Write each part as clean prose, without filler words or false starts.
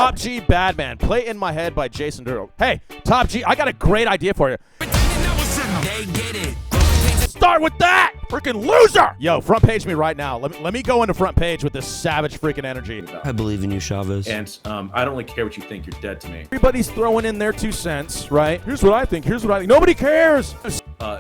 Top G Badman. Play In My Head by Jason Derulo. Hey, Top G, I got a great idea for you. They get it. Start with that! Freaking loser! Yo, front page me right now. Let me go into front page with this savage freaking energy. I believe in you, Chavez. And I don't really care what you think. You're dead to me. Everybody's throwing in their 2 cents, right? Here's what I think. Nobody cares!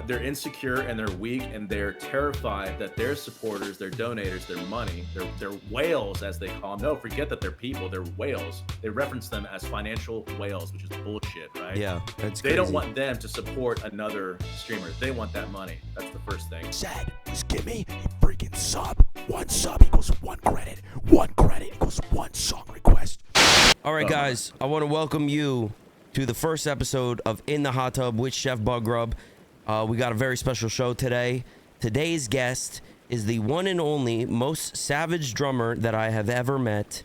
They're insecure and they're weak and they're terrified that their supporters, their donators, their money, they're whales as they call them. No, forget that they're people. They're whales. They reference them as financial whales, which is bullshit, right? Yeah, that's They crazy. don't want them to support another streamer. They want that money. That's the first thing. Said, just give me a freaking sub. 1 sub equals 1 credit. 1 credit equals 1 song request. All right, guys, I want to welcome you to the first episode of In the Hot Tub with Chef Buggrub. We got a very special show today. Today's guest is the one and only most savage drummer that I have ever met.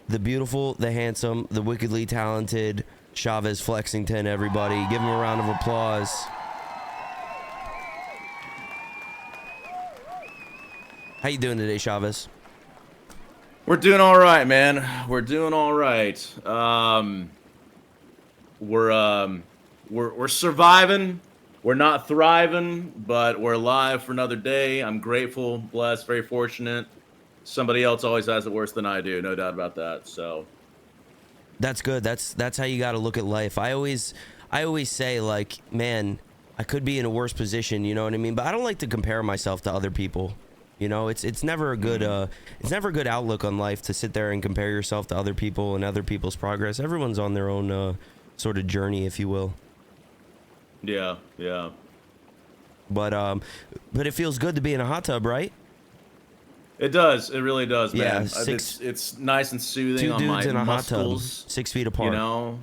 The beautiful, the handsome, the wickedly talented Chavezflexingtn, everybody. Give him a round of applause. How you doing today, Chavez? We're doing all right, man. We're doing all right. We're surviving. We're not thriving, but we're alive for another day. I'm grateful, blessed, very fortunate. Somebody else always has it worse than I do, no doubt about that. So That's good. That's how you got to look at life. I always say, like, man, I could be in a worse position, you know what I mean? But I don't like to compare myself to other people. You know, it's never a good outlook on life to sit there and compare yourself to other people and other people's progress. Everyone's on their own sort of journey, if you will. yeah. But it feels good to be in a hot tub, right? It does. It really does, Yeah, man. It's nice and soothing Two on my dudes in a hot muscles. tub, 6 feet apart. You know,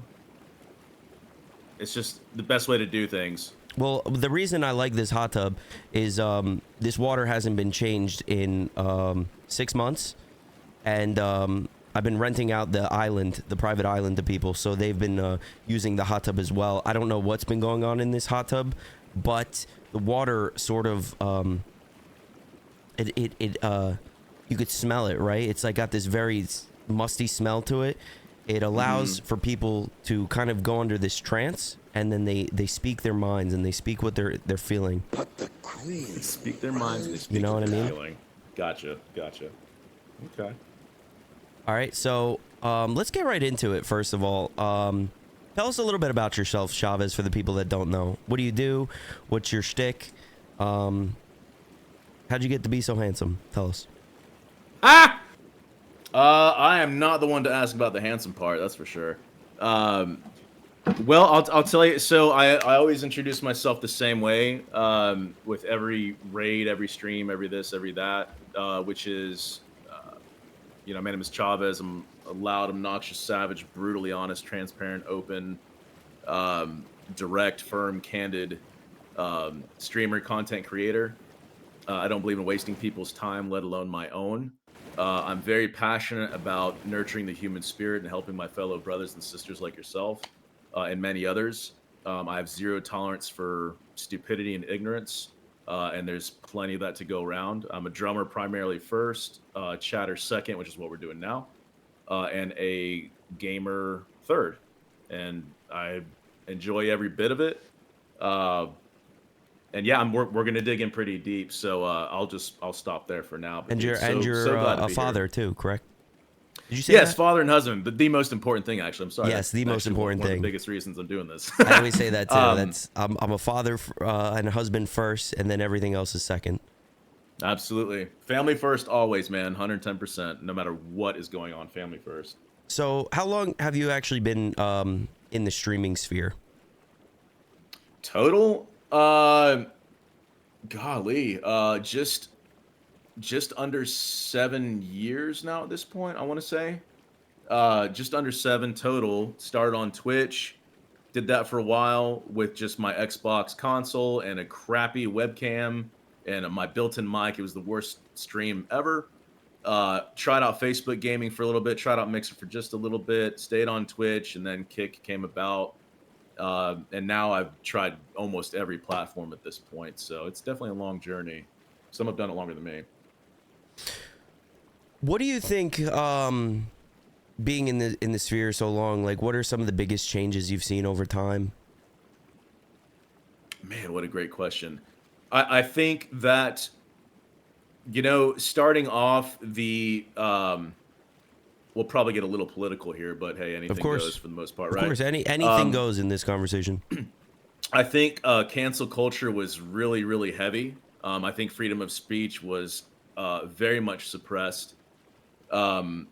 it's just the best way to do things. Well, the reason I like this hot tub is this water hasn't been changed in 6 months, and I've been renting out the private island to people, so they've been using the hot tub as well. I don't know what's been going on in this hot tub, but the water sort of you could smell it, right? It's like got this very musty smell to it. It allows for people to kind of go under this trance, and then they speak their minds and they speak what they're feeling. But the queen. They speak their minds. They speak You know what I their mean? feeling. Gotcha. Okay. All right, so let's get right into it. First of all, tell us a little bit about yourself, Chavez, for the people that don't know. What do you do? What's your shtick? How'd you get to be so handsome? Tell us. I am not the one to ask about the handsome part. That's for sure. Well, I'll tell you. So I always introduce myself the same way with every raid, every stream, every this, every that, which is, my name is Chavez. I'm a loud, obnoxious, savage, brutally honest, transparent, open, direct, firm, candid streamer, content creator. I don't believe in wasting people's time, let alone my own. I'm very passionate about nurturing the human spirit and helping my fellow brothers and sisters like yourself and many others. I have zero tolerance for stupidity and ignorance, and there's plenty of that to go around. I'm a drummer primarily first, chatter second, which is what we're doing now, and a gamer third. And I enjoy every bit of it. And yeah, we're gonna dig in pretty deep, so I'll stop there for now. But And you're glad to a be father here. too, correct? Did you say Yes, that? father and husband. The most important thing, actually. I'm sorry. Yes, the most actually important one of thing. the biggest reasons I'm doing this. I always say that too. I'm a father and a husband first, and then everything else is second. Absolutely, family first, always, man. 110%. No matter what is going on, family first. So, how long have you actually been in the streaming sphere? Total, golly, just under 7 years now at this point, I want to say. Just under 7 total. Started on Twitch, did that for a while with just my Xbox console and a crappy webcam and my built-in mic. It was the worst stream ever. Tried out Facebook gaming for a little bit, tried out Mixer for just a little bit, stayed on Twitch, and then Kick came about. And now I've tried almost every platform at this point. So it's definitely a long journey. Some have done it longer than me. What do you think being in the sphere so long, like what are some of the biggest changes you've seen over time? Man, what a great question. I think that, starting off we'll probably get a little political here, but hey, Of anything goes course, for the most part, of right? course, anything Um, goes in this conversation. I think cancel culture was really, really heavy. I think freedom of speech was very much suppressed. Um,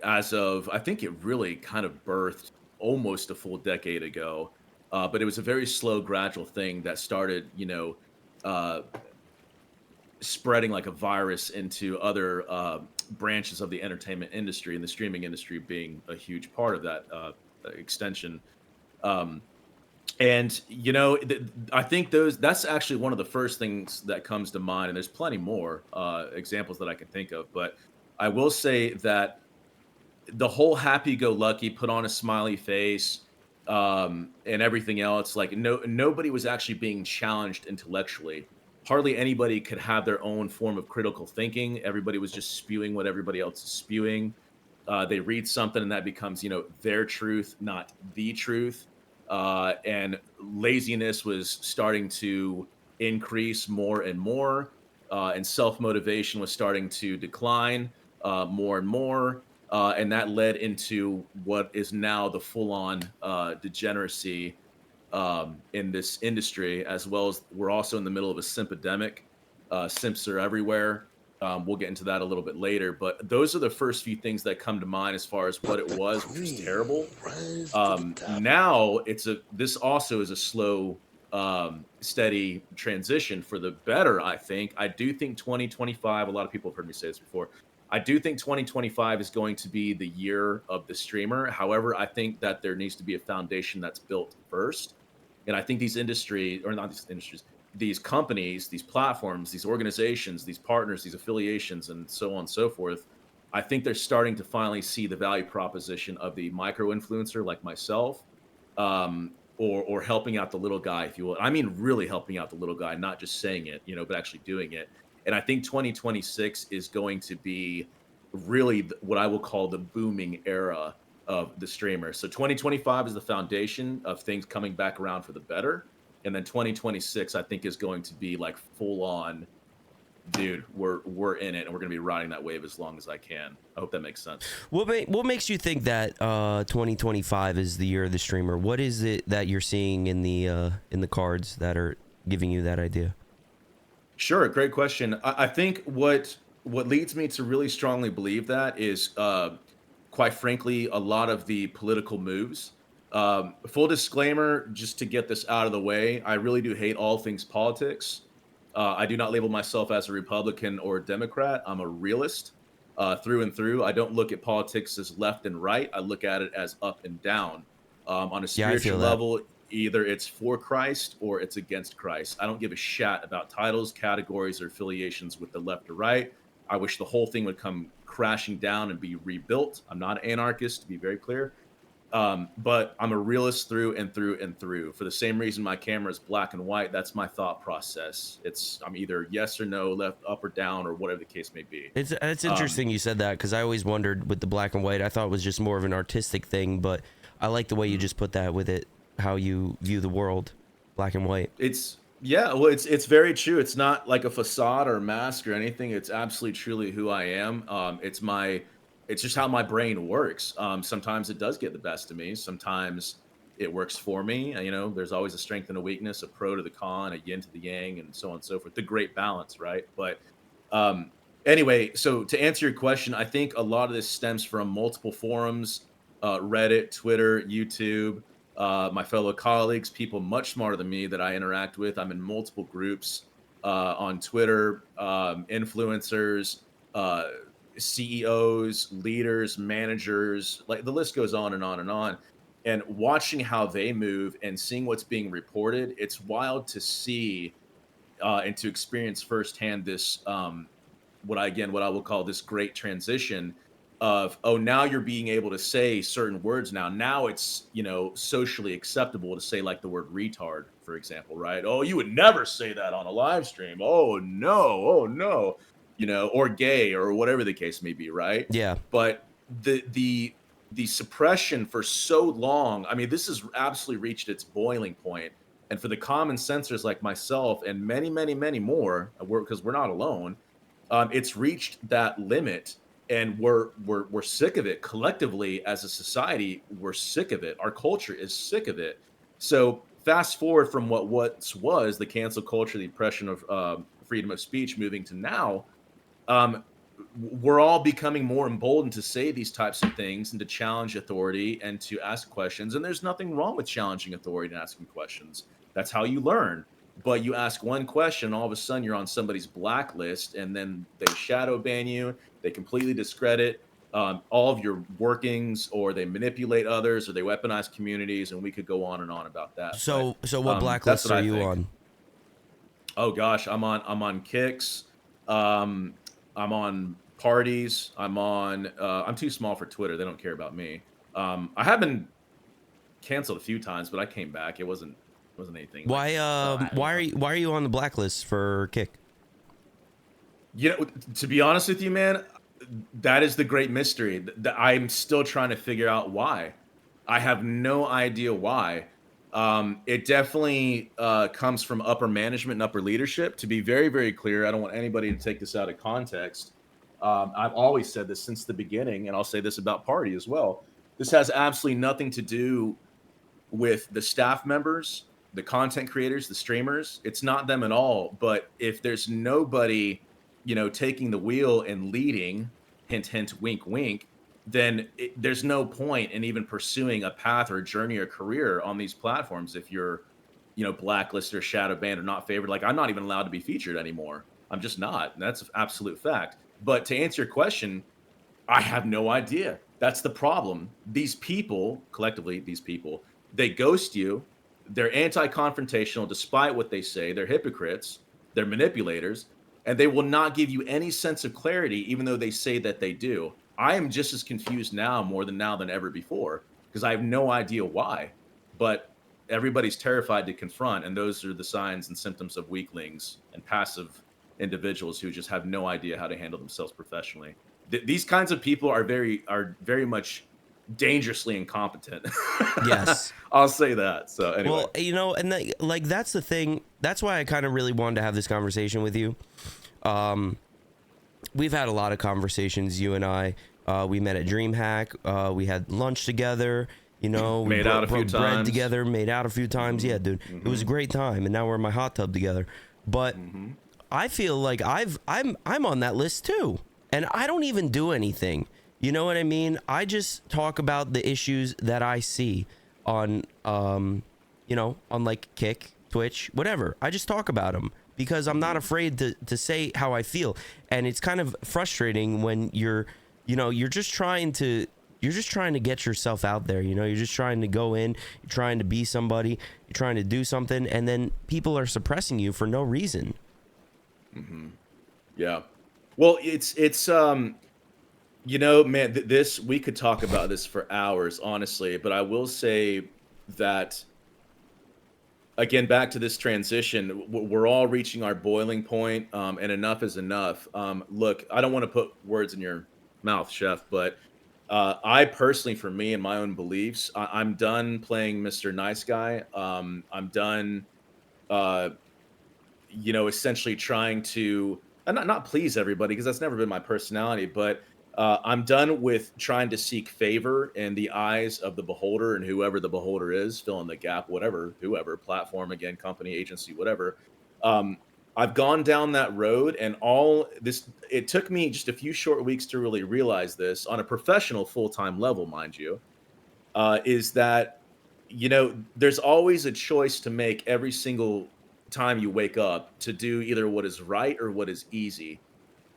as of, I think it really kind of birthed almost a full decade ago. But it was a very slow, gradual thing that started, uh, spreading like a virus into other branches of the entertainment industry, and the streaming industry being a huge part of that extension. Um, and I think that's actually one of the first things that comes to mind, and there's plenty more examples that I can think of. But I will say that the whole happy-go-lucky, put on a smiley face, and everything else, like, nobody was actually being challenged intellectually. Hardly anybody could have their own form of critical thinking. Everybody was just spewing what everybody else is spewing. They read something and that becomes, their truth, not the truth. And laziness was starting to increase more and more, and self-motivation was starting to decline more and more. And that led into what is now the full-on degeneracy in this industry, as well as we're also in the middle of a simpidemic. Simps are everywhere. We'll get into that a little bit later, but those are the first few things that come to mind as far as what it was, which was terrible. Now this also is a slow, steady transition for the better. I think. I do think 2025. A lot of people have heard me say this before. I do think 2025 is going to be the year of the streamer. However, I think that there needs to be a foundation that's built first. And I think these industry, or not these industries, these companies, these platforms, these organizations, these partners, these affiliations, and so on and so forth, I think they're starting to finally see the value proposition of the micro influencer like myself, or helping out the little guy, if you will. I mean, really helping out the little guy, not just saying it, but actually doing it. And I think 2026 is going to be really what I will call the booming era of the streamer. So 2025 is the foundation of things coming back around for the better. And then 2026, I think, is going to be like full on, dude, we're in it, and we're going to be riding that wave as long as I can. I hope that makes sense. What makes you think that 2025 is the year of the streamer? What is it that you're seeing in the cards that are giving you that idea? Sure, great question. I think what leads me to really strongly believe that is, quite frankly, a lot of the political moves. Full disclaimer, just to get this out of the way, I really do hate all things politics. I do not label myself as a Republican or a Democrat. I'm a realist through and through. I don't look at politics as left and right. I look at it as up and down. On a Yeah, I feel spiritual that. level, either it's for Christ or it's against Christ. I don't give a shat about titles, categories, or affiliations with the left or right. I wish the whole thing would come crashing down and be rebuilt. I'm not an anarchist, to be very clear. But I'm a realist through and through and through. For the same reason my camera is black and white, that's my thought process. I'm either yes or no, left, up or down, or whatever the case may be. It's Um, interesting you said that, because I always wondered with the black and white. I thought it was just more of an artistic thing, but I like the way you just put that with it, how you view the world, black and white. it's very true. It's not like a facade or a mask or anything. It's absolutely truly who I am. It's just how my brain works. Sometimes it does get the best of me. Sometimes it works for me. There's always a strength and a weakness, a pro to the con, a yin to the yang, and so on and so forth. The great balance, right? But um, anyway, so to answer your question, I think a lot of this stems from multiple forums, Reddit, Twitter, YouTube, my fellow colleagues, people much smarter than me that I interact with. I'm in multiple groups on Twitter, influencers, CEOs, leaders, managers, like the list goes on and on and on. And watching how they move and seeing what's being reported, it's wild to see and to experience firsthand this, what I will call this great transition of, oh, now you're being able to say certain words. Now it's socially acceptable to say, like, the word retard, for example, right? Oh, you would never say that on a live stream. Oh no, or gay, or whatever the case may be, right? Yeah. But the suppression for so long. I mean, this has absolutely reached its boiling point. And for the common censors like myself and many, many, many more, because we're not alone, it's reached that limit, and we're sick of it collectively as a society. We're sick of it. Our culture is sick of it. So fast forward from what was the cancel culture, the oppression of freedom of speech, moving to now. Um, we're all becoming more emboldened to say these types of things and to challenge authority and to ask questions. And there's nothing wrong with challenging authority and asking questions. That's how you learn. But you ask one question, all of a sudden you're on somebody's blacklist, and then they shadow ban you. They completely discredit all of your workings, or they manipulate others, or they weaponize communities, and we could go on and on about that. So But, so what that's blacklist what are I you think. on? Oh gosh, I'm on Kicks. Um, I'm on parties. I'm too small for Twitter. They don't care about me. I have been canceled a few times, but I came back. It wasn't anything like Why are you on the blacklist for Kick? to be honest with you, man, that is the great mystery. I'm still trying to figure out why. I have no idea why. It definitely comes from upper management and upper leadership. To be very, very clear, I don't want anybody to take this out of context. I've always said this since the beginning, and I'll say this about Party as well. This has absolutely nothing to do with the staff members, the content creators, the streamers. It's not them at all. But if there's nobody, taking the wheel and leading, hint, hint, wink, wink, then there's no point in even pursuing a path or a journey or career on these platforms if you're, blacklisted or shadow banned or not favored. Like, I'm not even allowed to be featured anymore. I'm just not. And that's an absolute fact. But to answer your question, I have no idea. That's the problem. These people, collectively, they ghost you. They're anti-confrontational despite what they say. They're hypocrites. They're manipulators. And they will not give you any sense of clarity, even though they say that they do. I am just as confused more than ever before, because I have no idea why. But everybody's terrified to confront, and those are the signs and symptoms of weaklings and passive individuals who just have no idea how to handle themselves professionally. These kinds of people are very much dangerously incompetent. Yes. I'll say that. So anyway. Well, and that's the thing. That's why I kind of really wanted to have this conversation with you. We've had a lot of conversations, you and I. We met at DreamHack. We had lunch together. We made out a few broke bread times. together, made out a few times. Yeah, dude, It was a great time, and now we're in my hot tub together. But I feel like I'm on that list too, and I don't even do anything. You know what I mean? I just talk about the issues that I see on on like Kick, Twitch, whatever. I just talk about them because I'm not afraid to say how I feel, and it's kind of frustrating when you're just trying to get yourself out there. You're just trying to go in, you're trying to be somebody, you're trying to do something, and then people are suppressing you for no reason. Yeah. Well, it's man, this we could talk about this for hours, honestly, but I will say that again, back to this transition, we're all reaching our boiling point, and enough is enough. Look, I don't want to put words in your mouth, Chef, but I personally, for me and my own beliefs, I'm done playing Mr. Nice Guy. I'm done, essentially trying to not please everybody, because that's never been my personality, but I'm done with trying to seek favor in the eyes of the beholder, and whoever the beholder is, fill in the gap, whoever, platform, again, company, agency, whatever. I've gone down that road, and it took me just a few short weeks to really realize this on a professional full-time level, mind you, is that, there's always a choice to make every single time you wake up to do either what is right or what is easy.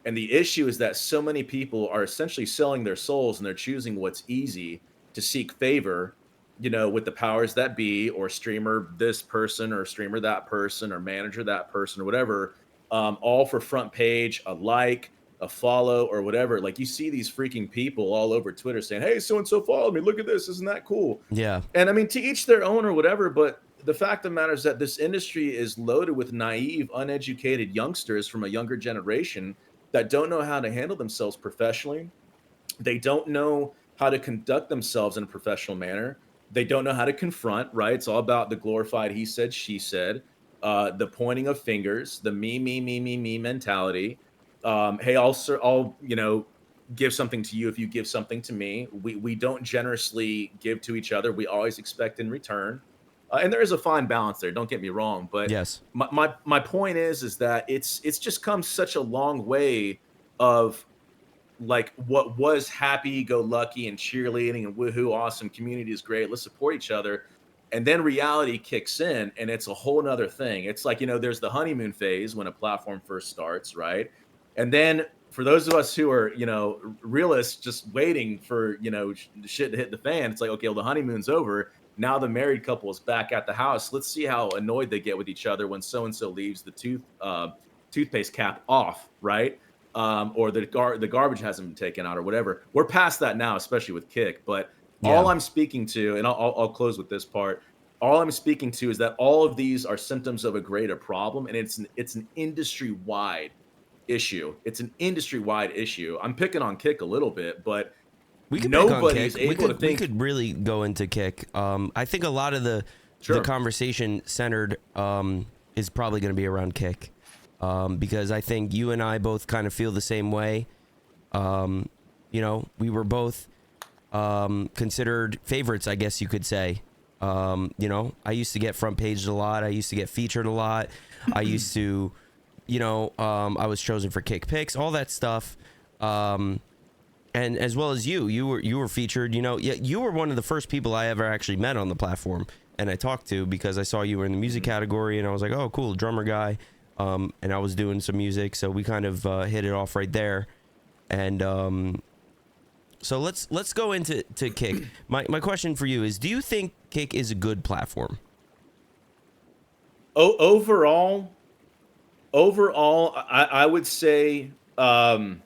And the issue is that so many people are essentially selling their souls, and they're choosing what's easy to seek favor, with the powers that be, or streamer this person, or streamer that person, or manager that person, or whatever, all for front page, a like, a follow, or whatever. Like, you see these freaking people all over Twitter saying, "Hey, so and so followed me. Look at this. Isn't that cool?" Yeah. And I mean, to each their own or whatever, but the fact of the matter is that this industry is loaded with naive, uneducated youngsters from a younger generation that don't know how to handle themselves professionally, They don't know how to conduct themselves in a professional manner. They don't know how to confront, right? It's all about the glorified he said, she said, the pointing of fingers, the me mentality. Hey, I'll give something to you if you give something to me. We don't generously give to each other. We always expect in return. And there is a fine balance there. Don't get me wrong, but Yes. my point is that it's just come such a long way of like what was happy go lucky and cheerleading and woohoo awesome community is great, let's support each other, and then reality kicks in and it's a whole nother thing. It's like, there's the honeymoon phase when a platform first starts, right? And then for those of us who are realists, just waiting for shit to hit the fan, it's like, okay, well, the honeymoon's over, now the married couple is back at the house, let's see how annoyed they get with each other when so and so leaves the toothpaste cap off, right? Or the garbage hasn't been taken out or whatever. We're past that now, especially with Kick. But all I'm speaking to, and I'll close with this part. All I'm speaking to is that all of these are symptoms of a greater problem, and it's an industry wide issue. It's an industry wide issue. I'm picking on Kick a little bit, but We could pick on nobody's Kick. able to We think. could really go into Kick. I think a lot of the conversation centered is probably going to be around Kick. Because I think you and I both kind of feel the same way. We were both considered favorites, I guess you could say. I used to get front paged a lot. I used to get featured a lot. I used to, I was chosen for Kick Picks, all that stuff. And as well as you were featured. You were one of the first people I ever actually met on the platform and I talked to, because I saw you were in the music category and I was like, oh, cool, drummer guy. And I was doing some music, so we kind of hit it off right there. And so let's go into Kick. My question for you is, do you think Kick is a good platform? Overall, I would say, man,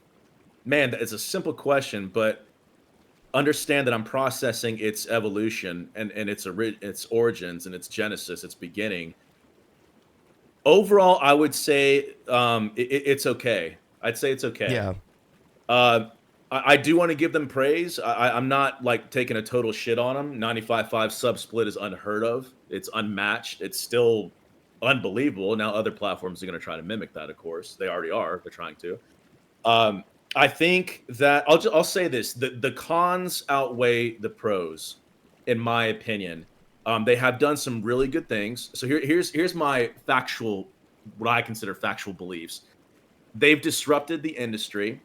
it's a simple question, but understand that I'm processing its evolution and its origins and its genesis, its beginning. Overall, I would say it's okay. I'd say it's okay. Yeah. I do want to give them praise. I'm not like taking a total shit on them. 95.5 sub split is unheard of. It's unmatched. It's still unbelievable. Now other platforms are going to try to mimic that, of course. They already are. They're trying to. I think that I'll say this. The cons outweigh the pros, in my opinion. They have done some really good things. So here's my what I consider factual beliefs. They've disrupted the industry.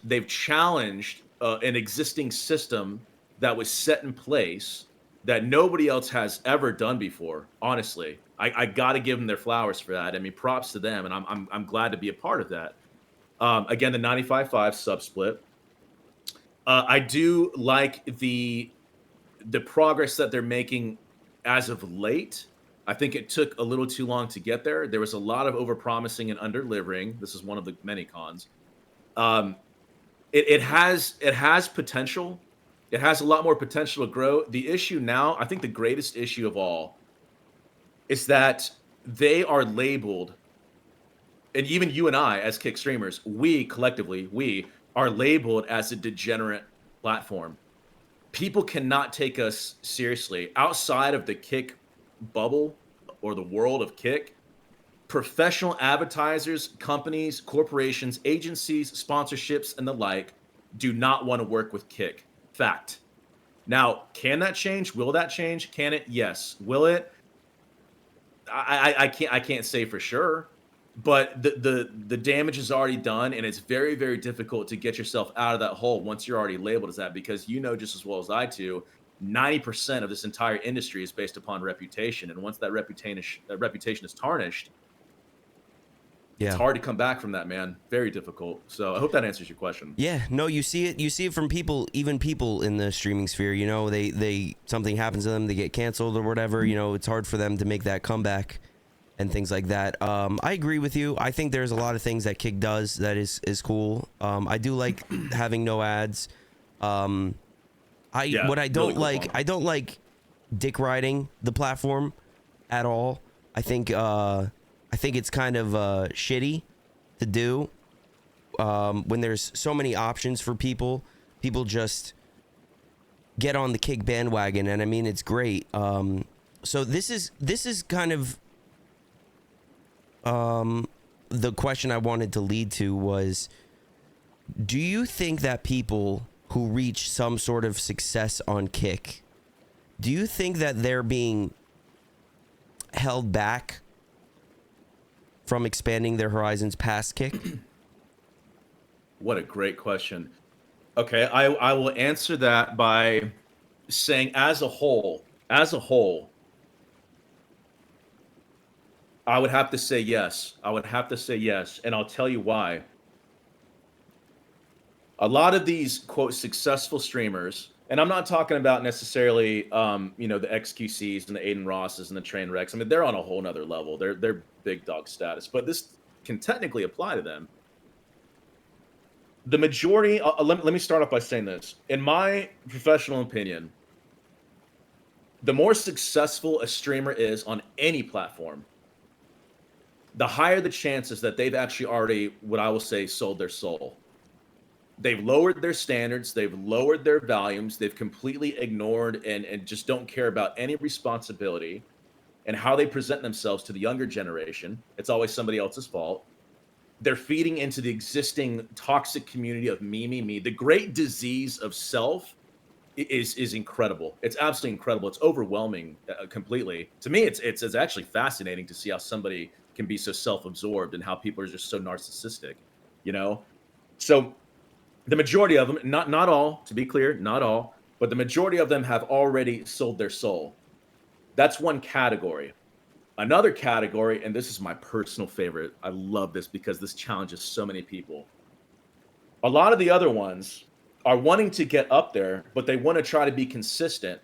They've challenged an existing system that was set in place that nobody else has ever done before. Honestly, I got to give them their flowers for that. I mean, props to them, and I'm glad to be a part of that. Again, the 95.5 sub split. I do like the progress that they're making as of late. I think it took a little too long to get there. There was a lot of overpromising and under-delivering. This is one of the many cons. It has potential. It has a lot more potential to grow. The issue now, I think the greatest issue of all, is that they are labeled, and even you and I as Kick streamers, we are labeled as a degenerate platform. People cannot take us seriously outside of the Kick bubble or the world of Kick. Professional advertisers, companies, corporations, agencies, sponsorships, and the like do not want to work with Kick. Fact. Now, can that change? Will that change? Can it? Yes. Will it? I can't say for sure. But the damage is already done, and it's very, very difficult to get yourself out of that hole once you're already labeled as that, because just as well as I do, 90% of this entire industry is based upon reputation, and once that reputation is tarnished, it's hard to come back from that, man. Very difficult. So I hope that answers your question. Yeah, no, you see it from people, even people in the streaming sphere. They something happens to them, they get canceled or whatever. It's hard for them to make that comeback and things like that. I agree with you. I think there's a lot of things that Kick does that is cool. I do like having no ads. I don't like dick riding the platform at all. I think it's kind of shitty to do when there's so many options for people. people just get on the kick bandwagon, and I mean it's great. So this is kind of the question I wanted to lead to was, do you think that people who reach some sort of success on Kick, do you think that they're being held back from expanding their horizons past Kick? What a great question. Okay, I will answer that by saying as a whole, I would have to say yes. And I'll tell you why. A lot of these, quote, successful streamers, and I'm not talking about necessarily, the XQCs and the Aiden Rosses and the Train Wrecks. I mean, they're on a whole nother level. They're big dog status, but this can technically apply to them. The majority, let me start off by saying this. In my professional opinion, the more successful a streamer is on any platform, the higher the chances that they've actually already, what I will say, sold their soul. They've lowered their standards. They've lowered their volumes. They've completely ignored and just don't care about any responsibility and how they present themselves to the younger generation. It's always somebody else's fault. They're feeding into the existing toxic community of me. The great disease of self is incredible. It's absolutely incredible. It's overwhelming completely. To me, it's actually fascinating to see how somebody can be so self-absorbed and how people are just so narcissistic, So the majority of them, not all, to be clear, not all, but the majority of them have already sold their soul. That's one category. Another category, and this is my personal favorite, I love this because this challenges so many people. A lot of the other ones are wanting to get up there, but they want to try to be consistent.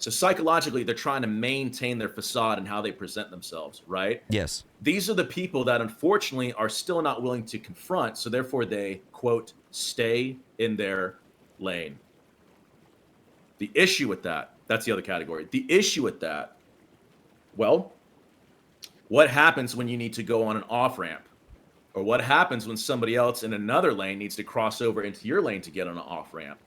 So psychologically, they're trying to maintain their facade and how they present themselves, right? Yes. These are the people that unfortunately are still not willing to confront. So therefore they, quote, stay in their lane. The issue with that, that's the other category. The issue with that, well, what happens when you need to go on an off-ramp? Or what happens when somebody else in another lane needs to cross over into your lane to get on an off-ramp?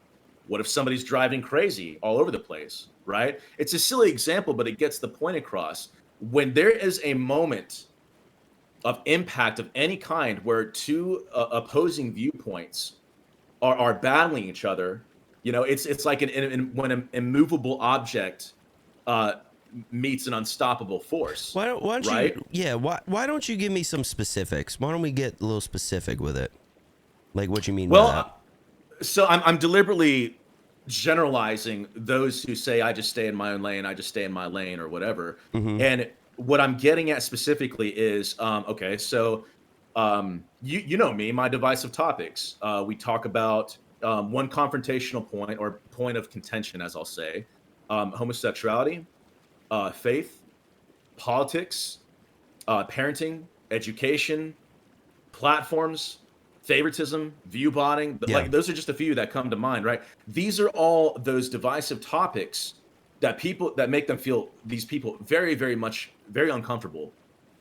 What if somebody's driving crazy all over the place, right? It's a silly example, but it gets the point across. When there is a moment of impact of any kind where two opposing viewpoints are battling each other, it's like when an immovable object meets an unstoppable force. Why don't right? Why don't you give me some specifics? Why don't we get a little specific with it? Like what you mean by that? So I'm deliberately generalizing those who say I just stay in my own lane, I just stay in my lane or whatever. Mm-hmm. And what I'm getting at specifically is, you know me, my divisive topics. We talk about one confrontational point or point of contention, as I'll say, homosexuality, faith, politics, parenting, education, platforms, favoritism, view botting, like those are just a few that come to mind, right? These are all those divisive topics that make them feel, these people, very, very much, very uncomfortable.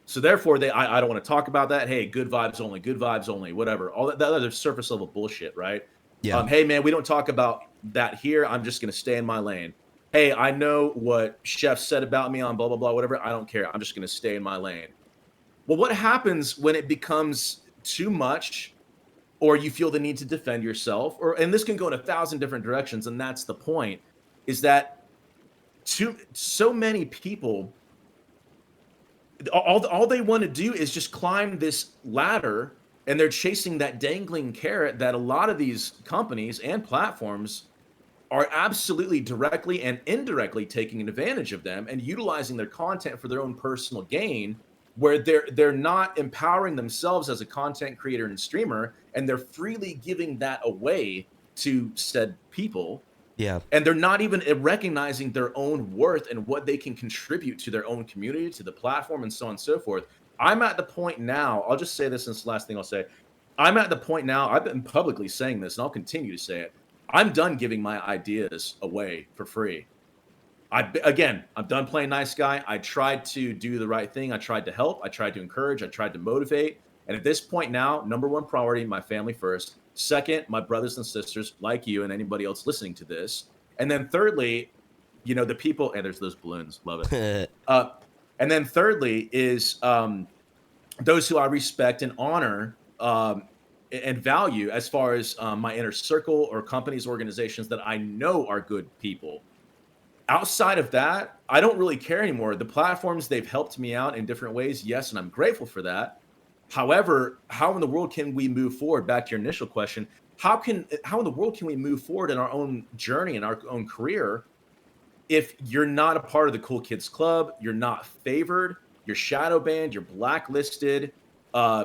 So therefore, I don't want to talk about that. Hey, good vibes only, whatever. All that other surface level bullshit, right? Yeah. Hey man, we don't talk about that here. I'm just gonna stay in my lane. Hey, I know what Chef said about me on blah blah blah, whatever. I don't care. I'm just gonna stay in my lane. Well, what happens when it becomes too much? Or you feel the need to defend yourself, and this can go in 1,000 different directions, and that's the point, is that so many people, all they want to do is just climb this ladder, and they're chasing that dangling carrot that a lot of these companies and platforms are absolutely directly and indirectly taking advantage of them and utilizing their content for their own personal gain, where they're not empowering themselves as a content creator and streamer, and they're freely giving that away to said people. Yeah. And they're not even recognizing their own worth and what they can contribute to their own community, to the platform, and so on and so forth. I'm at the point now, I'll just say this, and it's the last thing I'll say. I'm at the point now, I've been publicly saying this, and I'll continue to say it. I'm done giving my ideas away for free. I'm done playing nice guy. I tried to do the right thing. I tried to help. I tried to encourage. I tried to motivate. And at this point now, number one priority, my family first. Second, my brothers and sisters like you and anybody else listening to this. And then thirdly, the people, and there's those balloons, love it. And then thirdly is those who I respect and honor and value as far as my inner circle or companies, organizations that I know are good people. Outside of that, I don't really care anymore. The platforms, they've helped me out in different ways. Yes, and I'm grateful for that. However, how in the world can we move forward? Back to your initial question, how in the world can we move forward in our own journey, in our own career, if you're not a part of the cool kids club, you're not favored, you're shadow banned, you're blacklisted,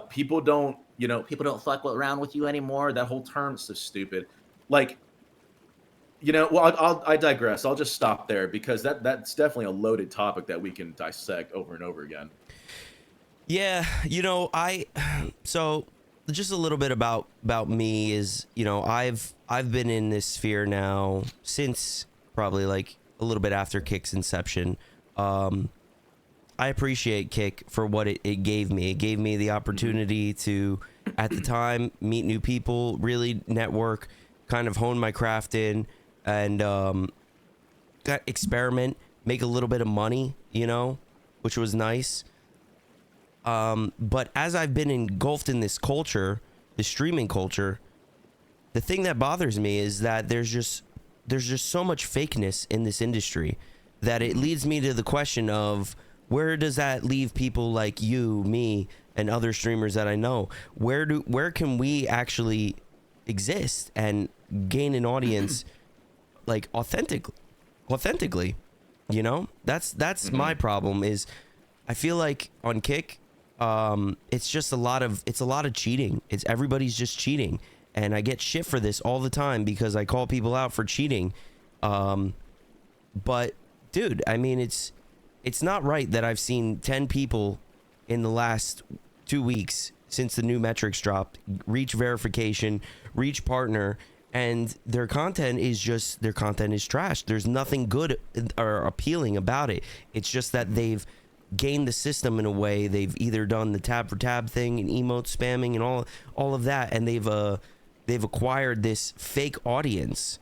people don't fuck around with you anymore. That whole term is so stupid. Like, well, I digress. I'll just stop there because that's definitely a loaded topic that we can dissect over and over again. Yeah, so just a little bit about me is, I've been in this sphere now since probably like a little bit after Kick's inception. I appreciate Kick for what it gave me. It gave me the opportunity to, at the time, meet new people, really network, kind of hone my craft in, and experiment, make a little bit of money, which was nice. But as I've been engulfed in this culture, the streaming culture, the thing that bothers me is that there's just so much fakeness in this industry that it leads me to the question of, where does that leave people like you, me, and other streamers that I know? Where can we actually exist and gain an audience like authentically? That's my problem. Is I feel like on Kick, it's just a lot of cheating. Everybody's just cheating, and I get shit for this all the time because I call people out for cheating. But dude, I mean, it's not right that I've seen 10 people in the last 2 weeks since the new metrics dropped reach verification, reach partner, and their content is trash. There's nothing good or appealing about it. It's just that they've gained the system in a way. They've either done the tab for tab thing and emote spamming and all of that, and they've acquired this fake audience.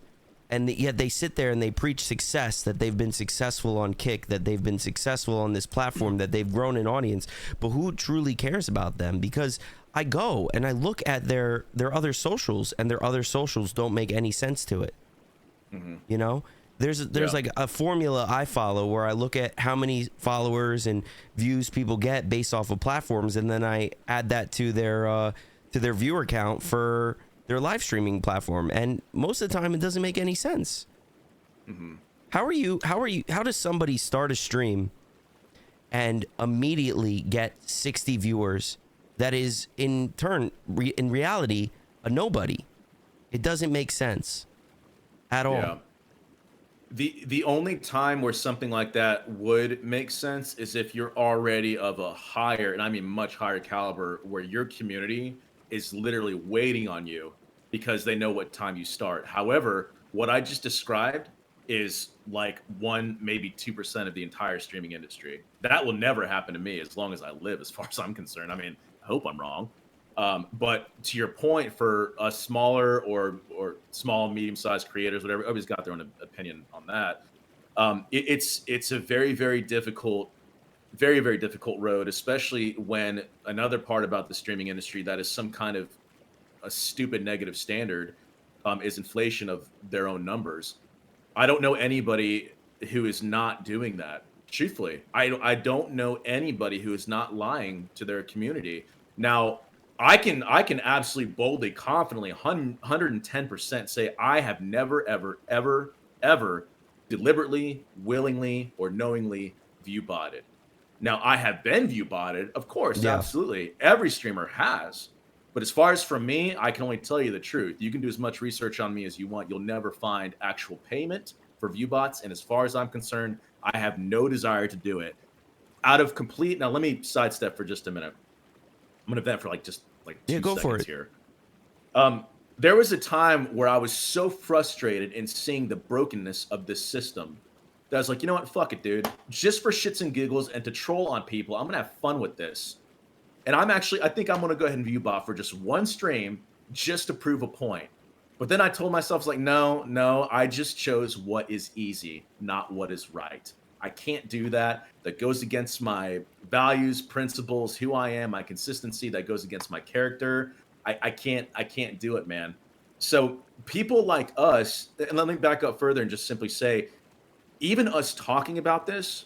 And yet they sit there and they preach success, that they've been successful on Kick, that they've been successful on this platform, that they've grown an audience. But who truly cares about them? Because I go and I look at their other socials, and their other socials don't make any sense to it. Mm-hmm. There's like a formula I follow where I look at how many followers and views people get based off of platforms, and then I add that to their viewer count for their live streaming platform, and most of the time it doesn't make any sense. Mm-hmm. How does somebody start a stream and immediately get 60 viewers that is in reality a nobody? It doesn't make sense at all. Yeah. The only time where something like that would make sense is if you're already of a higher, and I mean much higher caliber, where your community is literally waiting on you because they know what time you start. However, what I just described is like 1, maybe 2% of the entire streaming industry. That will never happen to me as long as I live, as far as I'm concerned. I mean, I hope I'm wrong. But to your point, for a smaller or small, medium-sized creators, whatever, everybody's got their own opinion on that. It's a very, very difficult road, especially when another part about the streaming industry that is some kind of a stupid negative standard is inflation of their own numbers. I don't know anybody who is not doing that. Truthfully, I don't know anybody who is not lying to their community. Now, I can absolutely boldly, confidently, 110% say I have never, ever, ever, ever deliberately, willingly, or knowingly view botted. Now, I have been view botted, of course, yeah. Absolutely. Every streamer has. But as far as from me, I can only tell you the truth. You can do as much research on me as you want. You'll never find actual payment for view bots. And as far as I'm concerned, I have no desire to do it. Out of complete, now let me sidestep for just a minute. I'm going to vent for like 2 seconds here. There was a time where I was so frustrated in seeing the brokenness of this system that I was like, you know what? Fuck it, dude. Just for shits and giggles and to troll on people, I'm going to have fun with this. And I think I'm going to go ahead and view bot for just one stream just to prove a point. But then I told myself, like, no, I just chose what is easy, not what is right. I can't do that. That goes against my values, principles, who I am, my consistency. That goes against my character. I can't do it, man. So people like us, and let me back up further and just simply say, even us talking about this,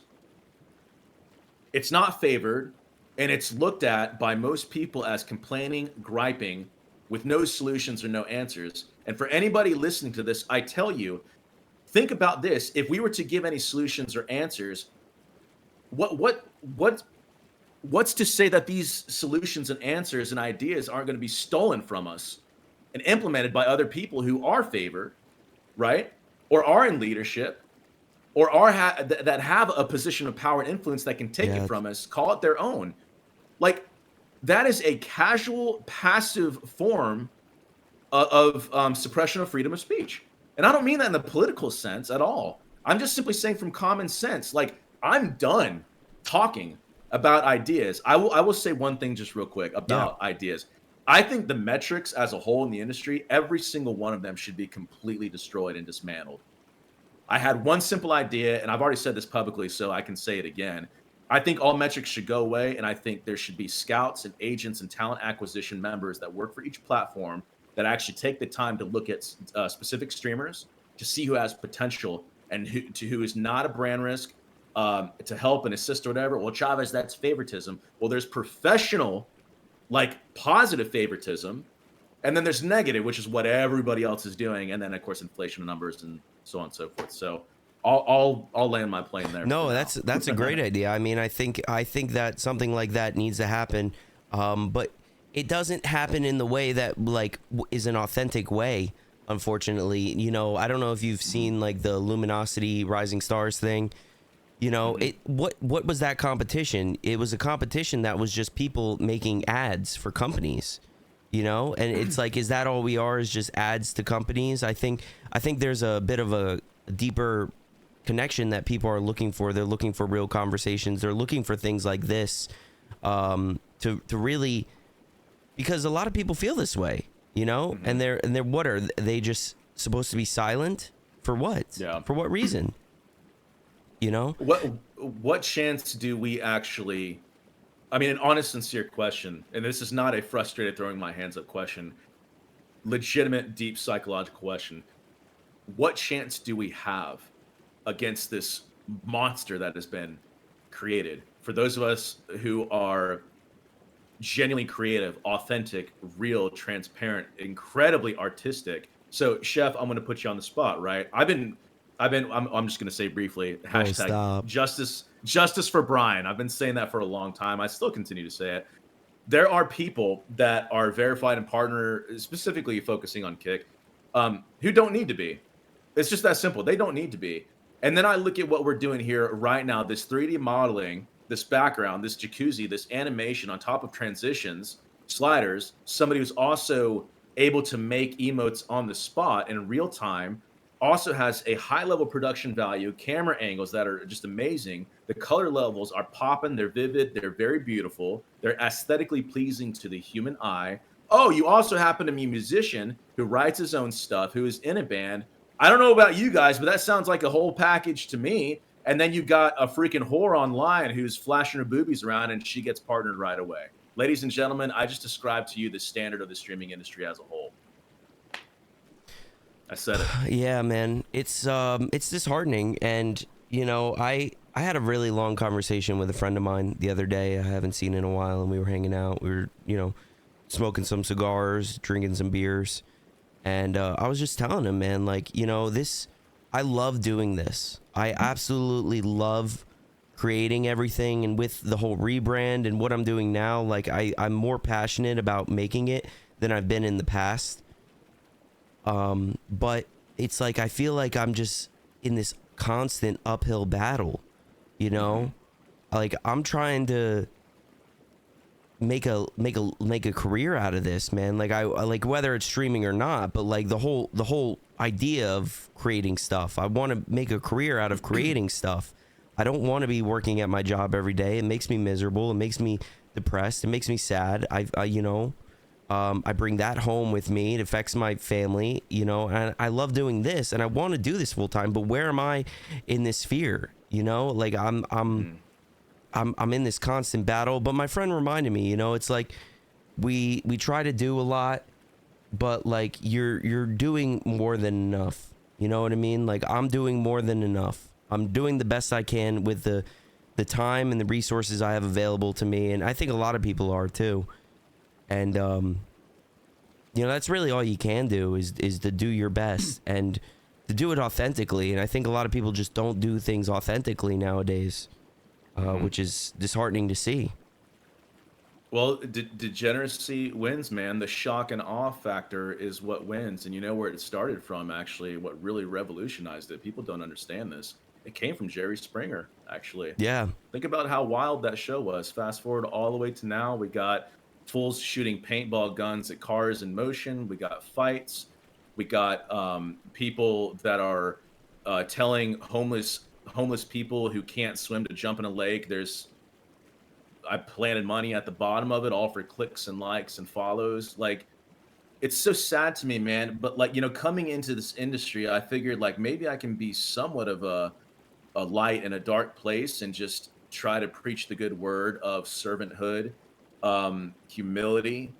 it's not favored, and it's looked at by most people as complaining, griping, with no solutions or no answers. And for anybody listening to this, I tell you, think about this. If we were to give any solutions or answers, what's to say that these solutions and answers and ideas aren't going to be stolen from us and implemented by other people who are favored, right? Or are in leadership, or are that have a position of power and influence that can take it from us, call it their own. Like, that is a casual, passive form of suppression of freedom of speech. And I don't mean that in the political sense at all. I'm just simply saying from common sense. Like, I'm done talking about ideas. I will say one thing just real quick about ideas. I think the metrics as a whole in the industry, every single one of them should be completely destroyed and dismantled. I had one simple idea, and I've already said this publicly, so I can say it again. I think all metrics should go away, and I think there should be scouts and agents and talent acquisition members that work for each platform that actually take the time to look at specific streamers to see who has potential and who is not a brand risk, to help and assist or whatever. Well, Chavez, that's favoritism. Well, there's professional, like, positive favoritism, and then there's negative, which is what everybody else is doing, and then of course inflation numbers and so on and so forth. So I'll land my plane there. No, that's a great idea. I mean, I think that something like that needs to happen, but it doesn't happen in the way that, like, is an authentic way. Unfortunately, you know, I don't know if you've seen, like, the Luminosity Rising Stars thing. You know, what was that competition? It was a competition that was just people making ads for companies. You know, and it's like, is that all we are? Is just ads to companies? I think there's a bit of a deeper connection that people are looking for. They're looking for real conversations. They're looking for things like this, to really, because a lot of people feel this way, you know, and they're what are they just supposed to be silent for what? Yeah. For what reason? You know, what chance do we actually? I mean, an honest, sincere question, and this is not a frustrated throwing my hands up question, legitimate, deep psychological question. What chance do we have against this monster that has been created? For those of us who are genuinely creative, authentic, real, transparent, incredibly artistic. So, Chef, I'm going to put you on the spot, right? I'm just going to say briefly, hashtag justice for Brian. I've been saying that for a long time. I still continue to say it. There are people that are verified and partner, specifically focusing on Kick, who don't need to be. It's just that simple. They don't need to be. And then I look at what we're doing here right now, this 3D modeling, this background, this jacuzzi, this animation on top of transitions, sliders, somebody who's also able to make emotes on the spot in real time, also has a high level production value, camera angles that are just amazing. The color levels are popping, they're vivid, they're very beautiful, they're aesthetically pleasing to the human eye. Oh, you also happen to be a musician who writes his own stuff, who is in a band. I don't know about you guys, but that sounds like a whole package to me. And then you've got a freaking whore online who's flashing her boobies around and she gets partnered right away. Ladies and gentlemen, I just described to you the standard of the streaming industry as a whole. I said it. Yeah, man, it's disheartening. And you know, I had a really long conversation with a friend of mine the other day. I haven't seen in a while, and we were hanging out. We were, you know, smoking some cigars, drinking some beers, and I was just telling him, man, like, you know, I love doing this. I absolutely love creating everything, and with the whole rebrand and what I'm doing now, like I'm more passionate about making it than I've been in the past. But it's like, I feel like I'm just in this constant uphill battle, you know, like I'm trying to make a career out of this, man. Like I like, whether it's streaming or not, but like the whole idea of creating stuff, I want to make a career out of creating stuff. I don't want to be working at my job every day. It makes me miserable. It makes me depressed. It makes me sad. I you know, I bring that home with me. It affects my family, you know, and I love doing this and I want to do this full time, but where am I in this sphere? You know, like I'm in this constant battle. But my friend reminded me, you know, it's like we try to do a lot, but like you're doing more than enough. You know what I mean? Like I'm doing more than enough. I'm doing the best I can with the time and the resources I have available to me, and I think a lot of people are too. And you know, that's really all you can do is to do your best and to do it authentically. And I think a lot of people just don't do things authentically nowadays, which is disheartening to see. Well, degeneracy wins, man. The shock and awe factor is what wins. And you know where it started from, actually, what really revolutionized it. People don't understand this. It came from Jerry Springer, actually. Yeah. Think about how wild that show was. Fast forward all the way to now, we got fools shooting paintball guns at cars in motion. We got fights. We got people that are telling homeless people who can't swim to jump in a lake. I planted money at the bottom of it, all for clicks and likes and follows. Like, it's so sad to me, man. But like, you know, coming into this industry, I figured like maybe I can be somewhat of a light in a dark place and just try to preach the good word of servanthood, humility,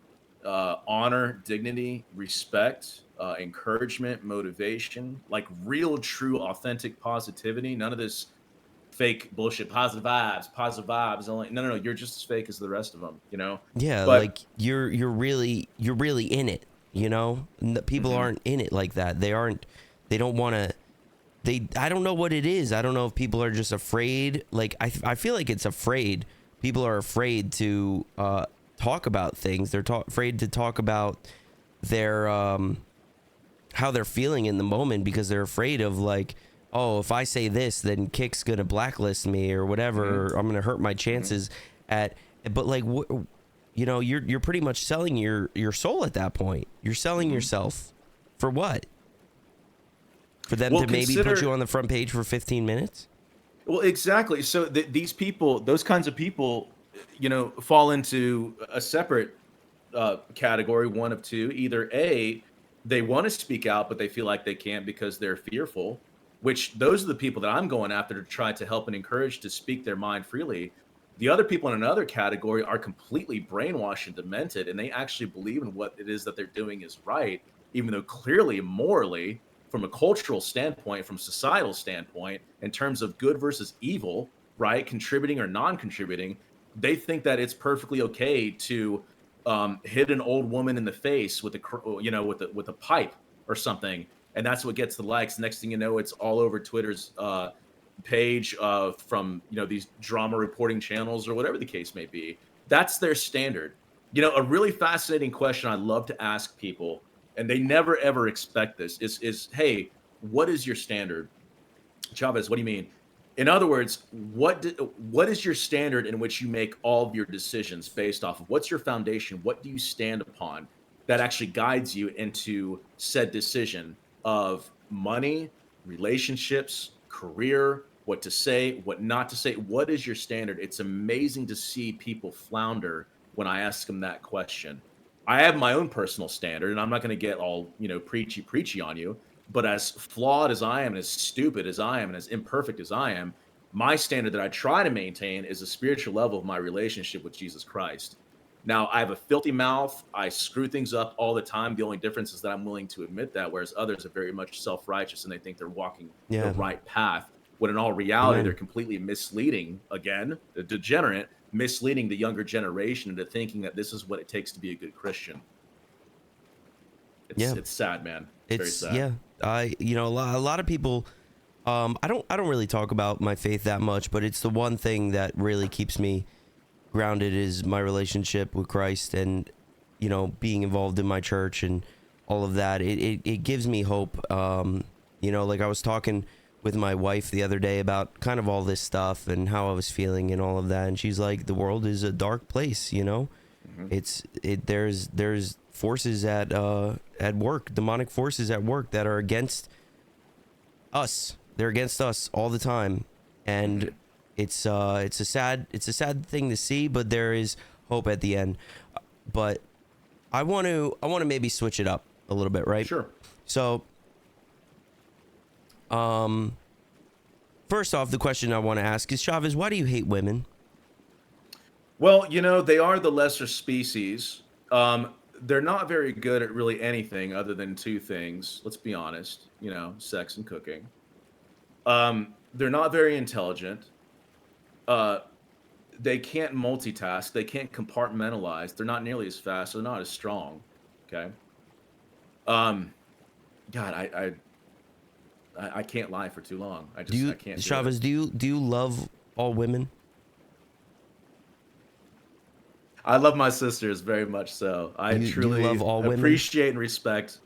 honor, dignity, respect, encouragement, motivation, like real, true, authentic positivity. None of this fake bullshit, positive vibes. Only no. You're just as fake as the rest of them, you know? Yeah, But like you're really in it, you know? People aren't in it like that. They don't want to. I don't know what it is. I don't know if people are just afraid. Like I feel like it's afraid. People are afraid to talk about things. They're afraid to talk about their how they're feeling in the moment because they're afraid of like, oh, if I say this, then Kick's gonna blacklist me or whatever. Or I'm gonna hurt my chances at. But like, you know, you're pretty much selling your soul at that point. You're selling yourself for what? For them to maybe put you on the front page for 15 minutes? Well, exactly. So these people, those kinds of people, you know, fall into a separate category, one of two. Either A, they want to speak out, but they feel like they can't because they're fearful, which those are the people that I'm going after to try to help and encourage to speak their mind freely. The other people in another category are completely brainwashed and demented, and they actually believe in what it is that they're doing is right, even though clearly, morally, from a cultural standpoint, from a societal standpoint, in terms of good versus evil, right, contributing or non-contributing, they think that it's perfectly okay to hit an old woman in the face with a pipe or something, and that's what gets the likes. Next thing you know, it's all over Twitter's page from these drama reporting channels or whatever the case may be. That's their standard. You know, a really fascinating question I love to ask people, and they never ever expect this, is hey, what is your standard? Chavez, what do you mean? In other words, what is your standard in which you make all of your decisions based off of? What's your foundation? What do you stand upon that actually guides you into said decision of money, relationships, career, what to say, what not to say? What is your standard? It's amazing to see people flounder when I ask them that question. I have my own personal standard, and I'm not going to get all, preachy on you. But as flawed as I am, and as stupid as I am, and as imperfect as I am, my standard that I try to maintain is a spiritual level of my relationship with Jesus Christ. Now, I have a filthy mouth. I screw things up all the time. The only difference is that I'm willing to admit that, whereas others are very much self-righteous and they think they're walking the right path, when in all reality, they're completely misleading, again, the degenerate, misleading the younger generation into thinking that this is what it takes to be a good Christian. It's sad, man. It's very sad. Yeah. A lot of people, I don't really talk about my faith that much, but it's the one thing that really keeps me grounded is my relationship with Christ and, being involved in my church and all of that. It gives me hope. Like I was talking with my wife the other day about kind of all this stuff and how I was feeling and all of that. And she's like, the world is a dark place, there's forces at work, demonic forces at work that are against us. They're against us all the time. And it's a sad thing to see, but there is hope at the end. But I want to maybe switch it up a little bit, right? Sure. So, first off, the question I want to ask is, Chavez, why do you hate women? Well, they are the lesser species. They're not very good at really anything other than two things. Let's be honest. Sex and cooking. They're not very intelligent. They can't multitask. They can't compartmentalize. They're not nearly as fast. They're not as strong. Okay. God, I can't lie for too long. I can't. Chavez, do you love all women? I love my sisters very much so. I truly love all women? appreciate and respect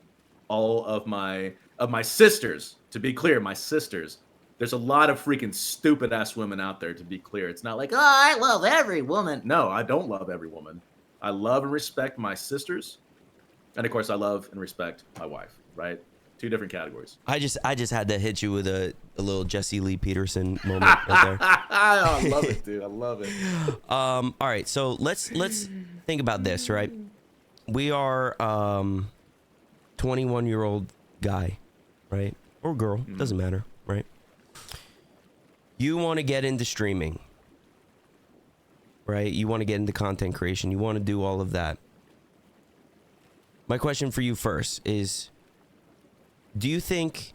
all of my sisters. To be clear, my sisters. There's a lot of freaking stupid ass women out there, to be clear. It's not like, oh, I love every woman. No, I don't love every woman. I love and respect my sisters. And of course, I love and respect my wife, right? Two different categories. I just had to hit you with a little Jesse Lee Peterson moment right there. I love it, dude. I love it. All right, so let's think about this, right? We are 21-year-old guy, right? Or girl, doesn't matter, right? You want to get into streaming, right? You want to get into content creation. You want to do all of that. My question for you first is, do you think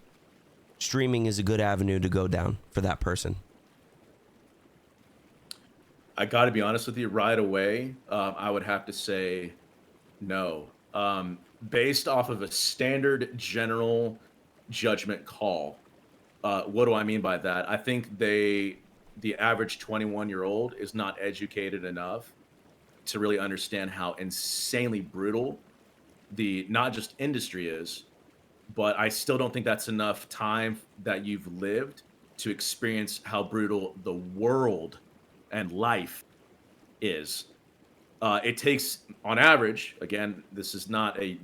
streaming is a good avenue to go down for that person? I got to be honest with you right away. I would have to say no. Based off of a standard general judgment call. What do I mean by that? I think the average 21-year-old is not educated enough to really understand how insanely brutal the not just industry is, but I still don't think that's enough time that you've lived to experience how brutal the world and life is. It takes, on average, again, this is not a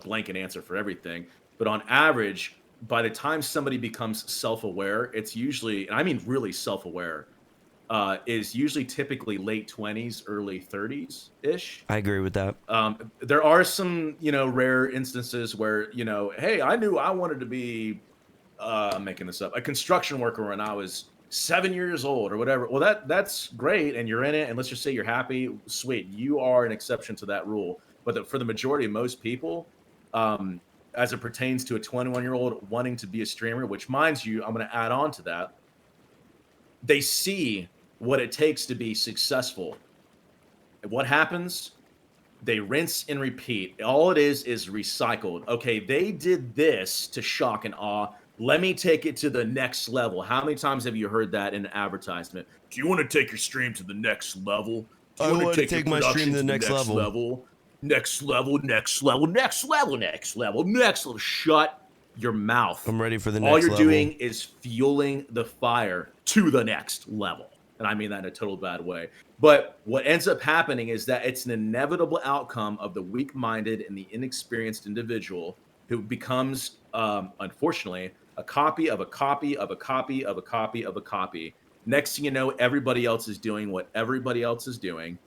blanket answer for everything, but on average, by the time somebody becomes self-aware, it's usually, and I mean really self-aware, is usually typically late 20s, early 30s ish. I agree with that. There are some, rare instances where, hey, I knew I wanted to be, I'm making this up, a construction worker when I was 7 years old or whatever. Well, that's great. And you're in it. And let's just say you're happy. Sweet. You are an exception to that rule. But for the majority of most people, as it pertains to a 21-year-old wanting to be a streamer, which, mind you, I'm going to add on to that, they see what it takes to be successful. And what happens? They rinse and repeat. All it is recycled. Okay, they did this to shock and awe. Let me take it to the next level. How many times have you heard that in an advertisement? Do you want to take your stream to the next level? Do you want to take my stream to the next level? Next level, next level, next level, next level, next level. Shut your mouth. I'm ready for the next level. level. All you're doing is fueling the fire to the next level. And I mean that in a total bad way. But what ends up happening is that it's an inevitable outcome of the weak-minded and the inexperienced individual who becomes, unfortunately, a copy of a copy of a copy of a copy of a copy. Next thing you know, everybody else is doing what everybody else is doing.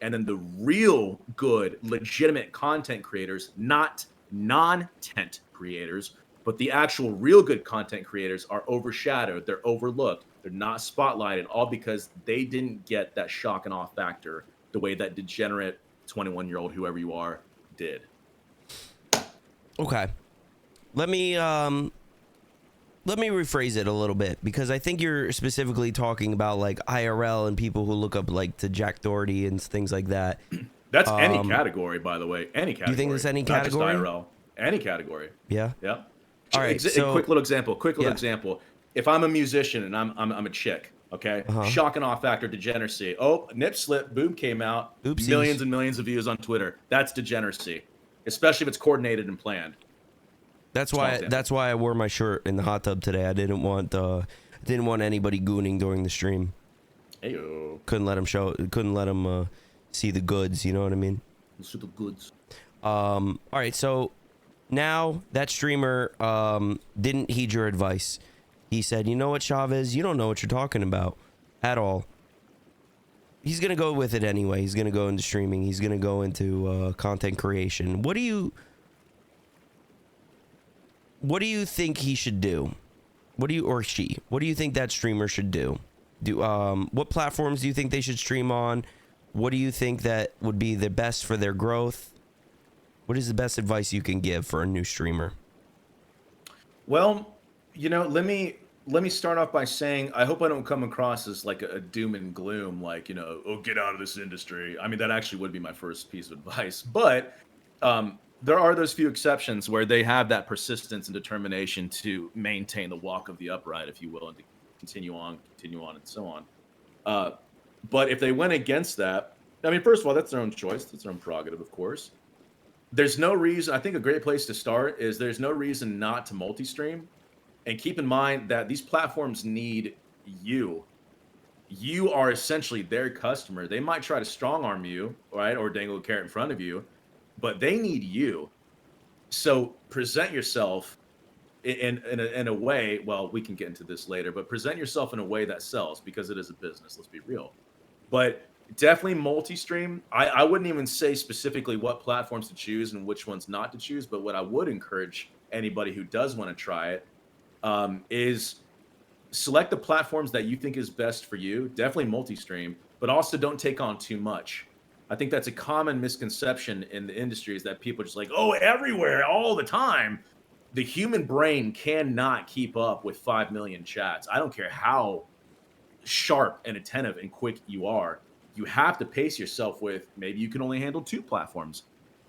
And then the real good, legitimate content creators, not non-tent creators, but the actual real good content creators are overshadowed. They're overlooked. They're not spotlighted, all because they didn't get that shock and awe factor the way that degenerate 21-year-old, whoever you are, did. Okay. Let me rephrase it a little bit, because I think you're specifically talking about like IRL and people who look up like to Jack Doherty and things like that. That's any category, by the way. Any category. You think it's any category? Not just IRL. Any category. Yeah. Yeah. All right. So, quick little example. Example. If I'm a musician and I'm a chick, okay, shock and awe factor degeneracy. Oh, nip slip, boob came out. Oopsies. Millions and millions of views on Twitter. That's degeneracy, especially if it's coordinated and planned. That's why I wore my shirt in the hot tub today. I didn't want anybody gooning during the stream. Heyo. Couldn't let him see the goods. You know what I mean? See the goods. All right. So now that streamer didn't heed your advice. He said, "You know what, Chavez? You don't know what you're talking about at all." he's gonna go with it anyway. He's gonna go into streaming. He's gonna go into content creation. What do you think he should do? What do you think that streamer should do? What platforms do you think they should stream on? What do you think that would be the best for their growth? What is the best advice you can give for a new streamer? Well, let me start off by saying I hope I don't come across as like a doom and gloom, like, oh, get out of this industry. I mean, that actually would be my first piece of advice. But there are those few exceptions where they have that persistence and determination to maintain the walk of the upright, if you will, and to continue on, and so on. But if they went against that, I mean, first of all, that's their own choice. That's their own prerogative, of course. There's no reason. I think a great place to start is there's no reason not to multi-stream. And keep in mind that these platforms need you. You are essentially their customer. They might try to strong arm you, right, or dangle a carrot in front of you, but they need you. So present yourself in a way. Well, we can get into this later, but present yourself in a way that sells, because it is a business. Let's be real. But definitely multi-stream. I wouldn't even say specifically what platforms to choose and which ones not to choose, but what I would encourage anybody who does want to try it is select the platforms that you think is best for you. Definitely multi-stream, but also don't take on too much. I think that's a common misconception in the industry, is that people are just like, oh, everywhere, all the time. The human brain cannot keep up with 5 million chats. I don't care how sharp and attentive and quick you are. You have to pace yourself with, maybe you can only handle 2 platforms.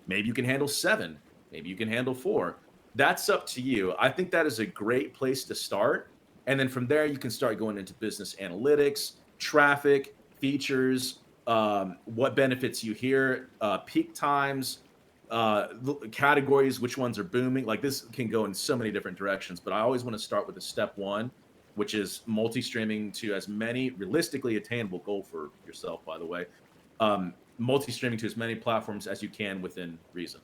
Maybe you can handle 7. Maybe you can handle 4. That's up to you. I think that is a great place to start. And then from there, you can start going into business analytics, traffic, features, what benefits you here, peak times, categories, which ones are booming. Like, this can go in so many different directions, but I always want to start with the step 1, which is multi-streaming to as many realistically attainable goal for yourself, by the way, multi-streaming to as many platforms as you can within reason.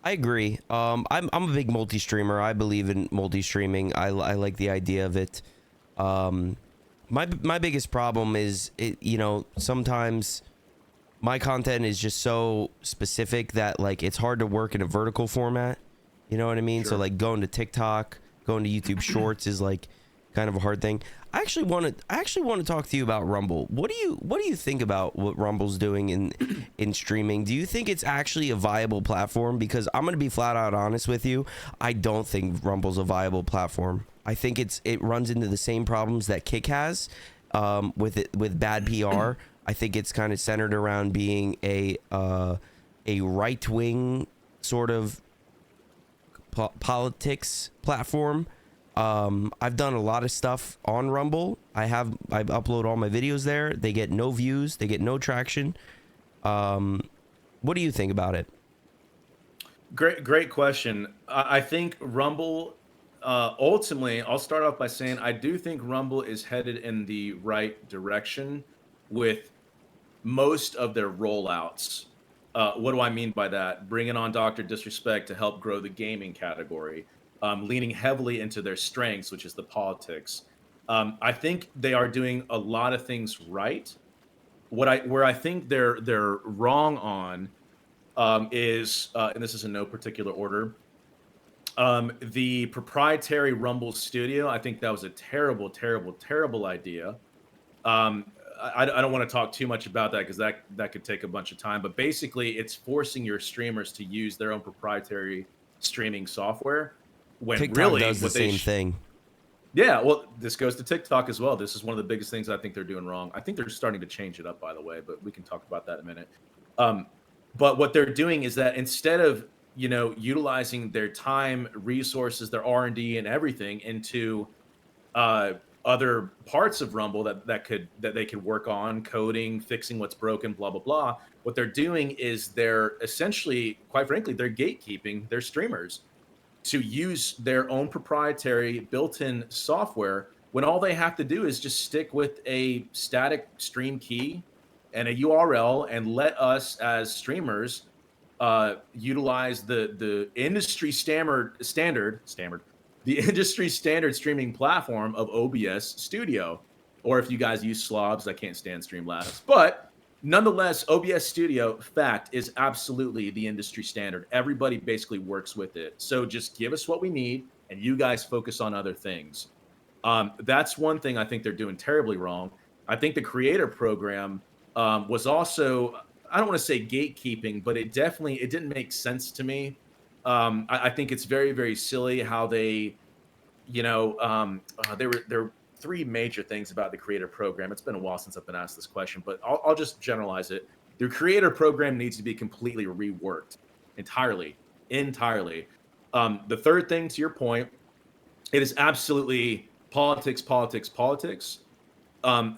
I agree. I'm a big multi-streamer. I believe in multi-streaming. I like the idea of it. My biggest problem is sometimes my content is just so specific that like it's hard to work in a vertical format. You know what I mean? Sure. So like going to TikTok, going to YouTube Shorts is like kind of a hard thing. I actually want to talk to you about Rumble. What do you think about what Rumble's doing in streaming? Do you think it's actually a viable platform? Because I'm going to be flat out honest with you. I don't think Rumble's a viable platform. I think it runs into the same problems that Kick has with bad PR. I think it's kind of centered around being a right-wing sort of politics platform. I've done a lot of stuff on Rumble. I upload all my videos there. They get no views. They get no traction. What do you think about it? Great question. I think Rumble, ultimately, I'll start off by saying I do think Rumble is headed in the right direction with most of their rollouts. What do I mean by that? Bringing on Dr. Disrespect to help grow the gaming category. Leaning heavily into their strengths, which is the politics. I think they are doing a lot of things right. Where I think they're wrong on is, and this is in no particular order, the proprietary Rumble Studio. I think that was a terrible, terrible, terrible idea. I don't want to talk too much about that because that could take a bunch of time. But basically, it's forcing your streamers to use their own proprietary streaming software. When TikTok really does the same thing. Yeah, well, this goes to TikTok as well. This is one of the biggest things I think they're doing wrong. I think they're starting to change it up, by the way, but we can talk about that in a minute. But what they're doing is that instead of utilizing their time, resources, their R&D, and everything into other parts of Rumble that they could work on, coding, fixing what's broken, blah blah blah. What they're doing is they're essentially, quite frankly, they're gatekeeping their streamers to use their own proprietary built-in software when all they have to do is just stick with a static stream key and a URL and let us as streamers utilize the industry standard the industry standard streaming platform of OBS Studio. or if you guys use slobs, I can't stand Streamlabs. But nonetheless, OBS Studio, fact, is absolutely the industry standard. Everybody basically works with it. So just give us what we need, and you guys focus on other things. That's one thing I think they're doing terribly wrong. I think the creator program was also, I don't want to say gatekeeping, but it didn't make sense to me. I think it's very, very silly how they, there were three major things about the creator program. It's been a while since I've been asked this question, but I'll just generalize it. The creator program needs to be completely reworked entirely. The third thing, to your point, it is absolutely politics.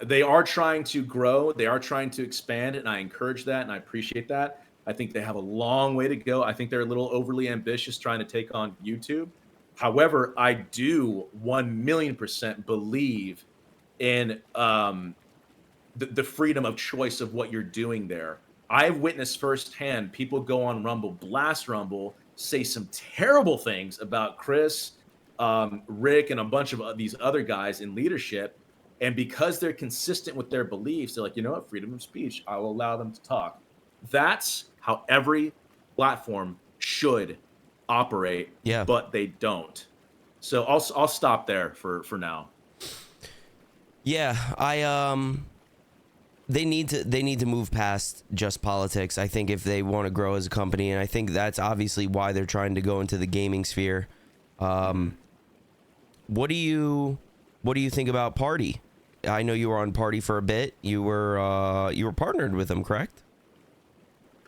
They are trying to grow. They are trying to expand, and I encourage that, and I appreciate that. I think they have a long way to go. I think they're a little overly ambitious trying to take on YouTube. However, I do 1,000,000% believe in the freedom of choice of what you're doing there. I've witnessed firsthand people go on Rumble, blast Rumble, say some terrible things about Chris, Rick, and a bunch of these other guys in leadership. And because they're consistent with their beliefs, they're like, you know what, freedom of speech, I will allow them to talk. That's how every platform should operate, but they don't. So I'll stop there for now. Yeah, they need to move past just politics. I think if they want to grow as a company, and I think that's obviously why they're trying to go into the gaming sphere. What do you think about Party? I know you were on Party for a bit. You were partnered with them, correct?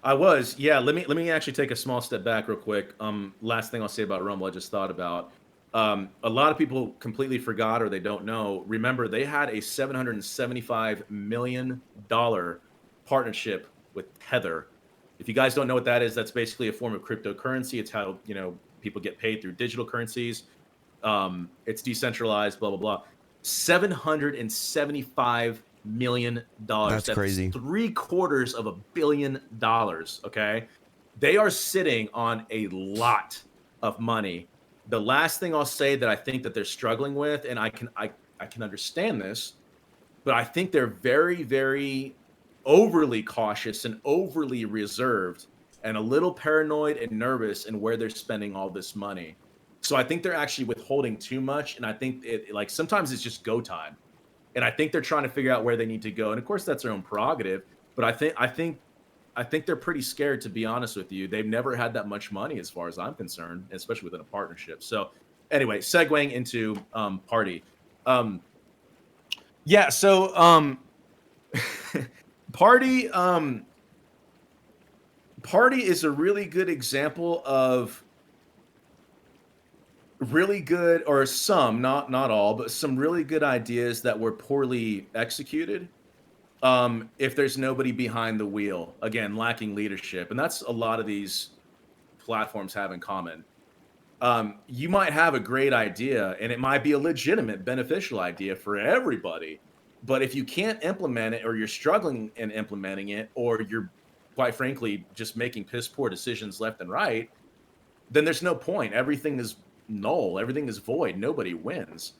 I was, yeah. Let me actually take a small step back real quick. Last thing I'll say about Rumble, I just thought about. A lot of people completely forgot, or they don't know. Remember, they had a $775 million partnership with Tether. If you guys don't know what that is, that's basically a form of cryptocurrency. It's how people get paid through digital currencies. It's decentralized, blah blah blah. $775 million. That's crazy. $750 million. Okay, they are sitting on a lot of money. The last thing I'll say that I think that they're struggling with, and I can understand this, but I think they're very, very overly cautious and overly reserved and a little paranoid and nervous in where they're spending all this money. So I think they're actually withholding too much, and I think sometimes it's just go time, and I think they're trying to figure out where they need to go, and of course that's their own prerogative. But I think they're pretty scared, to be honest with you. They've never had that much money, as far as I'm concerned, especially within a partnership. So anyway, segueing into Party. Party is a really good example of really good, or some, not all, but some really good ideas that were poorly executed. If there's nobody behind the wheel, again, lacking leadership, and that's a lot of these platforms have in common. You might have a great idea, and it might be a legitimate, beneficial idea for everybody, but if you can't implement it, or you're struggling in implementing it, or you're, quite frankly, just making piss poor decisions left and right, then there's no point. Everything is null. Everything is void. Nobody wins.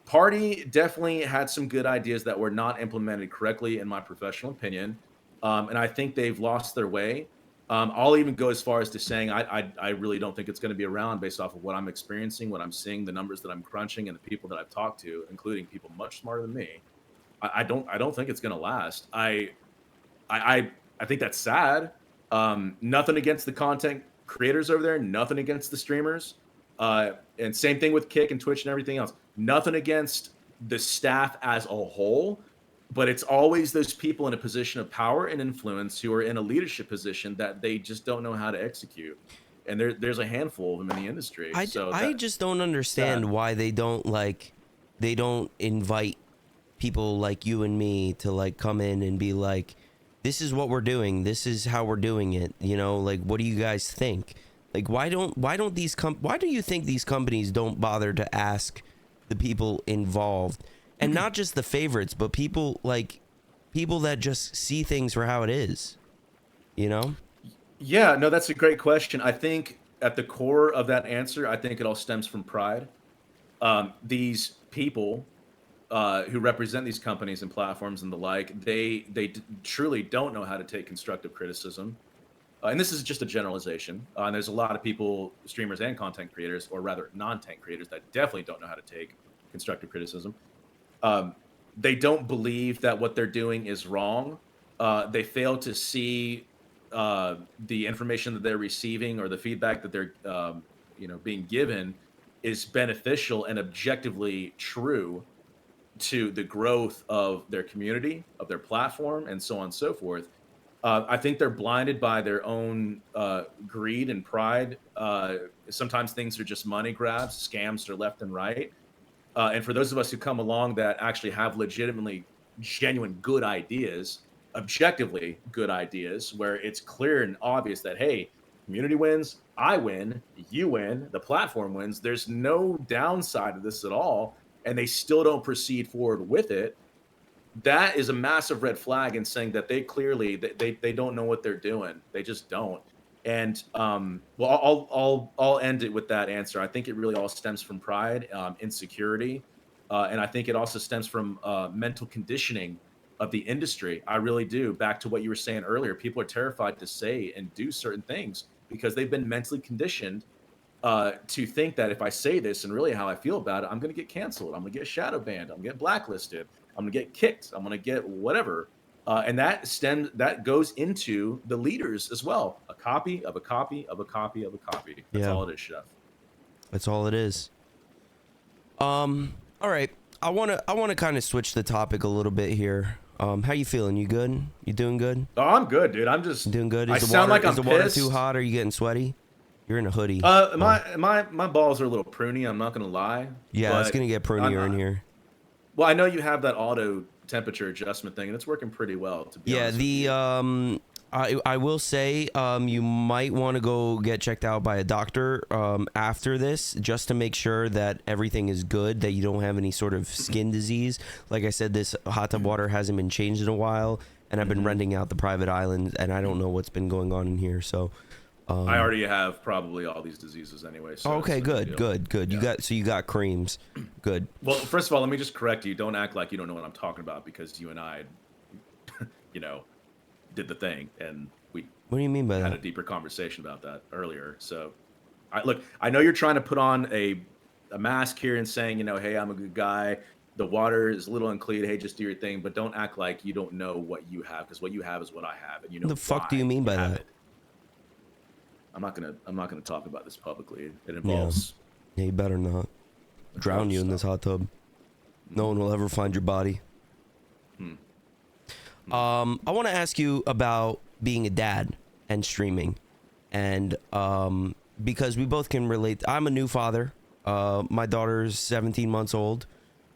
Party definitely had some good ideas that were not implemented correctly, in my professional opinion. And I think they've lost their way. I'll even go as far as to saying I really don't think it's going to be around, based off of what I'm experiencing, what I'm seeing, the numbers that I'm crunching, and the people that I've talked to, including people much smarter than me. I don't think it's going to last. I think that's sad. Nothing against the content creators over there. Nothing against the streamers. And same thing with Kick and Twitch and everything else. Nothing against the staff as a whole, but it's always those people in a position of power and influence who are in a leadership position that they just don't know how to execute. And there's a handful of them in the industry. I just don't understand why they don't invite people like you and me to come in and be like, this is what we're doing. This is how we're doing it. What do you guys think? Why do you think these companies don't bother to ask the people involved, and not just the favorites, but people that just see things for how it is, Yeah, no, that's a great question. I think at the core of that answer, I think it all stems from pride. These people who represent these companies and platforms and the like, they truly don't know how to take constructive criticism. And this is just a generalization. And there's a lot of people, streamers and content creators, or rather non-content creators, that definitely don't know how to take constructive criticism. They don't believe that what they're doing is wrong. They fail to see the information that they're receiving or the feedback that they're being given is beneficial and objectively true to the growth of their community, of their platform, and so on and so forth. I think they're blinded by their own greed and pride. Sometimes things are just money grabs, scams are left and right. And for those of us who come along that actually have legitimately genuine good ideas, objectively good ideas, where it's clear and obvious that, hey, community wins, I win, you win, the platform wins. There's no downside to this at all. And they still don't proceed forward with it. That is a massive red flag in saying that they clearly they don't know what they're doing. They just don't. And I'll end it with that answer. I think it really all stems from pride, insecurity, and I think it also stems from mental conditioning of the industry. I really do. Back to what you were saying earlier, people are terrified to say and do certain things because they've been mentally conditioned to think that if I say this and really how I feel about it, I'm going to get canceled. I'm going to get shadow banned. I'm going to get blacklisted. I'm going to get kicked. I'm going to get whatever. And that goes into the leaders as well. A copy of a copy of a copy of a copy. That's all it is, Chef. That's all it is. All right. I wanna kind of switch the topic a little bit here. How you feeling? You good? You doing good? Oh, I'm good, dude. I'm just doing good. I sound like I'm pissed. Is the water too hot? Are you getting sweaty? You're in a hoodie. My balls are a little pruny. I'm not gonna lie. Yeah, it's gonna get prunier in here. Well, I know you have that auto temperature adjustment thing, and it's working pretty well. To be honest I will say you might want to go get checked out by a doctor after this, just to make sure that everything is good, that you don't have any sort of skin disease. Like I said, this hot tub water hasn't been changed in a while, and I've been renting out the private island, and I don't know what's been going on in here. So I already have probably all these diseases anyway. So okay, good. Yeah. You got creams. Good. Well, first of all, let me just correct you. Don't act like you don't know what I'm talking about, because you and I, did the thing, and we. What do you mean by had that? a deeper conversation about that earlier. So, I know you're trying to put on a mask here and saying, hey, I'm a good guy. The water is a little unclean. Hey, just do your thing, but don't act like you don't know what you have, because what you have is what I have, and What the fuck do you mean by that? It. I'm not gonna talk about this publicly. It involves. Yeah, you better not. Drown you in this hot tub. No one will ever find your body. I want to ask you about being a dad and streaming, and because we both can relate. I'm a new father. My daughter's 17 months old.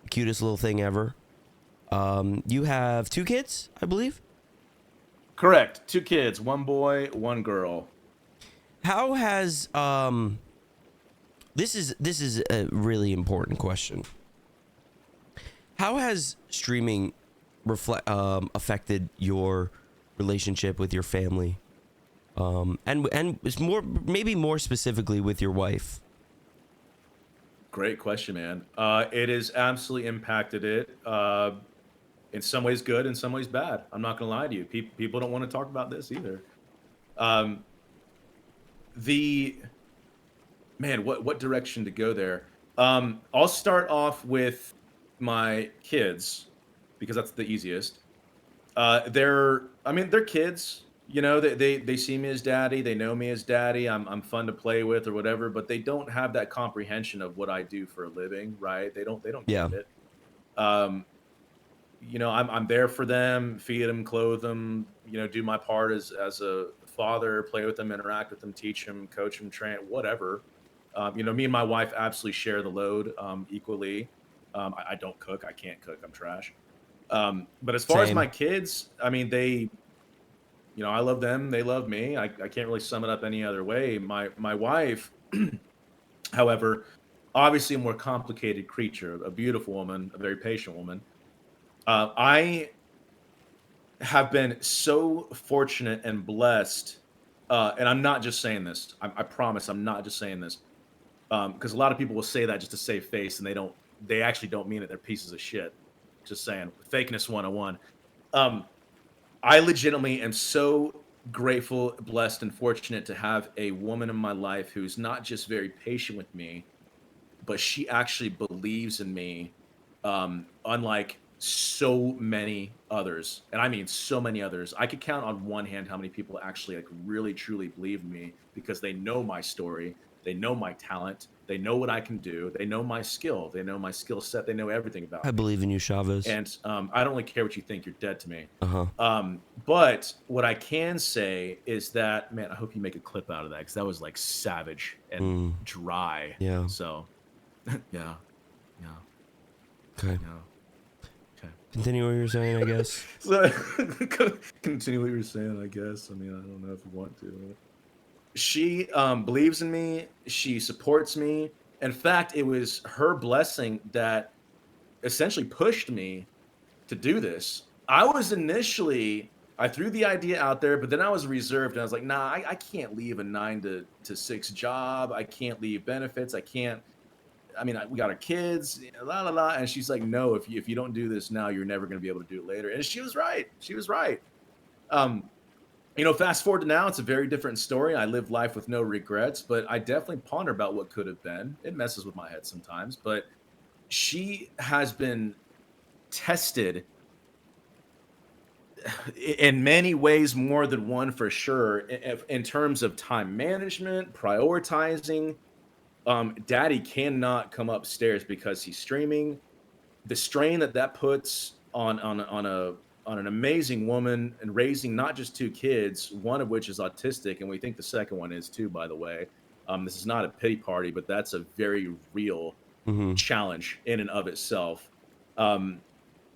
Cutest little thing ever. You have 2 kids, I believe? Correct. 2 kids, 1 boy, 1 girl. How has this is a really important question. How has streaming affected your relationship with your family, and it's maybe more specifically with your wife? Great question, man. It has absolutely impacted it. In some ways good, in some ways bad. I'm not gonna lie to you. People don't want to talk about this either. What direction to go there? I'll start off with my kids, because that's the easiest. They're kids. They see me as daddy. They know me as daddy. I'm fun to play with or whatever, but they don't have that comprehension of what I do for a living, right? They don't get it. I'm there for them, feed them, clothe them, do my part as a father, play with them, interact with them, teach them, coach them, train, whatever. Me and my wife absolutely share the load equally. I don't cook. I can't cook. I'm trash. But as far as my kids, they, I love them. They love me. I can't really sum it up any other way. My wife, however, obviously a more complicated creature, a beautiful woman, a very patient woman. I have been so fortunate and blessed, and I'm not just saying this. I promise I'm not just saying this, because a lot of people will say that just to save face, and they actually don't mean it. They're pieces of shit. Just saying. Fakeness 101. I legitimately am so grateful, blessed, and fortunate to have a woman in my life who's not just very patient with me, but she actually believes in me, unlike so many others. And I mean so many others. I could count on one hand how many people actually like really truly believe in me because they know my story, they know my talent, they know what I can do, they know my skill, they know my skill set, they know everything about I me. believe in you, Chavez. And I don't really care what you think, you're dead to me. Uh-huh. But what I can say is that, man, I hope you make a clip out of that because that was like savage and dry. Yeah. So, yeah. Okay. Okay. Continue what you're saying, I guess. So, continue what you were saying, I guess. I mean, I don't know if you want to. She believes in me. She supports me. In fact, it was her blessing that essentially pushed me to do this. I threw the idea out there, but then I was reserved and I was like, nah, I can't leave a 9 to 6 job. I can't leave benefits. I can't. I mean, we got our kids, la la la. And she's like, no, if you don't do this now, you're never going to be able to do it later. And she was right. She was right. Fast forward to now, it's a very different story. I live life with no regrets, but I definitely ponder about what could have been. It messes with my head sometimes, but she has been tested in many ways, more than one for sure, in terms of time management, prioritizing. Daddy cannot come upstairs because he's streaming. The strain that puts on an amazing woman and raising not just 2 kids, one of which is autistic, and we think the second one is too, by the way. This is not a pity party, but that's a very real challenge in and of itself.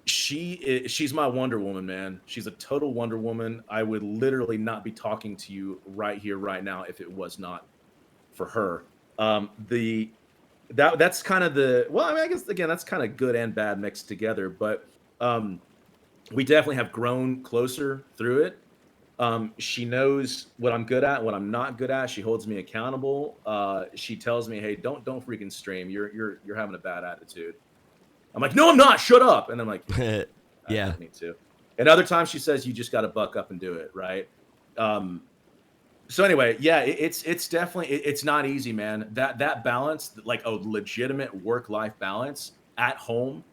She's my Wonder Woman, man. She's a total Wonder Woman. I would literally not be talking to you right here, right now, if it was not for her. That's kind of I guess again, that's kind of good and bad mixed together, but we definitely have grown closer through it. She knows what I'm good at, what I'm not good at. She holds me accountable. She tells me, "Hey, don't freaking stream. You're having a bad attitude." I'm like, "No, I'm not. Shut up." And I'm like, yeah, I need to. And other times she says, "You just got to buck up and do it." Right. So anyway, yeah, it's definitely it's not easy, man. That balance, like a legitimate work-life balance at home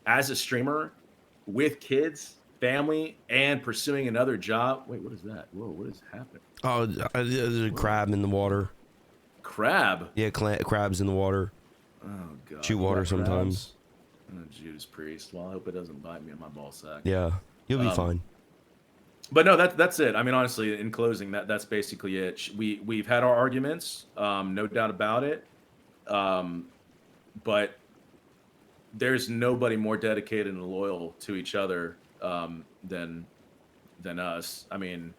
as a streamer with kids, family, and pursuing another job. Wait, what is that? Whoa, what is happening? Oh, there's a crab in the water. Crab? Yeah, crabs in the water. Oh god. Shoot water sometimes. Oh, Judas Priest. Well, I hope it doesn't bite me in my ball sack. Yeah, you'll be fine. But no, that's it. I mean, honestly, in closing, that's basically it. We've had our arguments, no doubt about it. But there's nobody more dedicated and loyal to each other than us. I mean,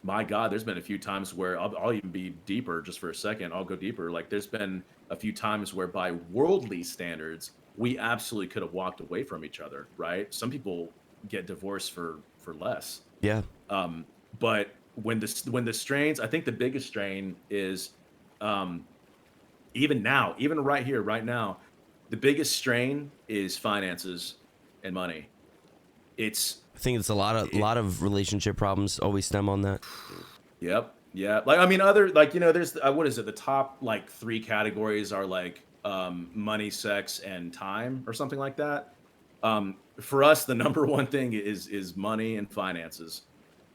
my God, there's been a few times where I'll even be deeper just for a second. I'll go deeper. Like there's been a few times where by worldly standards, we absolutely could have walked away from each other, right? Some people get divorced for less. Yeah. But when the strains, I think the biggest strain is even now, even right here, right now, the biggest strain is finances and money. I think it's a lot of relationship problems always stem on that. Yep. Yeah. Like, I mean, there's, what is it? The top like 3 categories are like money, sex, and time or something like that. For us, the number one thing is money and finances.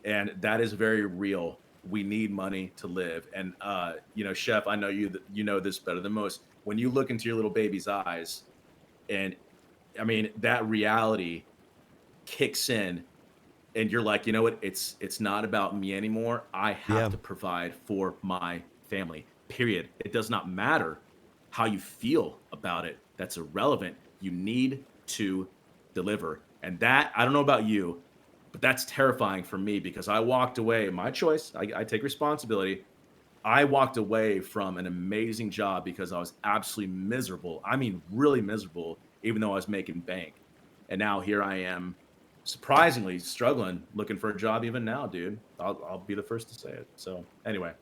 And that is very real. We need money to live. And, Chef, I know you know this better than most. When you look into your little baby's eyes and I mean, that reality kicks in and you're like, you know what? It's not about me anymore. I have to provide for my family, period. It does not matter how you feel about it. That's irrelevant. You need to deliver. And that, I don't know about you, but that's terrifying for me because I walked away, my choice, I take responsibility. I walked away from an amazing job because I was absolutely miserable. I mean, really miserable, even though I was making bank. And now here I am, surprisingly struggling, looking for a job even now, dude. I'll be the first to say it. So anyway.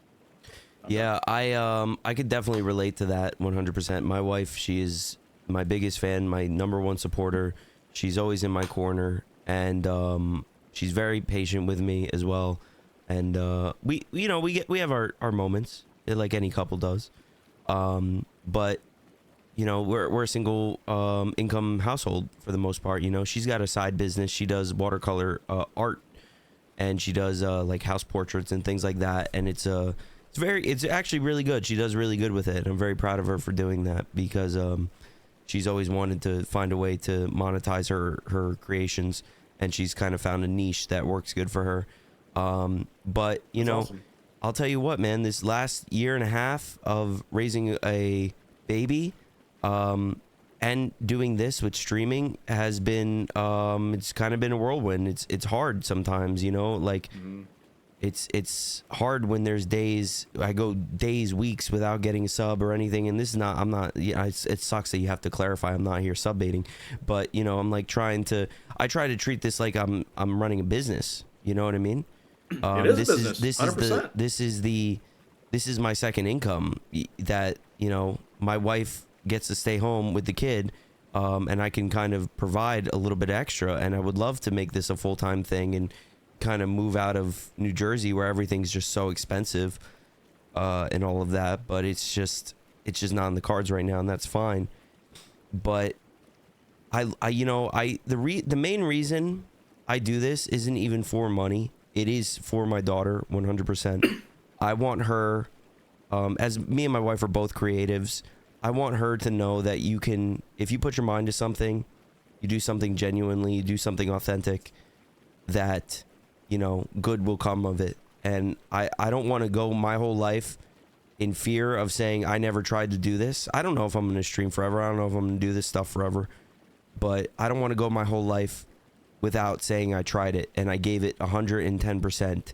Yeah, I could definitely relate to that 100%. My wife, she is my biggest fan, my #1 supporter. She's always in my corner, and she's very patient with me as well. And we have our moments, like any couple does. But we're a single income household for the most part. She's got a side business. She does watercolor art, and she does like house portraits and things like that. And it's actually really good. She does really good with it. I'm very proud of her for doing that, because she's always wanted to find a way to monetize her creations, and she's kind of found a niche that works good for her. But That's awesome. I'll tell you what, man, this last year and a half of raising a baby, and doing this with streaming has been, it's kind of been a whirlwind. It's hard sometimes, like it's hard when there's days, I go days, weeks without getting a sub or anything. And this is not, I'm not, it sucks that you have to clarify I'm not here sub baiting, but I'm like I try to treat this like I'm running a business. You know what I mean? It is a business. 100%. This is my second income that, my wife gets to stay home with the kid, and I can kind of provide a little bit extra. And I would love to make this a full-time thing and kind of move out of New Jersey, where everything's just so expensive, and all of that. But it's just not in the cards right now, and that's fine. But the main reason I do this isn't even for money. It is for my daughter, 100%. I want her, as me and my wife are both creatives, I want her to know that you can, if you put your mind to something, you do something genuinely, you do something authentic, that, good will come of it. And I don't want to go my whole life in fear of saying, I never tried to do this. I don't know if I'm going to stream forever. I don't know if I'm going to do this stuff forever. But I don't want to go my whole life without saying I tried it and I gave it 110%.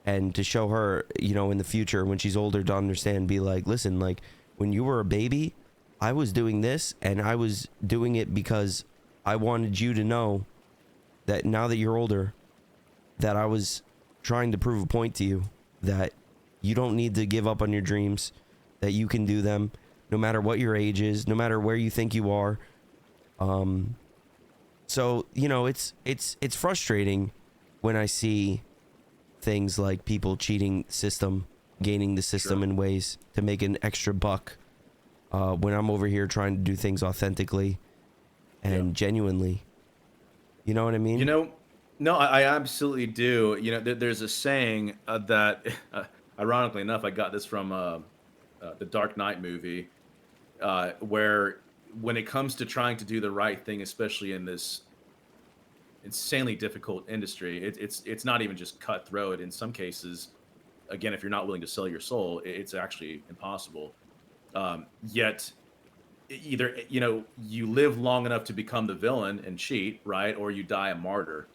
And to show her, in the future when she's older, to understand, be like, listen, like when you were a baby, I was doing this, and I was doing it because I wanted you to know that now that you're older, that I was trying to prove a point to you, that you don't need to give up on your dreams, that you can do them no matter what your age is, no matter where you think you are. So, it's frustrating when I see things like people cheating system, gaining the system in ways to make an extra buck, when I'm over here trying to do things authentically and genuinely. You know what I mean? No, I absolutely do. There's a saying that, ironically enough, I got this from the Dark Knight movie, where when it comes to trying to do the right thing, especially in this insanely difficult industry, it's not even just cutthroat. In some cases, again, if you're not willing to sell your soul, it's actually impossible. Yet, either you live long enough to become the villain and cheat, right, or you die a martyr.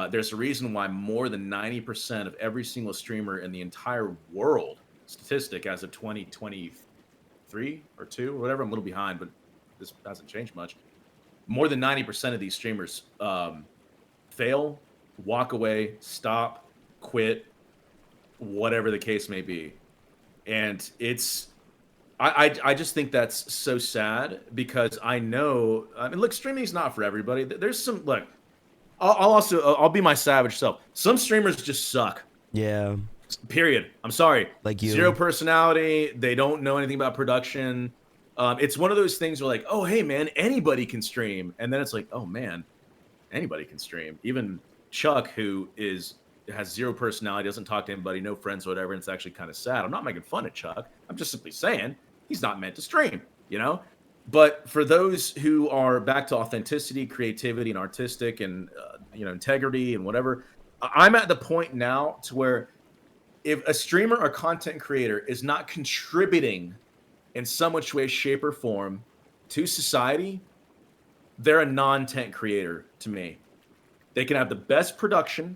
There's a reason why more than 90% of every single streamer in the entire world, statistic as of 2023 or 2 or whatever, I'm a little behind, but this hasn't changed much. More than 90% of these streamers fail, walk away, stop, quit, whatever the case may be. And I just think that's so sad, because I know, look, streaming is not for everybody. There's some, look, I'll be my savage self. Some streamers just suck. Yeah. Period. I'm sorry. Like you. Zero personality. They don't know anything about production. It's one of those things where, like, oh, hey, man, anybody can stream. And then it's like, oh, man, anybody can stream. Even Chuck, who has zero personality, doesn't talk to anybody, no friends, whatever. And it's actually kind of sad. I'm not making fun of Chuck. I'm just simply saying he's not meant to stream, But for those who are back to authenticity, creativity, and artistic, and integrity and whatever, I'm at the point now to where if a streamer or content creator is not contributing in some which way, shape, or form to society, they're a non-tent creator to me. They can have the best production,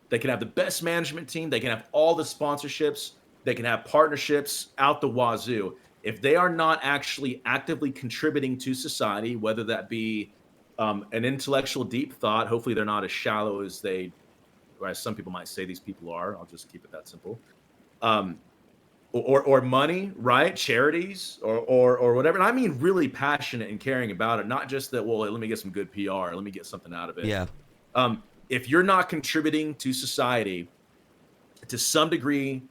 they can have the best management team, they can have all the sponsorships, they can have partnerships out the wazoo. If they are not actually actively contributing to society, whether that be an intellectual deep thought, hopefully they're not as shallow as or as some people might say these people are. I'll just keep it that simple. or money, right? Charities or whatever. And I mean really passionate and caring about it, not just that, well, let me get some good PR, let me get something out of it. Yeah. If you're not contributing to society to some degree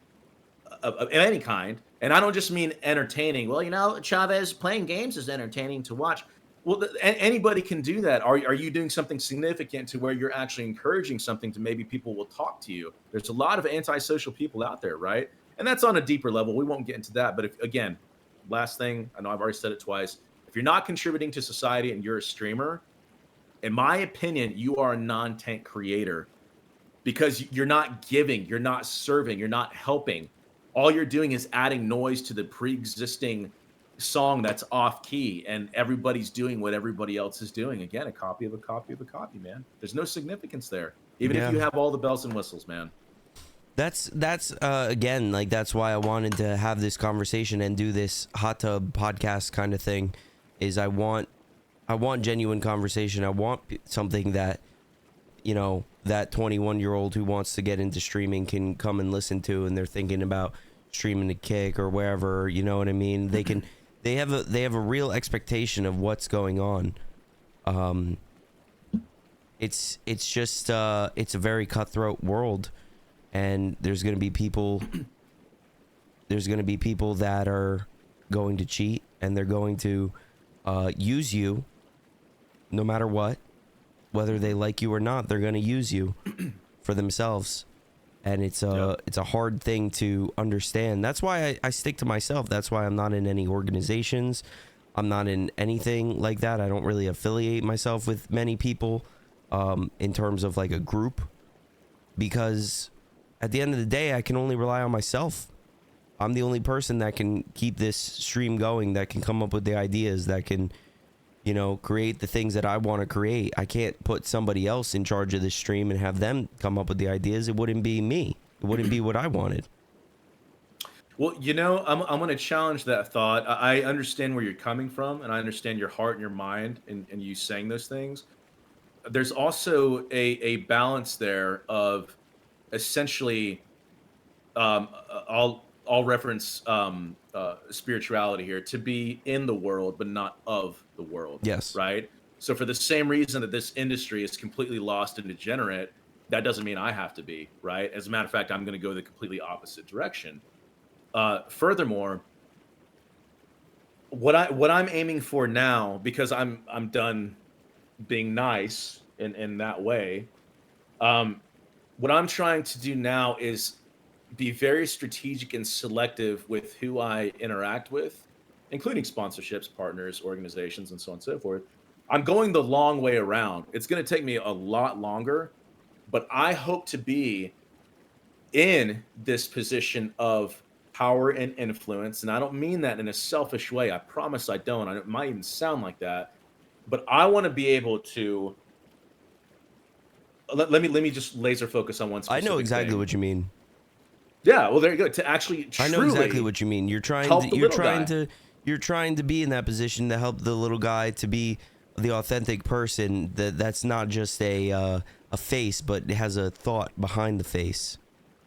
of any kind, and I don't just mean entertaining. Well, Chavez playing games is entertaining to watch. Well, anybody can do that. Are you doing something significant to where you're actually encouraging something to maybe people will talk to you? There's a lot of antisocial people out there, right? And that's on a deeper level. We won't get into that. But if, again, last thing, I know I've already said it twice. If you're not contributing to society and you're a streamer, in my opinion, you are a non-tank creator because you're not giving, you're not serving, you're not helping. All you're doing is adding noise to the pre-existing song that's off key, and everybody's doing what everybody else is doing. Again, a copy of a copy of a copy, man. There's no significance there, even if you have all the bells and whistles, man. That's again, like, that's why I wanted to have this conversation and do this hot tub podcast kind of thing. Is I want genuine conversation. I want something that, that 21-year-old who wants to get into streaming can come and listen to, and they're thinking about streaming to Kick or wherever, you know what I mean? They have a real expectation of what's going on. It's just it's a very cutthroat world, and there's going to be people that are going to cheat, and they're going to use you no matter what. Whether they like you or not, they're going to use you for themselves. And it's a hard thing to understand. That's why I stick to myself. That's why I'm not in any organizations. I'm not in anything like that. I don't really affiliate myself with many people in terms of like a group. Because at the end of the day, I can only rely on myself. I'm the only person that can keep this stream going, that can come up with the ideas, that can, create the things that I want to create. I can't put somebody else in charge of the stream and have them come up with the ideas. It wouldn't be me. It wouldn't be what I wanted. Well, I'm going to challenge that thought. I understand where you're coming from, and I understand your heart and your mind and you saying those things. There's also a balance there of essentially, I'll reference spirituality here, to be in the world but not of the world. Yes. Right. So for the same reason that this industry is completely lost and degenerate, that doesn't mean I have to be, right? As a matter of fact, I'm going to go the completely opposite direction. Furthermore, what I'm aiming for now, because I'm done being nice in that way, what I'm trying to do now is be very strategic and selective with who I interact with, including sponsorships, partners, organizations, and so on and so forth. I'm going the long way around. It's going to take me a lot longer, but I hope to be in this position of power and influence. And I don't mean that in a selfish way. I promise I don't. It might even sound like that, but I want to be able to let me just laser focus on one specific I know exactly thing. what you mean. Yeah, well, there you go. To actually, I know exactly what you mean. You're trying to be in that position to help the little guy to be the authentic person that's not just a face, but has a thought behind the face.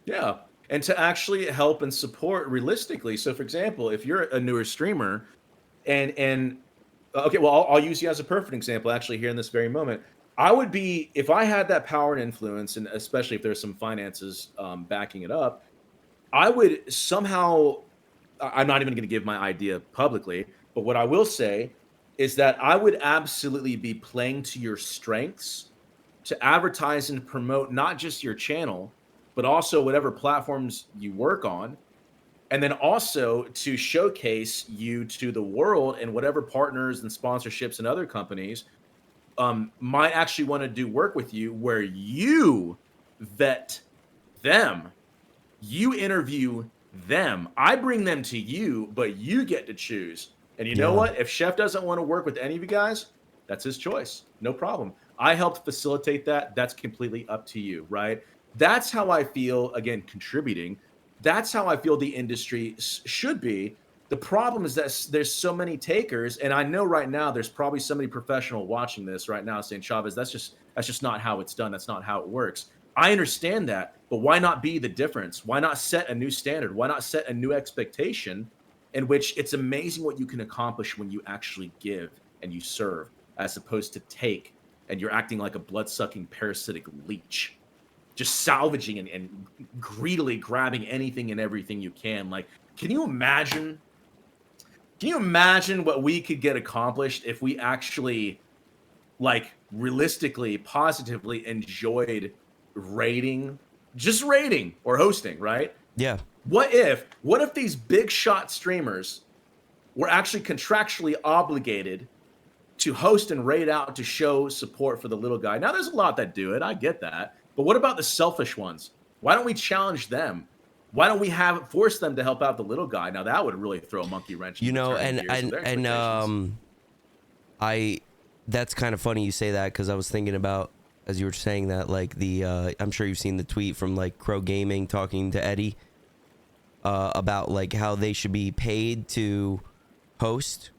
Yeah, and to actually help and support realistically. So, for example, if you're a newer streamer, and okay, well, I'll use you as a perfect example. Actually, here in this very moment, I would be, if I had that power and influence, and especially if there's some finances backing it up, I would somehow, I'm not even going to give my idea publicly, but what I will say is that I would absolutely be playing to your strengths to advertise and promote not just your channel, but also whatever platforms you work on. And then also to showcase you to the world and whatever partners and sponsorships and other companies might actually want to do work with you, where you vet them. You interview them. I bring them to you, but you get to choose. And you know what? If Chef doesn't want to work with any of you guys, that's his choice. No problem. I helped facilitate that. That's completely up to you, right? That's how I feel, again, contributing. That's how I feel the industry should be. The problem is that there's so many takers, and I know right now there's probably somebody professional watching this right now saying, Chavez, that's just not how it's done. That's not how it works. I understand that. But why not be the difference? Why not set a new standard? Why not set a new expectation in which it's amazing what you can accomplish when you actually give and you serve, as opposed to take, and you're acting like a blood-sucking parasitic leech, just salvaging and greedily grabbing anything and everything you can. Like, can you imagine what we could get accomplished if we actually, like, realistically, positively enjoyed rating or hosting, right? Yeah. What if these big shot streamers were actually contractually obligated to host and raid out to show support for the little guy? Now, there's a lot that do it. I get that. But what about the selfish ones? Why don't we challenge them? Why don't we force them to help out the little guy? Now, that would really throw a monkey wrench. You know, that's kind of funny you say that, because I was thinking about, as you were saying that, like I'm sure you've seen the tweet from like Crow Gaming talking to Eddie about like how they should be paid to host.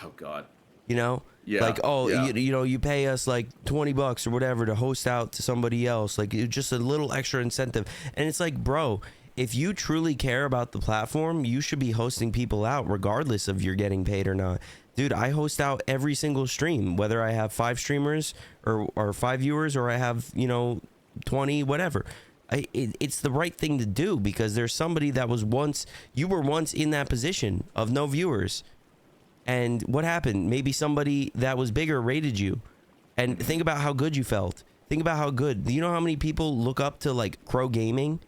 Oh God. You know, yeah, like, oh, yeah. you know, you pay us like $20 or whatever to host out to somebody else, like just a little extra incentive. And it's like, bro, if you truly care about the platform, you should be hosting people out regardless of you're getting paid or not. Dude, I host out every single stream, whether I have 5 streamers or 5 viewers, or I have, 20, whatever. It's the right thing to do, because there's somebody that you were once in that position of no viewers. And what happened? Maybe somebody that was bigger rated you. And think about how good you felt. Think about how good. Do you know how many people look up to like Crow Gaming?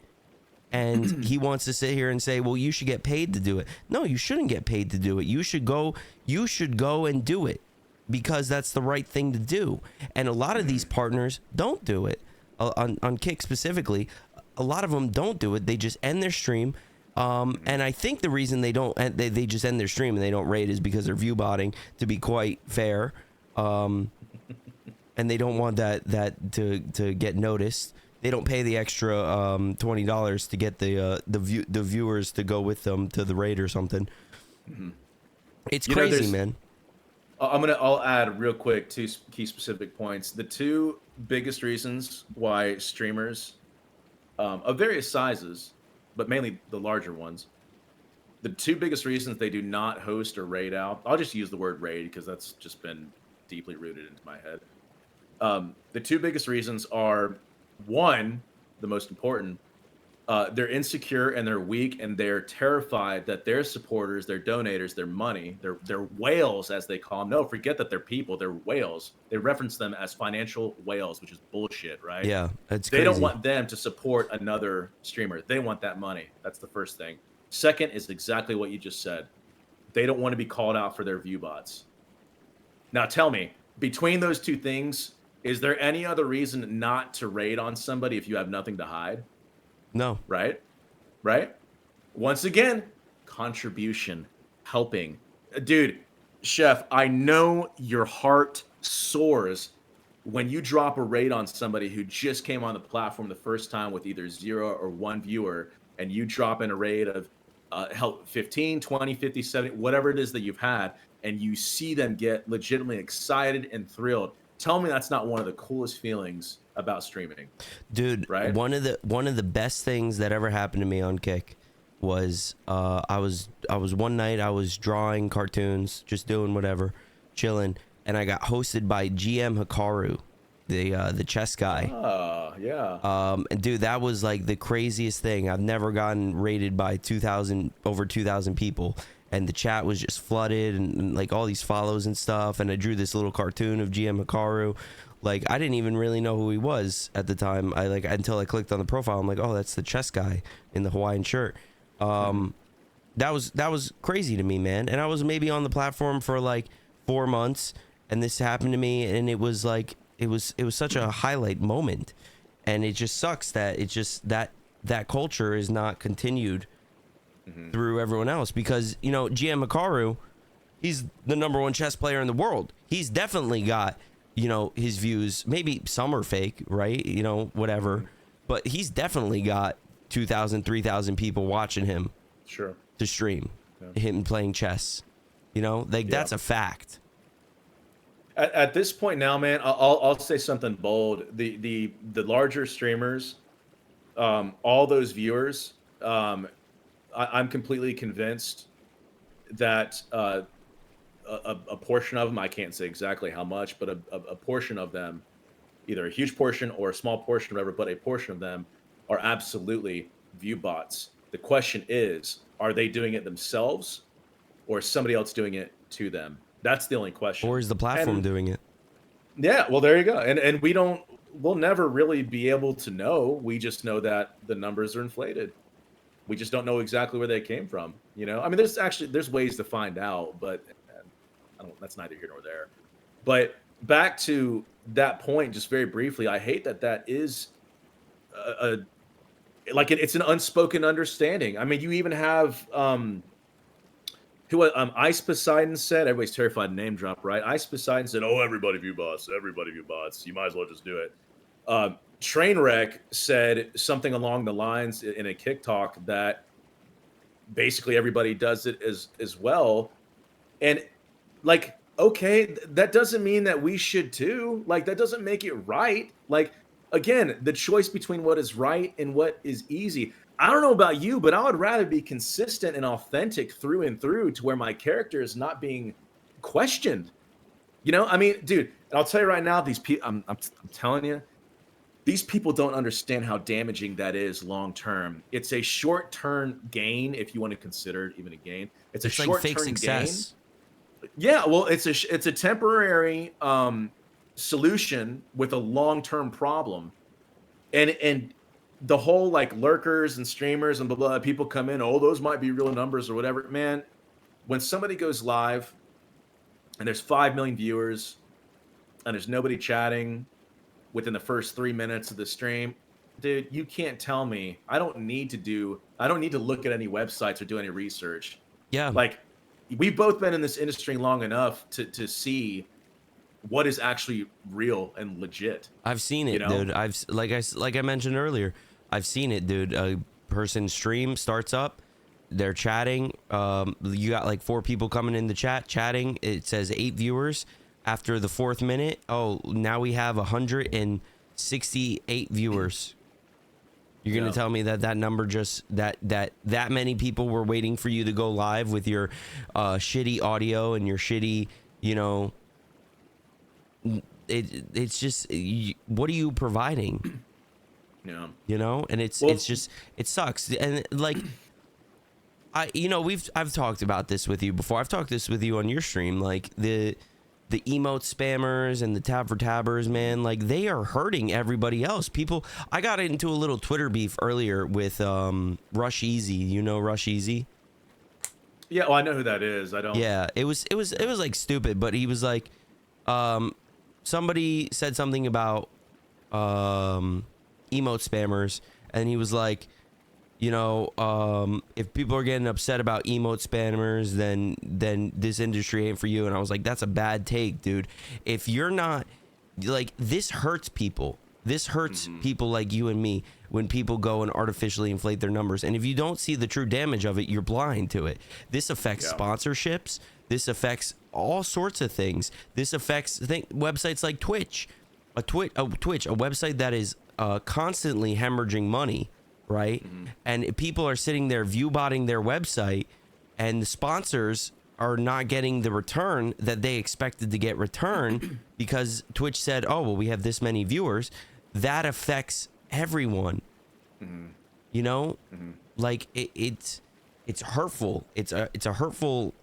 And he wants to sit here and say, well, you should get paid to do it. No, you shouldn't get paid to do it. You should go and do it, because that's the right thing to do. And a lot of these partners don't do it. On Kick specifically, a lot of them don't do it. They just end their stream. And I think the reason they just end their stream and they don't raid is because they're view botting, to be quite fair. And they don't want that to get noticed. They don't pay the extra $20 to get the viewers to go with them to the raid or something. Mm-hmm. It's crazy, man. I'll add real quick 2 key specific points. The 2 biggest reasons why streamers of various sizes, but mainly the larger ones, the 2 biggest reasons they do not host or raid out. I'll just use the word raid because that's just been deeply rooted into my head. The 2 biggest reasons are, one, the most important, they're insecure and they're weak, and they're terrified that their supporters, their donators, their money, their whales, as they call them. No, forget that they're people. They're whales. They reference them as financial whales, which is bullshit, right? Yeah, it's They crazy. don't want them to support another streamer. They want that money. That's the first thing. Second is exactly what you just said. They don't want to be called out for their view bots. Now tell me, between those 2 things, is there any other reason not to raid on somebody if you have nothing to hide? No. Right? Once again, contribution, helping. Dude, Chef, I know your heart soars when you drop a raid on somebody who just came on the platform the first time with either 0 or 1 viewer, and you drop in a raid of 15, 20, 50, 70, whatever it is that you've had, and you see them get legitimately excited and thrilled. Tell me that's not one of the coolest feelings about streaming. Dude, right? One of the best things that ever happened to me on Kick was I was one night, I was drawing cartoons, just doing whatever, chilling, and I got hosted by GM Hikaru, the chess guy. Oh, yeah. And dude, that was like the craziest thing. I've never gotten rated by over 2,000 people. And the chat was just flooded, and like all these follows and stuff. And I drew this little cartoon of GM Hikaru. Like, I didn't even really know who he was at the time. Until I clicked on the profile. I'm like, oh, that's the chess guy in the Hawaiian shirt. That was crazy to me, man. And I was maybe on the platform for like 4 months, and this happened to me, and it was like it was such a highlight moment. And it just sucks that that culture is not continued through everyone else, because GM Hikaru, he's the #1 chess player in the world. He's definitely got his views, maybe some are fake, right, whatever, but he's definitely got 2,000 3,000 people watching him to stream him playing chess. That's a fact. At this point now, man, I'll say something bold. The larger streamers all those viewers, I'm completely convinced that a portion of them, I can't say exactly how much, but a portion of them, either a huge portion or a small portion, whatever, but a portion of them are absolutely view bots. The question is, are they doing it themselves or is somebody else doing it to them? That's the only question. Or is the platform doing it? Yeah, well, there you go. And we'll never really be able to know. We just know that the numbers are inflated. We just don't know exactly where they came from. You know, I mean, there's ways to find out, but that's neither here nor there. But back to that point, just very briefly, I hate that is it's an unspoken understanding. I mean, you even have Ice Poseidon said, everybody's terrified to name drop, right? Ice Poseidon said, "Oh, everybody view bots. Everybody view bots. You might as well just do it." Trainwreck said something along the lines in a Kick Talk that basically everybody does it as well. And like, okay, that doesn't mean that we should too. Like, that doesn't make it right. Like, again, the choice between what is right and what is easy. I don't know about you, but I would rather be consistent and authentic through and through to where my character is not being questioned. You know, I mean, dude, and I'll tell you right now, these people, I'm telling you, these people don't understand how damaging that is long term. It's a short term gain, if you want to consider it even a gain. It's a short term success. Gain. Yeah, well, it's a temporary solution with a long term problem, and the whole like lurkers and streamers and blah blah. People come in, oh, those might be real numbers or whatever. Man, when somebody goes live and there's 5 million viewers and there's nobody chatting within the first 3 minutes of the stream, dude, you can't tell me. I don't need to look at any websites or do any research. Yeah. Like, we've both been in this industry long enough to see what is actually real and legit. I've seen it, you know? dude. Like I mentioned earlier, I've seen it, dude. A person stream starts up, they're chatting. You got like 4 people coming in the chat chatting. It says 8 viewers. After the 4th minute, oh, now we have 168 viewers. You're gonna tell me that number just that many people were waiting for you to go live with your shitty audio and your shitty, you know. It's just, what are you providing? Yeah. You know, and it sucks. And like, I've talked about this with you before. I've talked this with you on your stream. Like the emote spammers and the tab for tabbers, man, like they are hurting everybody else. People, I got into a little Twitter beef earlier with Rush Easy. You know Rush Easy? Yeah, well, I know who that is. I don't. Yeah, it was like stupid, but he was like, somebody said something about emote spammers, and he was like, you know, if people are getting upset about emote spammers, then this industry ain't for you. And I was like, that's a bad take, dude. If you're not, like, this hurts people. This hurts people like you and me when people go and artificially inflate their numbers. And if you don't see the true damage of it, you're blind to it. This affects sponsorships. This affects all sorts of things. This affects websites like Twitch. A website that is constantly hemorrhaging money, right? And people are sitting there view-botting their website, and the sponsors are not getting the return that they expected to get return because Twitch said, oh, well, we have this many viewers. That affects everyone. You know? Like, it's hurtful. It's a hurtful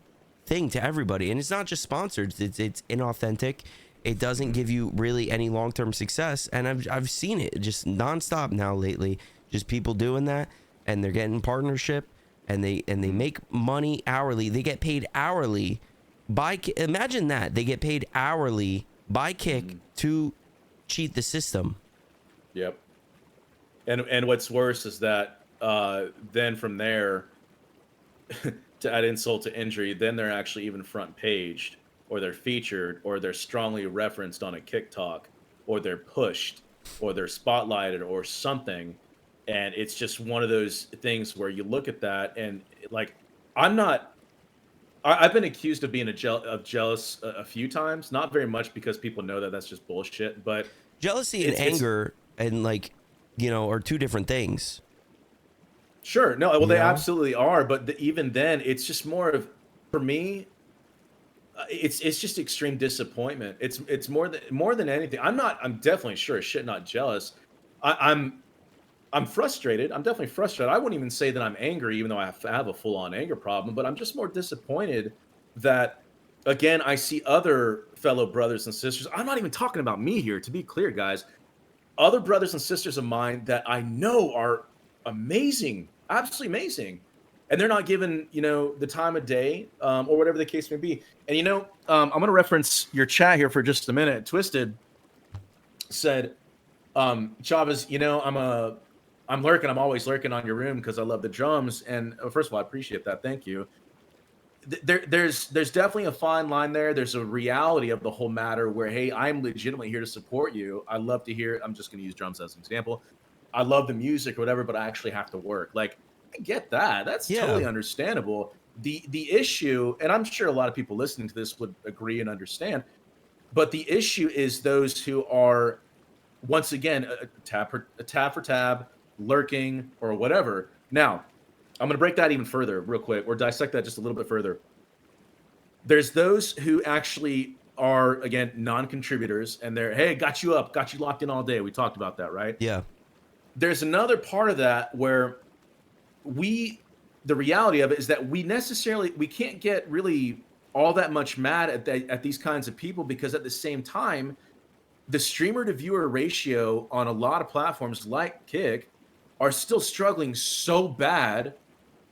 thing to everybody, and it's not just sponsors. It's inauthentic. It doesn't give you really any long-term success, and I've seen it just nonstop now lately. Just people doing that, and they're getting partnership, and they make money hourly. They get paid hourly by, imagine that, they get paid hourly by Kick to cheat the system. Yep. And what's worse is that then from there, to add insult to injury, then they're actually even front paged, or they're featured, or they're strongly referenced on a Kick Talk, or they're pushed, or they're spotlighted, or something. And it's just one of those things where you look at that and like, I've been accused of being jealous a few times, not very much because people know that that's just bullshit, but jealousy and anger and like are two different things. Sure. No, well, they Yeah. absolutely are. But even then, it's just more of, for me, it's just extreme disappointment. It's more than anything. I'm definitely sure as shit not jealous. I'm frustrated. I'm definitely frustrated. I wouldn't even say that I'm angry, even though I have a full-on anger problem. But I'm just more disappointed that, again, I see other fellow brothers and sisters. I'm not even talking about me here, to be clear, guys. Other brothers and sisters of mine that I know are amazing, absolutely amazing, and they're not given, the time of day, or whatever the case may be. And I'm going to reference your chat here for just a minute. Twisted said, Chavez, I'm lurking. I'm always lurking on your room because I love the drums. And first of all, I appreciate that. Thank you. There's definitely a fine line there. There's a reality of the whole matter where, hey, I'm legitimately here to support you. I love to hear. I'm just going to use drums as an example. I love the music or whatever, but I actually have to work. Like, I get that. That's totally understandable. The issue, and I'm sure a lot of people listening to this would agree and understand, but the issue is those who are, once again, a tab for tab, lurking or whatever. Now, I'm going to break that even further real quick, or dissect that just a little bit further. There's those who actually are, again, non-contributors, and they're, hey, got you locked in all day. We talked about that, right? Yeah. There's another part of that where the reality of it is that we can't get really all that much mad at these kinds of people, because at the same time, the streamer to viewer ratio on a lot of platforms like Kick are still struggling so bad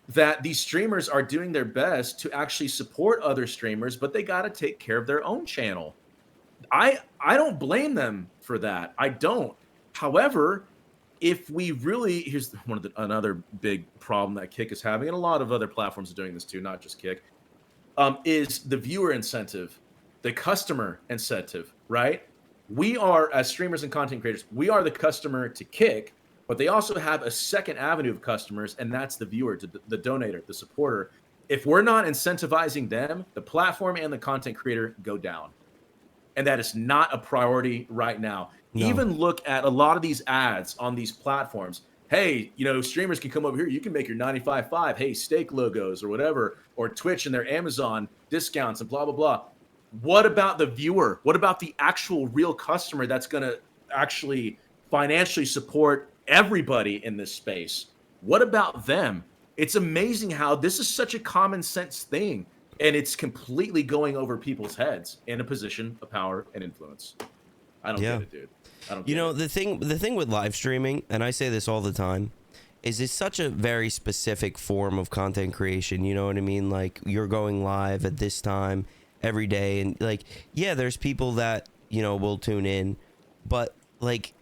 that these streamers are doing their best to actually support other streamers, but they got to take care of their own channel. I don't blame them for that. I don't. However, if we really, here's another big problem that Kick is having, and a lot of other platforms are doing this too, not just Kick, is the viewer incentive, the customer incentive, right? We are, as streamers and content creators, we are the customer to Kick, but they also have a second avenue of customers, and that's the viewer, the donator, the supporter. If we're not incentivizing them, the platform and the content creator go down. And that is not a priority right now. No. Even look at a lot of these ads on these platforms. Hey, streamers can come over here. You can make your 95.5, hey, steak logos or whatever, or Twitch and their Amazon discounts and blah, blah, blah. What about the viewer? What about the actual real customer that's going to actually financially support everybody in this space? What about them? It's amazing how this is such a common sense thing, and it's completely going over people's heads in a position of power and influence. I don't get it, dude. I don't get it. The thing with live streaming, and I say this all the time, is it's such a very specific form of content creation. You know what I mean? Like, you're going live at this time every day, and like, yeah, there's people that will tune in, but like,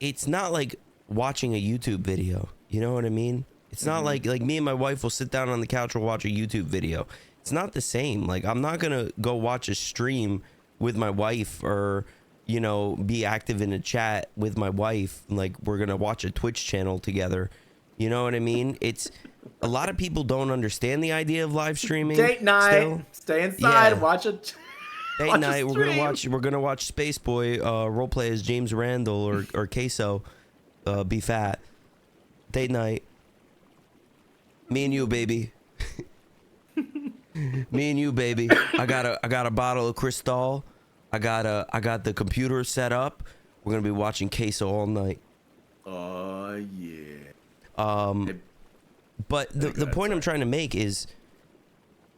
it's not like watching a YouTube video. You know what I mean? It's not like me and my wife will sit down on the couch, we'll watch a YouTube video. It's not the same. Like, I'm not gonna go watch a stream with my wife, or be active in a chat with my wife. Like, we're gonna watch a Twitch channel together. You know what I mean? It's a lot of people don't understand the idea of live streaming. Date night, still. Stay inside, watch it. Date night. We're gonna watch Space Boy roleplay as James Randall or Queso, be fat. Date night. Me and you, baby. Me and you, baby. I got a bottle of Cristal. I got the computer set up. We're gonna be watching Queso all night. Oh yeah. But the point I'm trying to make is,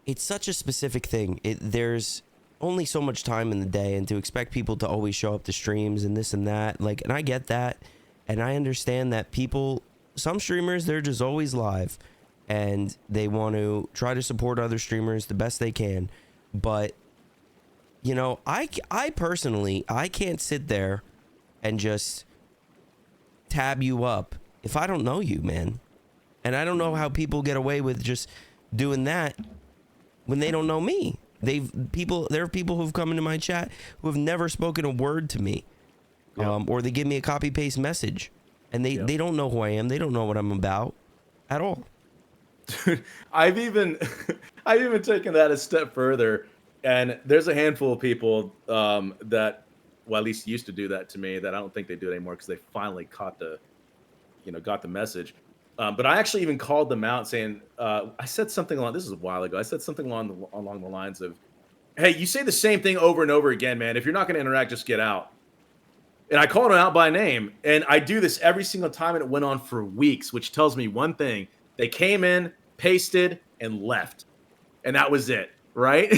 it's such a specific thing. There's only so much time in the day, and to expect people to always show up to streams and this and that, like, and I get that, and I understand that some streamers, they're just always live, and they want to try to support other streamers the best they can. But I personally, I can't sit there and just tab you up if I don't know you, man. And I don't know how people get away with just doing that when they don't know me. There are people who've come into my chat who have never spoken a word to me. Yep. Or they give me a copy paste message, and they don't know who I am. They don't know what I'm about at all. I've even taken that a step further, and there's a handful of people that well, at least used to do that to me, that I don't think they do it anymore because they finally got the message. But I actually even called them out saying, I said something along, this is a while ago. I said something along the lines of, hey, you say the same thing over and over again, man. If you're not going to interact, just get out. And I called them out by name. And I do this every single time. And it went on for weeks, which tells me one thing. They came in, pasted, and left. And that was it, right?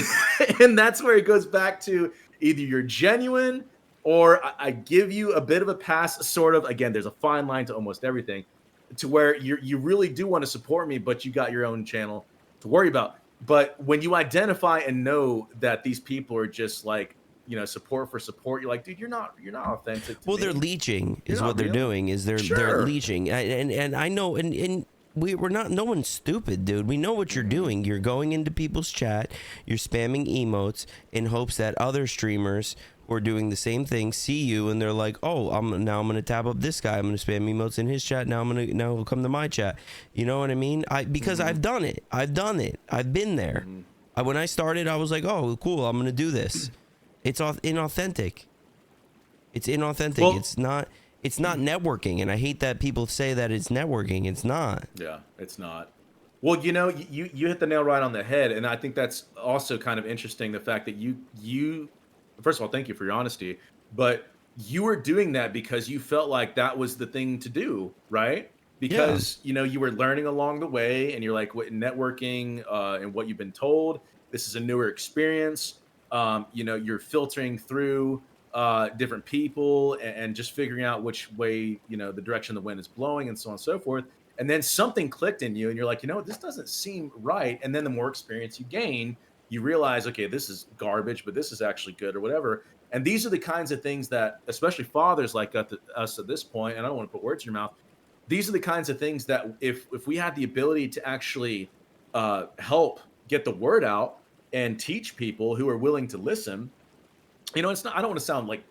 And that's where it goes back to either you're genuine or I give you a bit of a pass, sort of. Again, there's a fine line to almost everything, to where you really do want to support me, but you got your own channel to worry about. But when you identify and know that these people are just like, support for support, you're like, dude, you're not authentic. Well, me. they're leeching You're is not what they're real. doing. Is they're Sure. leeching, and I know, and we're not. No one's stupid, dude. We know what you're doing. You're going into people's chat. You're spamming emotes in hopes that other streamers who are doing the same thing see you, and they're like, oh, I'm gonna tab up this guy. I'm gonna spam emotes in his chat. Now he'll come to my chat. You know what I mean? Because I've done it. I've been there. When I started, I was like, oh, cool. I'm gonna do this. It's inauthentic. It's inauthentic. Well, It's not networking, and I hate that people say that it's networking. It's not. Yeah, it's not. Well, you hit the nail right on the head, and I think that's also kind of interesting. The fact that you first of all, thank you for your honesty, but you were doing that because you felt like that was the thing to do, right? Because you were learning along the way, and you're like, what networking and what you've been told. This is a newer experience. You're filtering through different people and just figuring out which way, the direction the wind is blowing and so on and so forth. And then something clicked in you and you're like, this doesn't seem right. And then the more experience you gain, you realize, okay, this is garbage, but this is actually good or whatever. And these are the kinds of things that, especially fathers like us at this point, and I don't want to put words in your mouth, these are the kinds of things that if we had the ability to actually help get the word out and teach people who are willing to listen, it's not, I don't want to sound like,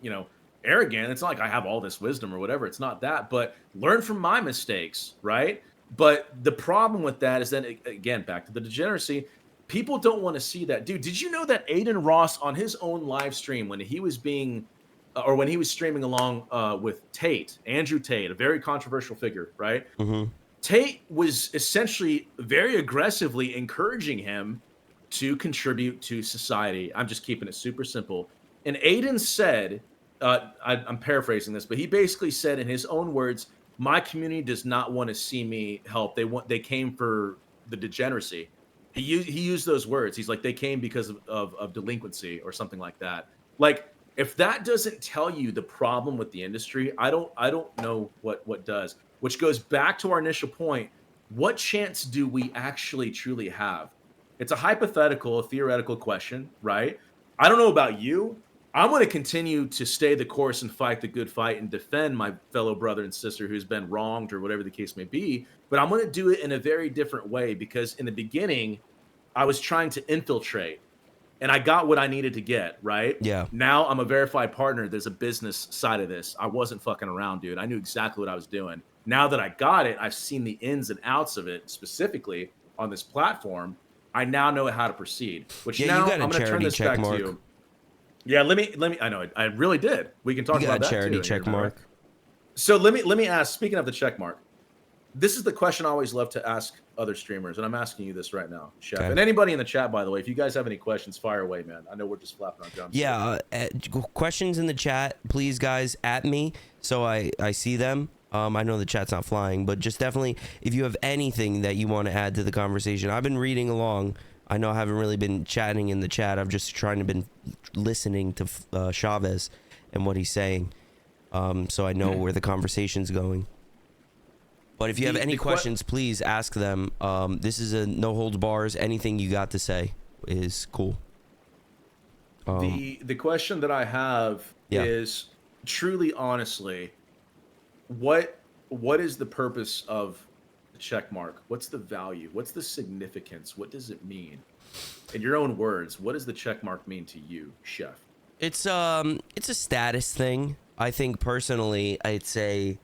arrogant. It's not like I have all this wisdom or whatever. It's not that, but learn from my mistakes, right? But the problem with that is then, again, back to the degeneracy, people don't want to see that. Dude, did you know that Aiden Ross on his own live stream, when he was when he was streaming along with Andrew Tate, a very controversial figure, right? Mm-hmm. Tate was essentially very aggressively encouraging him to contribute to society. I'm just keeping it super simple. And Aiden said, I'm paraphrasing this, but he basically said in his own words, my community does not want to see me help. They came for the degeneracy. He used those words. He's like, they came because of delinquency or something like that. Like, if that doesn't tell you the problem with the industry, I don't know what does. Which goes back to our initial point. What chance do we actually truly have? It's a hypothetical, a theoretical question, right? I don't know about you. I'm going to continue to stay the course and fight the good fight and defend my fellow brother and sister who's been wronged or whatever the case may be. But I'm going to do it in a very different way, because in the beginning, I was trying to infiltrate and I got what I needed to get, right? Yeah. Now I'm a verified partner. There's a business side of this. I wasn't fucking around, dude. I knew exactly what I was doing. Now that I got it, I've seen the ins and outs of it specifically on this platform. I now know how to proceed, which now I'm going to turn this back to you. Yeah, let me. I know I really did. We can talk about that too. You got a charity check mark. So let me ask. Speaking of the check mark, this is the question I always love to ask other streamers, and I'm asking you this right now, Chef, and anybody in the chat. By the way, if you guys have any questions, fire away, man. I know we're just flapping our gums. Yeah, questions in the chat, please, guys, at me so I see them. I know the chat's not flying, but just definitely if you have anything that you want to add to the conversation. I've been reading along. I know I haven't really been chatting in the chat. I've just been listening to Chavez and what he's saying, so I know where the conversation's going. But if you have any questions, please ask them. This is a no holds bars. Anything you got to say is cool. The question that I have is truly, honestly, what is the purpose of the check mark? What's the value? What's the significance? What does it mean? In your own words, what does the check mark mean to you, Chef? It's a status thing. I think personally, it's a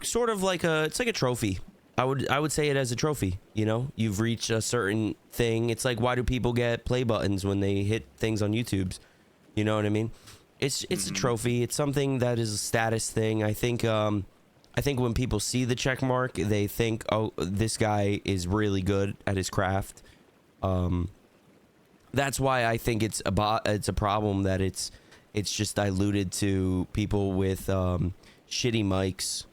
sort of like it's like a trophy. I would say it as a trophy. You know, you've reached a certain thing. It's like, why do people get play buttons when they hit things on YouTube's? You know what I mean? It's a trophy. It's something that is a status thing. I think when people see the check mark, they think, oh, this guy is really good at his craft. That's why I think it's a problem that it's just diluted to people with shitty mics.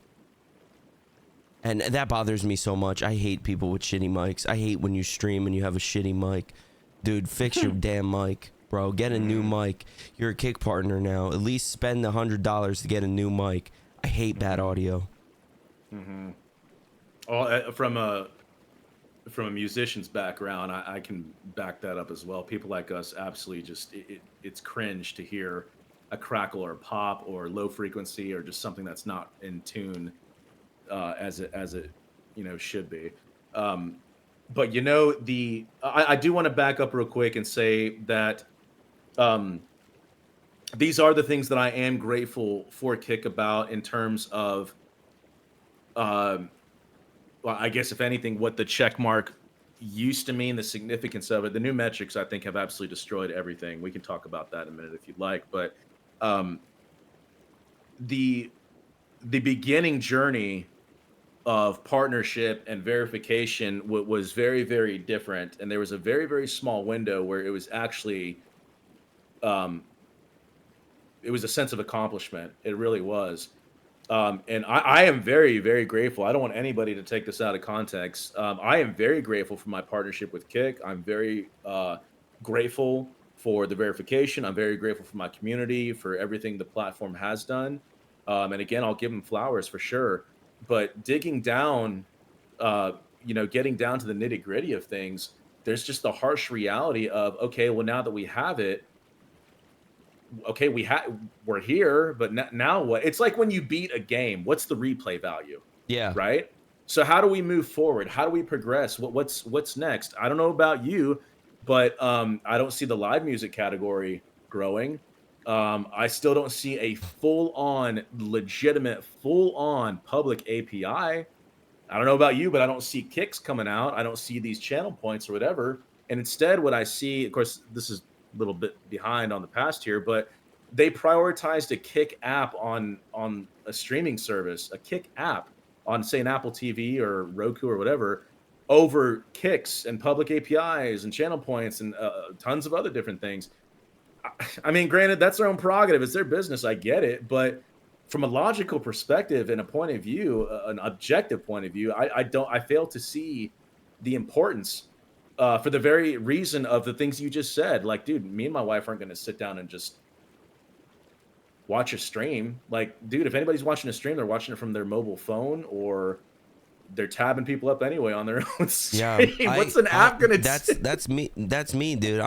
And that bothers me so much. I hate people with shitty mics. I hate when you stream and you have a shitty mic. Dude, fix your damn mic, bro. Get a new mic. You're a kick partner now. At least spend $100 to get a new mic. I hate bad audio. Well, from a musician's background, I can back that up as well. People like us absolutely just it's cringe to hear a crackle or a pop or low frequency or just something that's not in tune as it should be. But I do want to back up real quick and say that these are the things that I am grateful for Kick about in terms of well, I guess if anything, what the check mark used to mean, the significance of it. The new metrics, I think, have absolutely destroyed everything. We can talk about that in a minute if you'd like. But the beginning journey of partnership and verification was very, very different. And there was a very, very small window where it was actually, it was a sense of accomplishment. It really was. And I am very, very grateful. I don't want anybody to take this out of context. I am very grateful for my partnership with Kick. I'm very grateful for the verification. I'm very grateful for my community, for everything the platform has done. And again, I'll give them flowers for sure. But digging down, getting down to the nitty gritty of things, there's just the harsh reality of, okay, well, now that we have it, okay, we're here, but now what? It's like when you beat a game, what's the replay value? Yeah. Right. So how do we move forward? How do we progress? What's next? I don't know about you, but I don't see the live music category growing. I still don't see a full-on, legitimate, full-on public API. I don't know about you, but I don't see kicks coming out. I don't see these channel points or whatever. And instead, what I see, of course, this is a little bit behind on the past here, but they prioritized a Kick app on a streaming service, a Kick app on, say, an Apple TV or Roku or whatever, over kicks and public APIs and channel points and tons of other different things. I mean, granted, that's their own prerogative. It's their business. I get it. But from a logical perspective and a point of view, an objective point of view, I fail to see the importance for the very reason of the things you just said. Like, dude, me and my wife aren't going to sit down and just watch a stream. Like, dude, if anybody's watching a stream, they're watching it from their mobile phone or they're tabbing people up anyway on their own stream. Yeah, What's an app going to do? That's me. That's me, dude.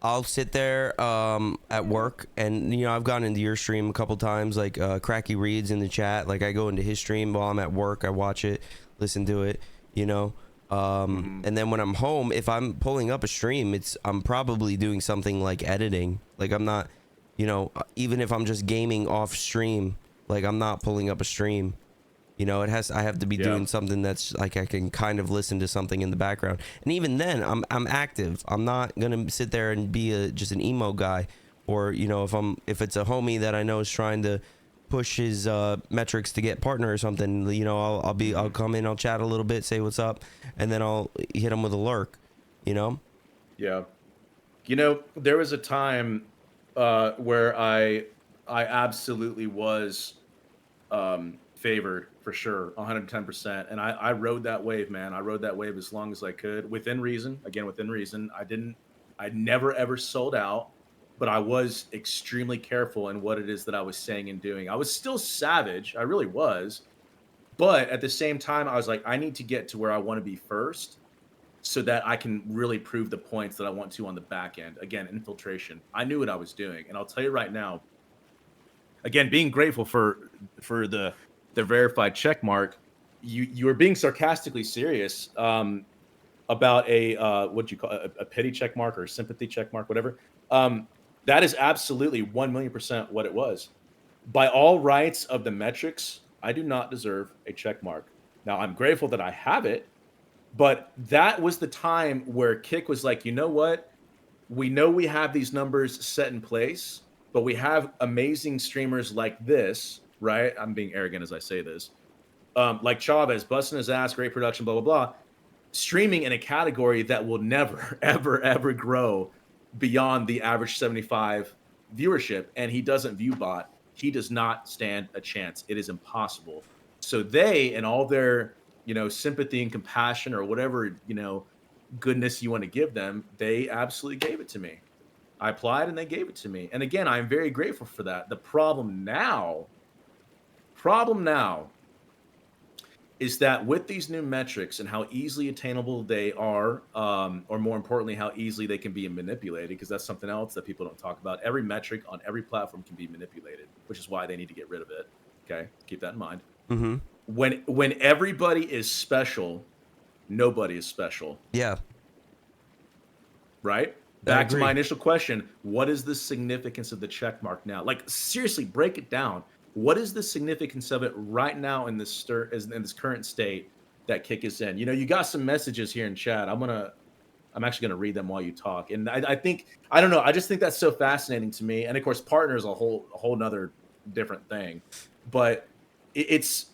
I'll sit there at work, and I've gone into your stream a couple times, like Cracky Reads in the chat. Like I go into his stream while I'm at work, I watch it, listen to it, and then when I'm home, if I'm pulling up a stream, I'm probably doing something like editing. Like I'm not, even if I'm just gaming off stream, like I'm not pulling up a stream. I have to be doing something that's like I can kind of listen to something in the background. And even then, I'm active. I'm not gonna sit there and be just an emo guy, or if it's a homie that I know is trying to push his metrics to get partner or something. I'll come in, I'll chat a little bit, say what's up, and then I'll hit him with a lurk. Yeah. There was a time where I absolutely was favored for sure, 110%. And I rode that wave, man. I rode that wave as long as I could, within reason. Again, within reason. I never ever sold out, but I was extremely careful in what it is that I was saying and doing. I was still savage. I really was. But at the same time, I was like, I need to get to where I want to be first so that I can really prove the points that I want to on the back end. Again, infiltration. I knew what I was doing. And I'll tell you right now, again, being grateful for the verified check mark, you were being sarcastically serious about what you call a pity check mark or sympathy check mark, whatever. That is absolutely 1,000,000% what it was. By all rights of the metrics, I do not deserve a check mark. Now, I'm grateful that I have it, but that was the time where Kick was like, you know what? we know we have these numbers set in place, but we have amazing streamers like this, right? I'm being arrogant as I say this. Like Chavez, busting his ass, great production, blah, blah, blah. Streaming in a category that will never, ever, ever grow beyond the average 75 viewership. And he doesn't view bot. He does not stand a chance. It is impossible. So they, and all their, sympathy and compassion or whatever, goodness you want to give them, they absolutely gave it to me. I applied and they gave it to me. And again, I'm very grateful for that. The problem now is that with these new metrics and how easily attainable they are, or more importantly, how easily they can be manipulated, because that's something else that people don't talk about. Every metric on every platform can be manipulated, which is why they need to get rid of it. Okay, keep that in mind. Mm-hmm. When everybody is special, nobody is special. Yeah. Right? Back to my initial question, what is the significance of the check mark now? Like, seriously, break it down. What is the significance of it right now in this current state that Kick is in? You got some messages here in chat. I'm actually gonna read them while you talk. And I don't know. I just think that's so fascinating to me. And of course, partner is a whole nother different thing. But it's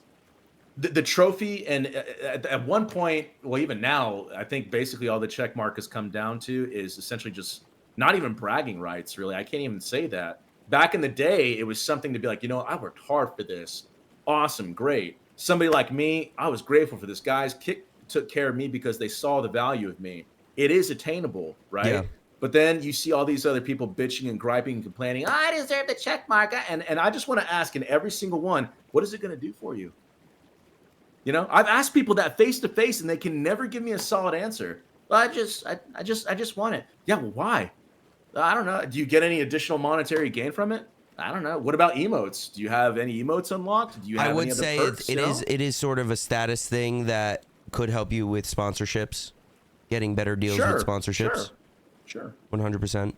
the trophy. And at one point, well, even now, I think basically all the check mark has come down to is essentially just not even bragging rights. Really, I can't even say that. Back in the day, it was something to be like, I worked hard for this. Awesome, great. Somebody like me, I was grateful for this. Guys took care of me because they saw the value of me. It is attainable, right? Yeah. But then you see all these other people bitching and griping and complaining. I deserve the check mark. And I just want to ask in every single one, what is it going to do for you? I've asked people that face to face, and they can never give me a solid answer. Well, I just want it. Yeah, well, why? I don't know. Do you get any additional monetary gain from it? I don't know. What about emotes? Do you have any emotes unlocked? Do you have I would any other say perks, it is sort of a status thing that could help you with sponsorships, getting better deals with sponsorships. Sure. 100%.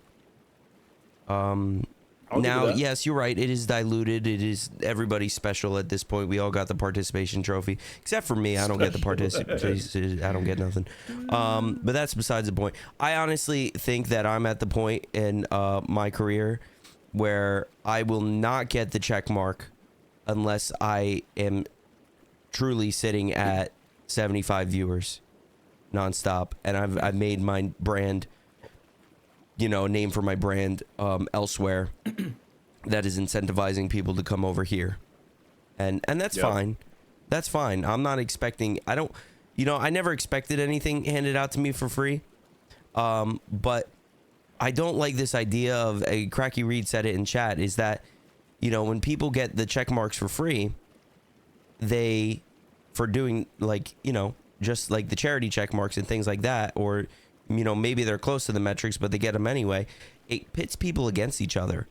I'll give Now, you that. yes, you're right. It is diluted. It is everybody special at this point. We all got the participation trophy, except for me. I don't get the participation. I don't get nothing. But that's besides the point. I honestly think that I'm at the point in my career where I will not get the check mark unless I am truly sitting at 75 viewers nonstop, and I've made my brand, name for my brand elsewhere that is incentivizing people to come over here, and that's fine. That's fine. I'm not expecting. I never expected anything handed out to me for free, but I don't like this idea of a Cracky Reed said it in chat, is that when people get the check marks for free, they for doing just like the charity check marks and things like that, or maybe they're close to the metrics but they get them anyway. It pits people against each other.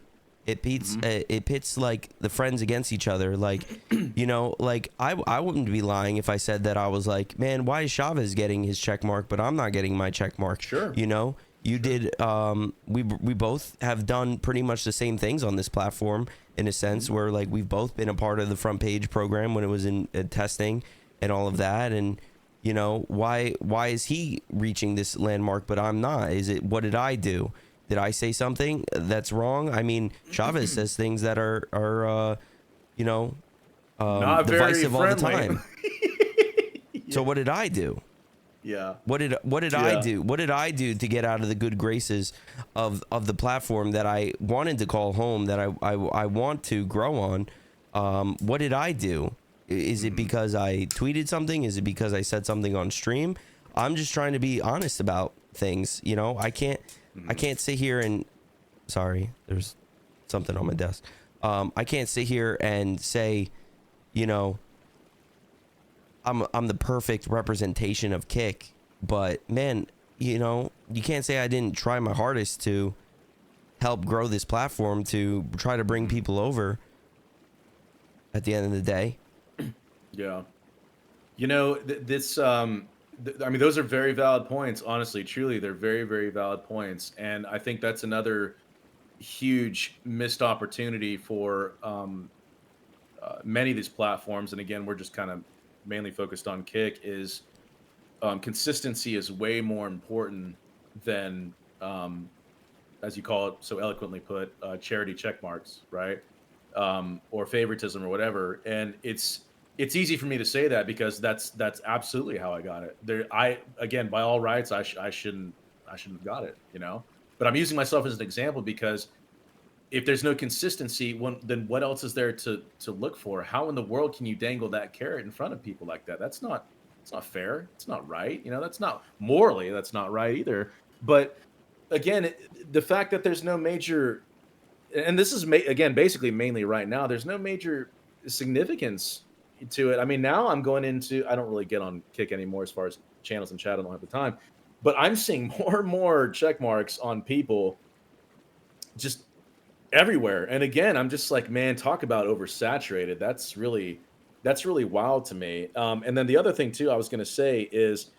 It pits like the friends against each other. Like I wouldn't be lying if I said that I was like, man, why is Chavez getting his check mark but I'm not getting my check mark? Sure. You did we both have done pretty much the same things on this platform, in a sense, where like we've both been a part of the front page program when it was in testing and all of that. And why is he reaching this landmark but I'm not? Is it, what did I do? Did I say something that's wrong? I mean, Chavez says things that are not divisive very all the friendly. time. So what did I do? Yeah. What did I do? What did I do to get out of the good graces of the platform that I wanted to call home, that I want to grow on? What did I do? Is it because I tweeted something? Is it because I said something on stream? I'm just trying to be honest about things. I can't sit here and, sorry, there's something on my desk. I can't sit here and say, I'm the perfect representation of Kick, but man, you can't say I didn't try my hardest to help grow this platform, to try to bring people over at the end of the day. Yeah. I mean, those are very valid points. Honestly, truly, they're very, very valid points. And I think that's another huge missed opportunity for many of these platforms. And again, we're just kind of mainly focused on Kick, is consistency is way more important than as you call it so eloquently put, charity check marks, right? Or favoritism or whatever. And it's easy for me to say that because that's absolutely how I got it. Again, by all rights, I shouldn't have got it, you know. But I'm using myself as an example because if there's no consistency, then what else is there to look for? How in the world can you dangle that carrot in front of people like that? It's not fair. It's not right. You know, that's not morally, that's not right either. But again, the fact that there's no major, and this is again basically mainly right now, there's no major significance to it. I mean, now I'm going into, I don't really get on Kick anymore as far as channels and chat. I don't have the time, but I'm seeing more and more check marks on people just everywhere. And again, I'm just like, man, talk about oversaturated. That's really wild to me. And then the other thing too, I was going to say is,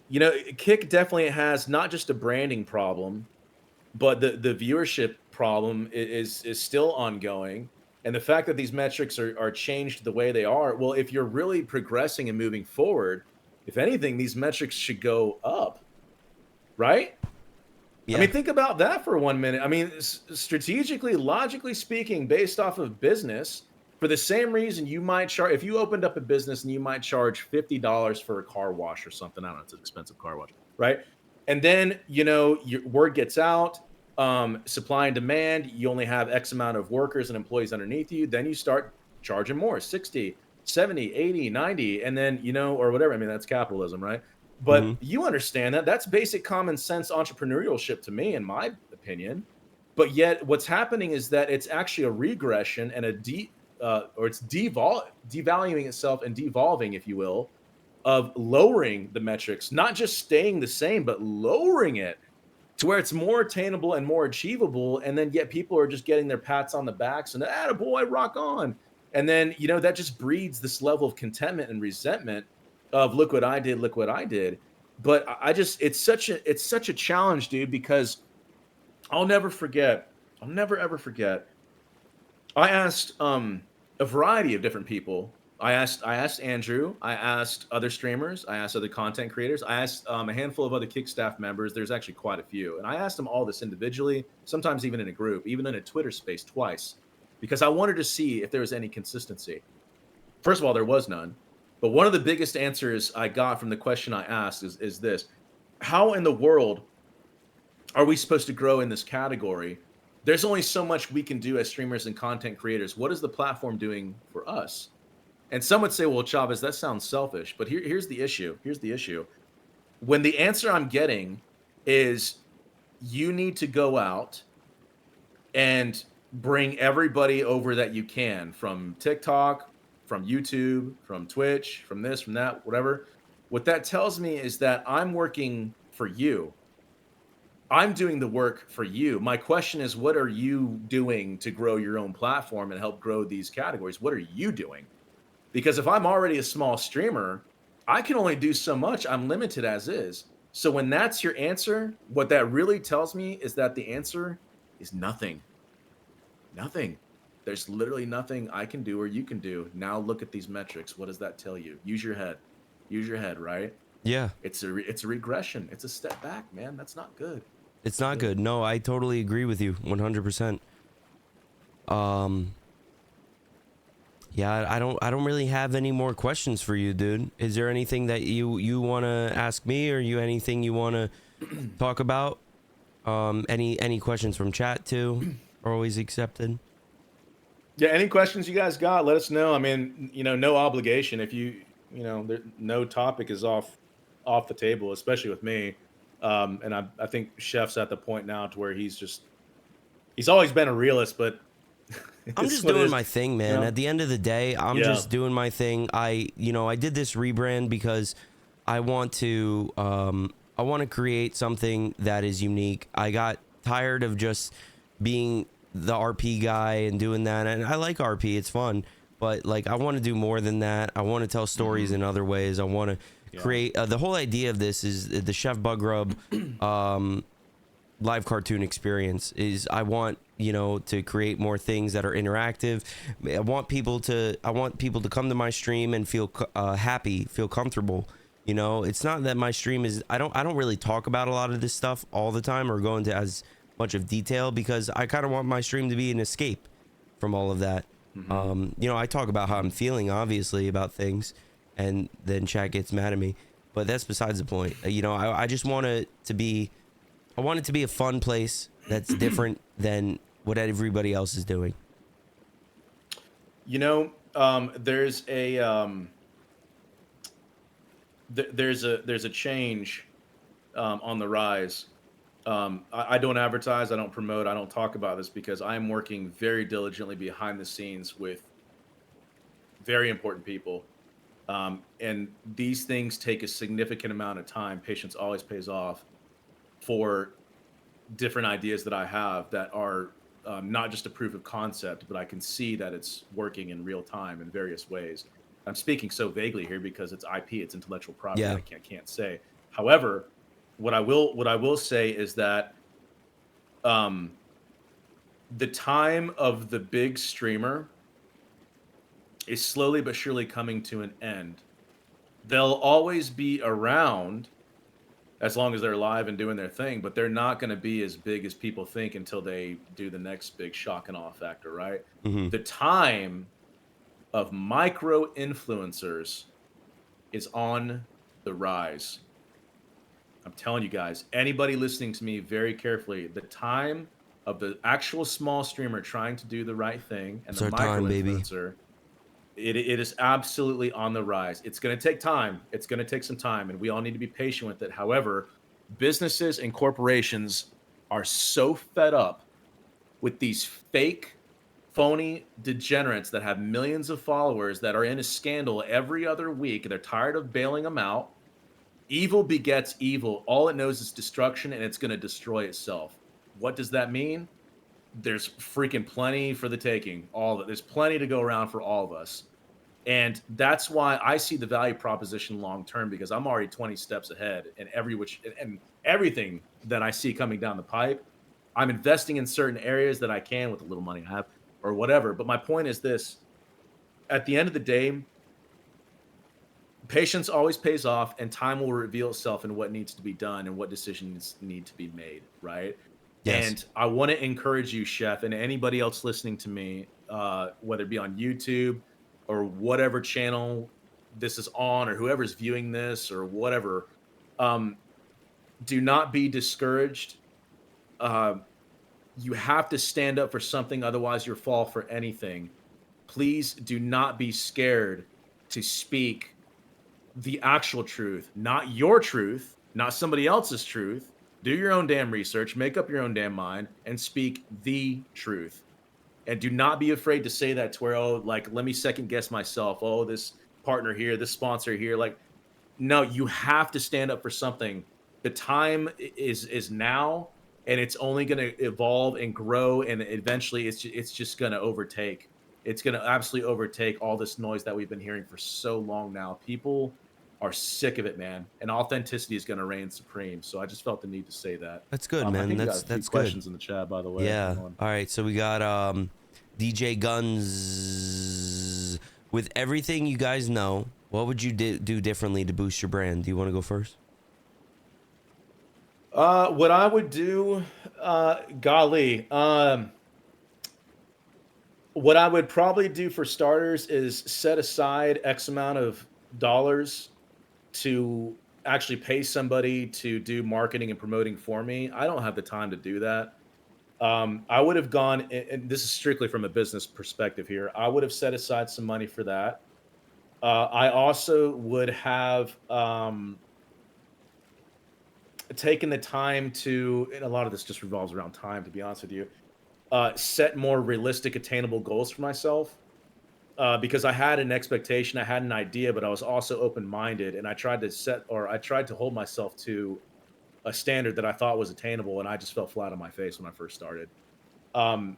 you know, Kick definitely has not just a branding problem, but the viewership problem is still ongoing. And the fact that these metrics are changed the way they are, well, if you're really progressing and moving forward, if anything, these metrics should go up, right? Yeah. I mean, think about that for 1 minute. I mean, strategically, logically speaking, based off of business, for the same reason you might charge, if you opened up a business and you might charge $50 for a car wash or something, I don't know, it's an expensive car wash, right? And then, you know, your word gets out, supply and demand, you only have X amount of workers and employees underneath you, then you start charging more, 60, 70, 80, 90, and then, you know, or whatever. I mean, that's capitalism, right? But you understand that. That's basic common sense entrepreneurship to me, in my opinion. But yet what's happening is that it's actually a regression and it's devaluing itself and devolving, if you will, of lowering the metrics, not just staying the same, but lowering it to where it's more attainable and more achievable. And then yet people are just getting their pats on the backs and attaboy, rock on. And then, you know, that just breeds this level of contentment and resentment of look what I did. But it's such a challenge, dude, because I'll never ever forget. I asked a variety of different people. I asked Andrew, I asked other streamers, I asked other content creators, I asked a handful of other Kick staff members. There's actually quite a few. And I asked them all this individually, sometimes even in a group, even in a Twitter space twice, because I wanted to see if there was any consistency. First of all, there was none. But one of the biggest answers I got from the question I asked is this: how in the world are we supposed to grow in this category? There's only so much we can do as streamers and content creators. What is the platform doing for us? And some would say, well, Chavez, that sounds selfish. But here's the issue. When the answer I'm getting is you need to go out and bring everybody over that you can, from TikTok, from YouTube, from Twitch, from this, from that, whatever. What that tells me is that I'm working for you. I'm doing the work for you. My question is, what are you doing to grow your own platform and help grow these categories? What are you doing? Because if I'm already a small streamer, I can only do so much. I'm limited as is. So when that's your answer, what that really tells me is that the answer is nothing. Nothing. There's literally nothing I can do or you can do. Now look at these metrics. What does that tell you? Use your head. Use your head, right? Yeah. It's a regression. It's a step back, man. That's not good. It's not good. No, I totally agree with you 100%. Yeah, I don't really have any more questions for you, dude. Is there anything that you want to ask me, or anything you want to talk about? Any questions from chat too are always accepted. Yeah, any questions you guys got, let us know. I mean, you know, no obligation. If no topic is off the table, especially with me. And I think Chef's at the point now to where he's always been a realist, but I'm just doing my thing, man. You know? At the end of the day, I'm just doing my thing. I did this rebrand because I want to create something that is unique. I got tired of just being the RP guy and doing that, and I like RP, it's fun, but like I want to do more than that. I want to tell stories in other ways. I want to create the whole idea of this is the Chef Buggrub live cartoon experience. Is I want to create more things that are interactive. I want people to come to my stream and feel happy, feel comfortable. You know, it's not that my stream is. I don't really talk about a lot of this stuff all the time or go into as much of detail because I kind of want my stream to be an escape from all of that. You know, I talk about how I'm feeling, obviously, about things, and then chat gets mad at me. But that's besides the point. You know, I just want it to be. I want it to be a fun place that's different than what everybody else is doing. You know, there's a there's a change on the rise. I don't advertise, I don't promote, I don't talk about this because I am working very diligently behind the scenes with very important people. And these things take a significant amount of time. Patience always pays off for different ideas that I have that are not just a proof of concept, but I can see that it's working in real time in various ways. I'm speaking so vaguely here because it's IP, it's intellectual property. Yeah. I can't say. However, what I will say is that the time of the big streamer is slowly but surely coming to an end. They'll always be around as long as they're alive and doing their thing, but they're not going to be as big as people think until they do the next big shock and awe factor, right? The time of micro influencers is on the rise. I'm telling you guys, anybody listening to me very carefully, the time of the actual small streamer trying to do the right thing and It's the our time, micro baby. influencer, it is absolutely on the rise. It's going to take time. It's going to take some time, and we all need to be patient with it. However, businesses and corporations are so fed up with these fake, phony degenerates that have millions of followers that are in a scandal every other week. They're tired of bailing them out. Evil begets evil. All it knows is destruction, and it's going to destroy itself. What does that mean? There's freaking plenty for the taking. All of it. There's plenty to go around for all of us. And that's why I see the value proposition long term, because I'm already 20 steps ahead in everything that I see coming down the pipe. I'm investing in certain areas that I can with the little money I have or whatever. But my point is this: at the end of the day, patience always pays off, and time will reveal itself in what needs to be done and what decisions need to be made, right? Yes. And I want to encourage you, Chef, and anybody else listening to me, whether it be on YouTube or whatever channel this is on, or whoever's viewing this or whatever, do not be discouraged. You have to stand up for something, otherwise you'll fall for anything. Please do not be scared to speak the actual truth, not your truth, not somebody else's truth. Do your own damn research, make up your own damn mind, and speak the truth. And do not be afraid to say that to where, oh, like, let me second guess myself. Oh, this partner here, this sponsor here. Like, no, you have to stand up for something. The time is now, and it's only going to evolve and grow, and eventually it's just going to overtake. It's going to absolutely overtake all this noise that we've been hearing for so long now. People are sick of it, man, and authenticity is going to reign supreme. So I just felt the need to say that. That's good, I man. think we got That's a few good. questions in the chat, by the way. Yeah. Hold on. All right. So we got DJ Guns. With everything you guys know, what would you do differently to boost your brand? Do you want to go first? What I would do, golly, what I would probably do for starters is set aside X amount of dollars to actually pay somebody to do marketing and promoting for me. I don't have the time to do that. I would have gone, and this is strictly from a business perspective here, I would have set aside some money for that. I also would have taken the time to, and a lot of this just revolves around time, to be honest with you, set more realistic, attainable goals for myself. Because I had an expectation, I had an idea, but I was also open-minded, and I tried to hold myself to a standard that I thought was attainable, and I just fell flat on my face when I first started. I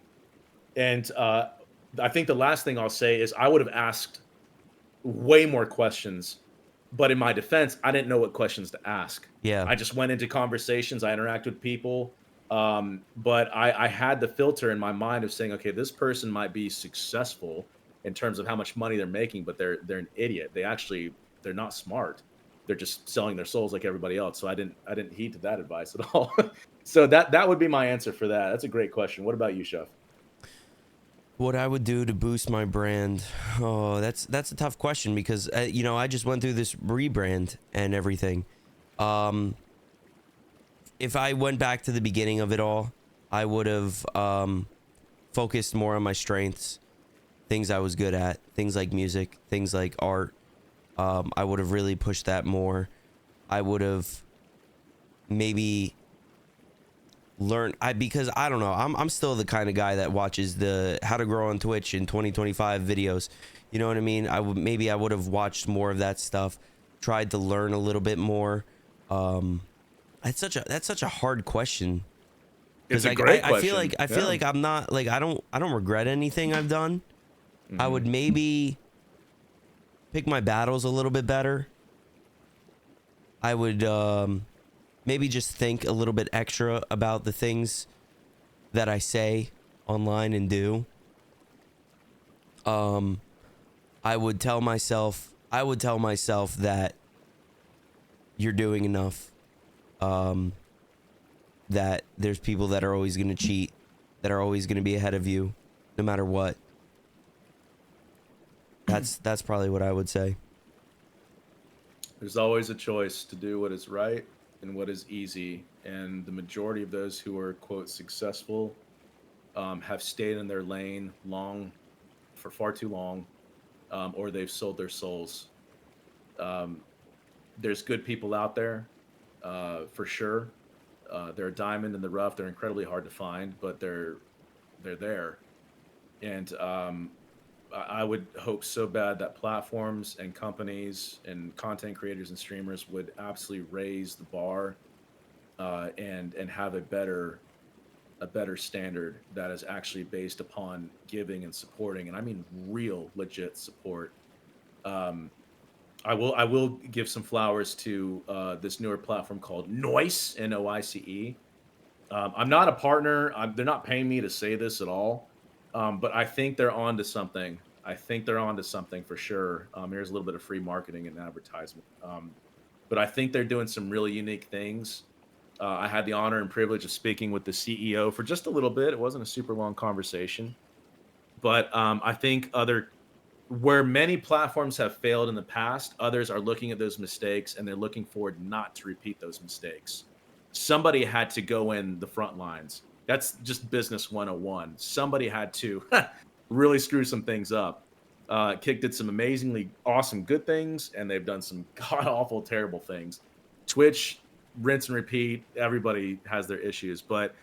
think the last thing I'll say is I would have asked way more questions, but in my defense, I didn't know what questions to ask. Yeah. I just went into conversations, I interacted with people, but I had the filter in my mind of saying, okay, this person might be successful in terms of how much money they're making, but they're an idiot. They're not smart. they're just selling their souls like everybody else. So I didn't heed to that advice at all. So that would be my answer for that. That's a great question. What about you, Chef? What I would do to boost my brand? Oh, that's a tough question because you know, I just went through this rebrand and everything. If I went back to the beginning of it all, I would have focused more on my strengths, things I was good at, things like music, things like art. I would have really pushed that more. I would have maybe learned because I don't know, I'm still the kind of guy that watches the How to Grow on Twitch in 2025 videos. You know what I mean? I would have watched more of that stuff, tried to learn a little bit more. That's such a hard question. It's a like, great I feel question. like feel like I'm not like I don't regret anything I've done. I would maybe pick my battles a little bit better. I would maybe just think a little bit extra about the things that I say online and do. I would tell myself that you're doing enough. That there's people that are always going to cheat, that are always going to be ahead of you, no matter what. That's probably what I would say. There's always a choice to do what is right and what is easy. And the majority of those who are, quote, successful have stayed in their lane for far too long, or they've sold their souls. There's good people out there, for sure. They're a diamond in the rough. They're incredibly hard to find, but they're there. And I would hope so bad that platforms and companies and content creators and streamers would absolutely raise the bar and have a better standard that is actually based upon giving and supporting, and I mean real legit support. I will give some flowers to this newer platform called Noice, Noice. I'm not a partner. They're not paying me to say this at all, but I think they're on to something. I think they're on to something for sure. Here's a little bit of free marketing and advertisement. But I think they're doing some really unique things. I had the honor and privilege of speaking with the CEO for just a little bit. It wasn't a super long conversation, but I think where many platforms have failed in the past, others are looking at those mistakes and they're looking forward not to repeat those mistakes. Somebody had to go in the front lines. That's just business 101. Somebody had to really screw some things up. Kick did some amazingly awesome good things, and they've done some god-awful terrible things. Twitch, rinse and repeat. Everybody has their issues. But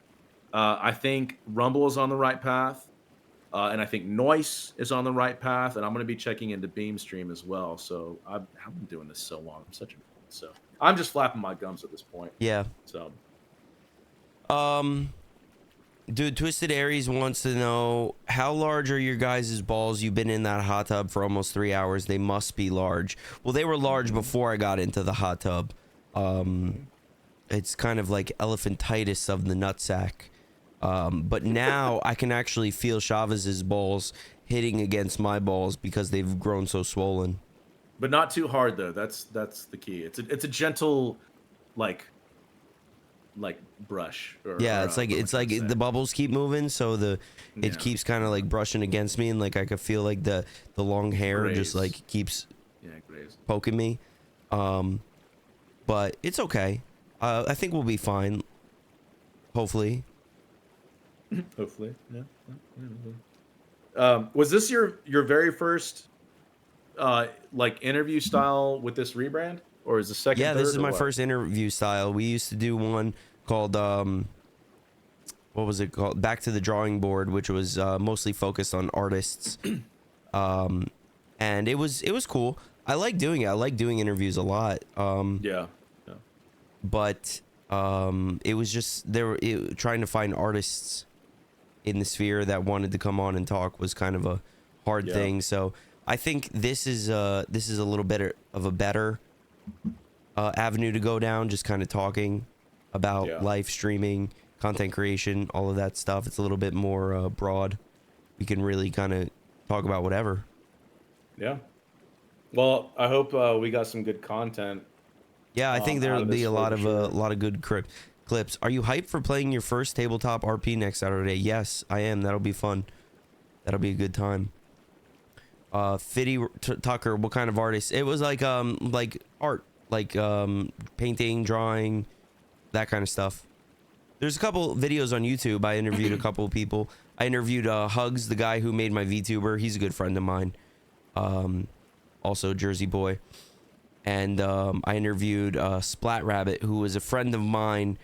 I think Rumble is on the right path. And I think Noice is on the right path, and I'm going to be checking into Beamstream as well. So I've been doing this so long. So I'm just flapping my gums at this point. Yeah. So, dude, Twisted Aries wants to know, how large are your guys' balls? You've been in that hot tub for almost 3 hours. They must be large. Well, they were large before I got into the hot tub. It's kind of like elephantitis of the nutsack. But now I can actually feel Chavez's balls hitting against my balls because they've grown so swollen. but not too hard though. That's the key. It's a gentle, like brush. Yeah, it's like the bubbles keep moving, so it keeps kind of like brushing against me, and like I could feel like the long hair just like keeps poking me. But it's okay. I think we'll be fine. Hopefully. Hopefully, yeah. Was this your very first like interview style with this rebrand, or is the second? Yeah, this is my what? first interview style. We used to do one called what was it called? Back to the Drawing Board, which was mostly focused on artists. And it was cool. I like doing it. I like doing interviews a lot. Yeah. But it was just trying to find artists in the sphere that wanted to come on and talk was kind of a hard thing. So I think this is a little bit of a better avenue to go down, just kind of talking about live streaming, content creation, all of that stuff. It's a little bit more broad. We can really kind of talk about whatever. Yeah. Well, I hope we got some good content Yeah, I think out there'll of be this a lot of for sure. good clips. Are you hyped for playing your first tabletop RP next Saturday? Yes, I am. That'll be fun. That'll be a good time. Fitty Tucker, what kind of artist? It was like art, like painting, drawing, that kind of stuff. There's a couple videos on YouTube. I interviewed a couple of people. I interviewed Hugs, the guy who made my VTuber. He's a good friend of mine. Also Jersey boy. And I interviewed Splat Rabbit, who was a friend of mine,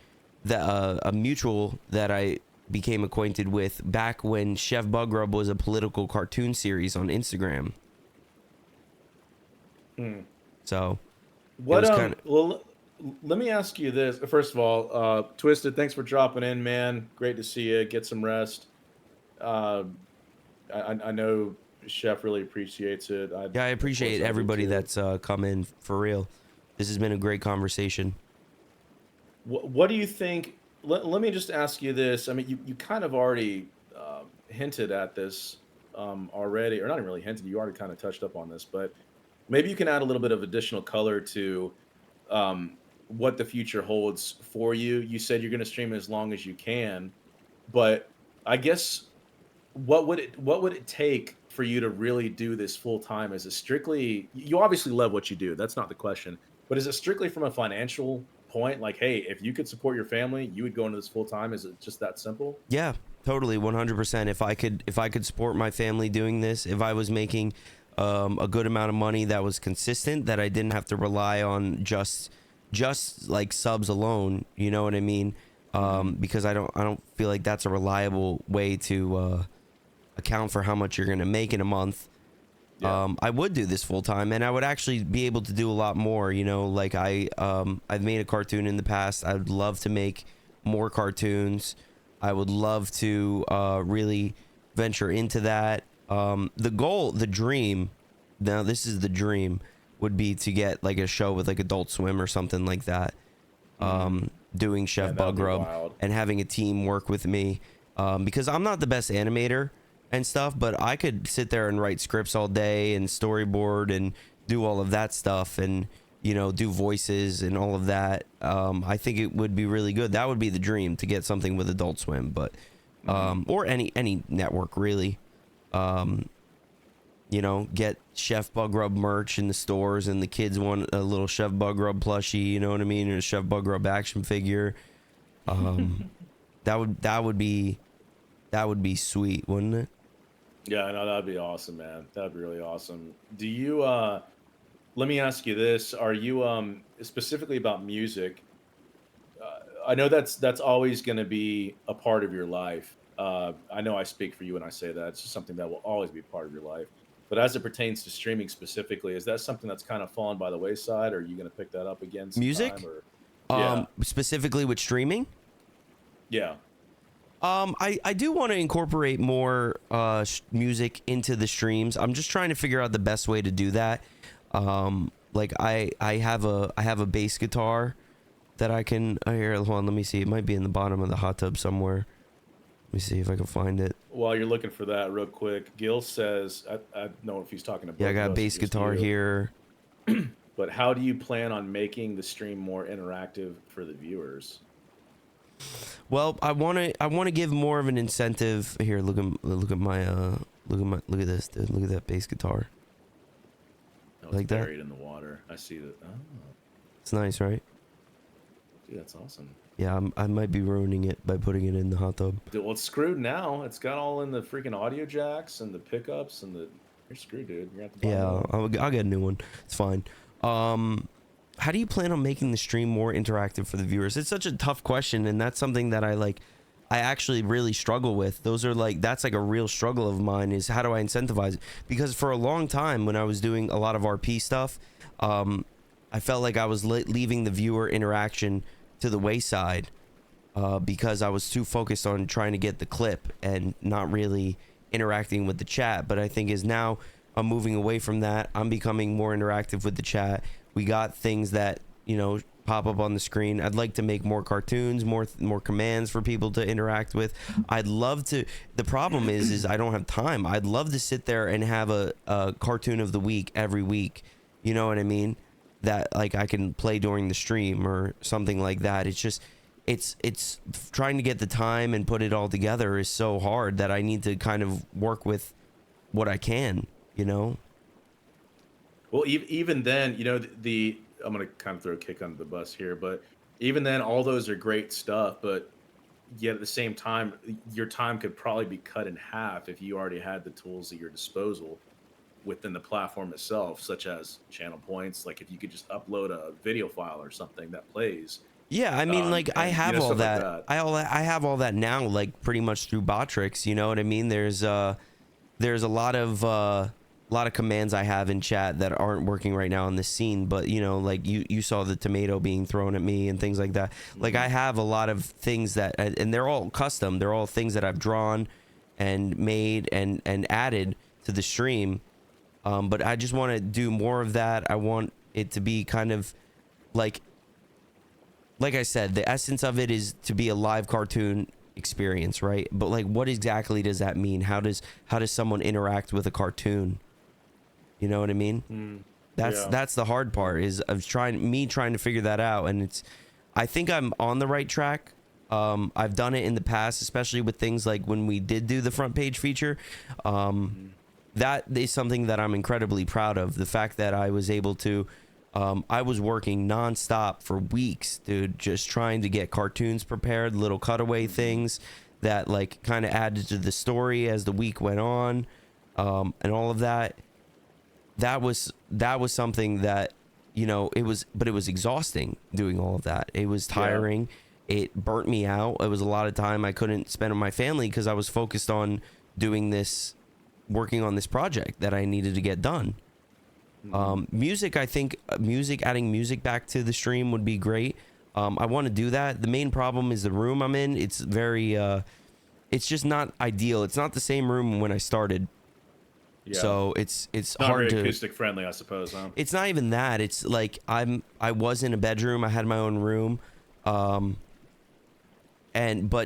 that a mutual that I became acquainted with back when Chef Buggrub was a political cartoon series on Instagram. So, What kinda... well, let me ask you this. First of all, Twisted, thanks for dropping in, man. Great to see you. Get some rest. I know Chef really appreciates it. Yeah, I appreciate everybody too. that's come in, for real. This has been a great conversation. What do you think? Let me just ask you this. I mean, you kind of already hinted at this already, or not even really hinted. You already kind of touched up on this, but maybe you can add a little bit of additional color to what the future holds for you. You said you're going to stream as long as you can, but I guess what would it take for you to really do this full time? Is it strictly, you obviously love what you do, that's not the question, but is it strictly from a financial point? Like, hey, if you could support your family, you would go into this full time? Is it just that simple? Yeah, totally, 100%. If I could support my family doing this, if I was making a good amount of money that was consistent, that I didn't have to rely on just like subs alone, you know what I mean? Because I don't feel like that's a reliable way to account for how much you're gonna make in a month. Yeah. I would do this full time, and I would actually be able to do a lot more. You know, like I've made a cartoon in the past. I'd love to make more cartoons. I would love to really venture into that. The goal, the dream. Now this is the dream. Would be to get like a show with like Adult Swim or something like that. Doing Chef Buggrub and having a team work with me, because I'm not the best animator and stuff, but I could sit there and write scripts all day and storyboard and do all of that stuff, and you know, do voices and all of that. I think it would be really good. That would be the dream, to get something with Adult Swim, but or any network really. You know, get Chef Buggrub merch in the stores, and the kids want a little Chef Buggrub plushie, you know what I mean, or a Chef Buggrub action figure. That would be sweet, wouldn't it? Yeah, no, that'd be awesome, man. That'd be really awesome. Do you let me ask you this. Are you specifically about music? I know that's always going to be a part of your life. I know I speak for you when I say that. It's just something that will always be part of your life. But as it pertains to streaming specifically, is that something that's kind of fallen by the wayside, or are you going to pick that up again sometime? Music? Or, yeah. Specifically with streaming? Yeah. I do want to incorporate more music into the streams. I'm just trying to figure out the best way to do that. Like I have a bass guitar that I can here. Hold on, let me see. It might be in the bottom of the hot tub somewhere. Let me see if I can find it. While you're looking for that, real quick, Gil says, I don't know if he's talking about. Yeah, I got a bass guitar here. But how do you plan on making the stream more interactive for the viewers? Well, I want to give more of an incentive here. Look at this, dude. Look at that bass guitar. Oh, like that? Buried in the water. I see that. Oh. It's nice, right? Dude, that's awesome. Yeah, I might be ruining it by putting it in the hot tub. Dude, well, it's screwed now. It's got all in the freaking audio jacks and the pickups and the. You're screwed, dude. You're gonna have to buy I'll get a new one. It's fine. How do you plan on making the stream more interactive for the viewers? It's such a tough question, and that's something that I actually really struggle with. That's like a real struggle of mine, is how do I incentivize it? Because for a long time when I was doing a lot of RP stuff, I felt like I was leaving the viewer interaction to the wayside, because I was too focused on trying to get the clip and not really interacting with the chat. But I think as now I'm moving away from that, I'm becoming more interactive with the chat. We got things that, you know, pop up on the screen. I'd like to make more cartoons, more commands for people to interact with. I'd love to. The problem is I don't have time. I'd love to sit there and have a cartoon of the week every week. You know what I mean? that like I can play during the stream or something like that. It's just it's trying to get the time and put it all together is so hard that I need to kind of work with what I can, you know. Well, even then, you know, I'm gonna kind of throw a kick under the bus here, but even then, all those are great stuff. But yet at the same time, your time could probably be cut in half if you already had the tools at your disposal within the platform itself, such as channel points. Like if you could just upload a video file or something that plays. Yeah, I mean, like I have all stuff like that. I have all that now, like pretty much through Botrix. You know what I mean? There's a lot of commands I have in chat that aren't working right now in this scene, but you know, like you saw the tomato being thrown at me and things like that. Like I have a lot of things that, and they're all custom. They're all things that I've drawn and made and added to the stream. But I just want to do more of that. I want it to be kind of like I said, the essence of it is to be a live cartoon experience, right? But like, what exactly does that mean? How does someone interact with a cartoon? You know what I mean? That's the hard part is of trying to figure that out. And I think I'm on the right track. I've done it in the past, especially with things like when we did do the front page feature. That is something that I'm incredibly proud of. The fact that I was able to, I was working nonstop for weeks, dude, just trying to get cartoons prepared, little cutaway things that like kind of added to the story as the week went on, and all of that. That was something that, you know, it was exhausting doing all of that. It was tiring. Yeah. It burnt me out. It was a lot of time I couldn't spend with my family because I was focused on doing this, working on this project that I needed to get done. Music, I think adding music back to the stream would be great. I want to do that. The main problem is the room I'm in. It's very, it's just not ideal. It's not the same room when I started. Yeah. So it's not hard very to acoustic friendly, I suppose. Huh? It's not even that. It's like I was in a bedroom. I had my own room, but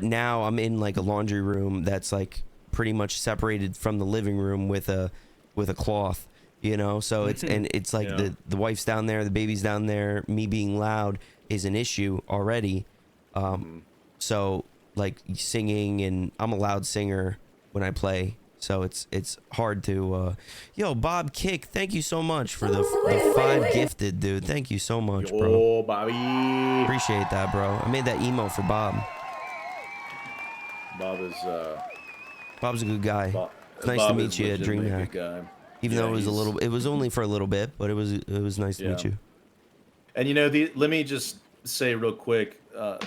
now I'm in like a laundry room that's like pretty much separated from the living room with a cloth. You know, so it's and it's like the wife's down there, the baby's down there. Me being loud is an issue already. So like singing, and I'm a loud singer when I play. So it's hard to yo, Bob Kick, thank you so much for the 5 gifted, dude. Thank you so much, bro. Oh, Bobby. Appreciate that, bro. I made that emo for Bob. Bob's a good guy. It's nice to meet you at DreamHack. Even though it was only for a little bit, but it was nice to meet you. And you know, let me just say real quick,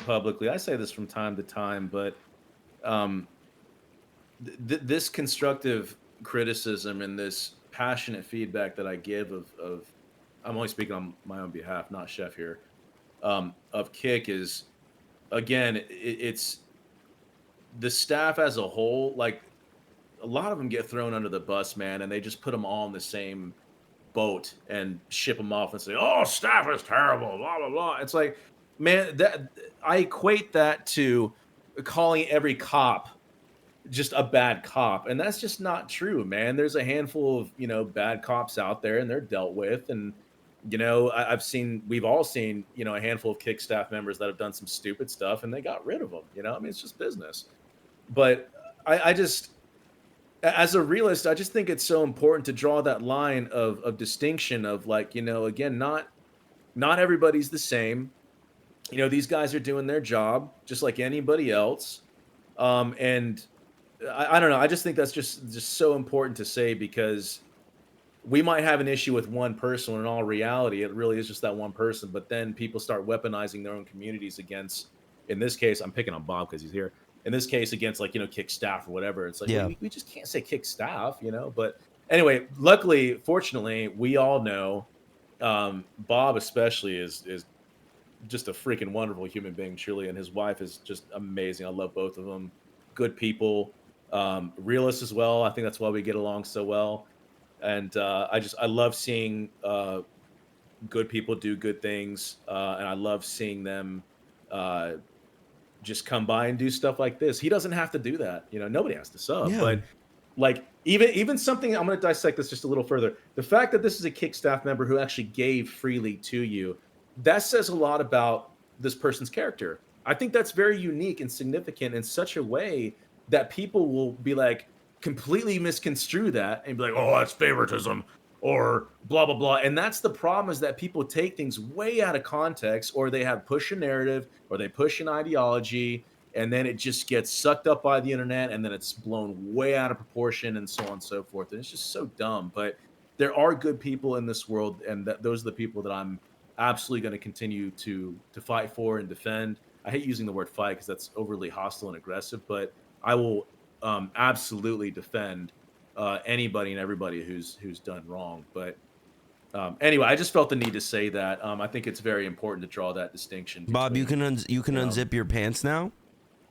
publicly, I say this from time to time, but this constructive criticism and this passionate feedback that I give of I'm only speaking on my own behalf, not Chef here, of Kick is, again, it's the staff as a whole. Like, a lot of them get thrown under the bus, man, and they just put them all in the same boat and ship them off and say, "Oh, staff is terrible," blah blah blah. It's like, man, that I equate that to calling every cop just a bad cop, and that's just not true, man. There's a handful of, you know, bad cops out there, and they're dealt with. And you know, we've all seen, you know, a handful of Kick staff members that have done some stupid stuff, and they got rid of them. You know, I mean, it's just business. But I just, as a realist, I just think it's so important to draw that line of distinction of, like, you know, again, not everybody's the same. You know, these guys are doing their job just like anybody else. And I don't know. I just think that's just so important to say, because we might have an issue with one person, when in all reality, it really is just that one person. But then people start weaponizing their own communities against, in this case, I'm picking on Bob because he's here. In this case, against, like, you know, Kick staff or whatever. It's like, we just can't say Kick staff, you know. But anyway, luckily, fortunately, we all know Bob especially is just a freaking wonderful human being, truly, and his wife is just amazing. I love both of them. Good people, realists as well. I think that's why we get along so well. And I love seeing good people do good things, and I love seeing them just come by and do stuff like this. He doesn't have to do that, you know. Nobody has to sub, but Like even something, I'm going to dissect this just a little further. The fact that this is a Kick staff member who actually gave freely to you, that says a lot about this person's character. I think that's very unique and significant in such a way that people will be like completely misconstrue that and be like, "Oh, that's favoritism," or blah blah blah. And that's the problem, is that people take things way out of context, or they have push a narrative, or they push an ideology, and then it just gets sucked up by the internet, and then it's blown way out of proportion, and so on and so forth. And it's just so dumb. But there are good people in this world, and those are the people that I'm absolutely going to continue to fight for and defend. I hate using the word fight because that's overly hostile and aggressive, but I will absolutely defend anybody and everybody who's done wrong. But anyway, I just felt the need to say that. I think it's very important to draw that distinction. Bob, you between, can unzip your pants now.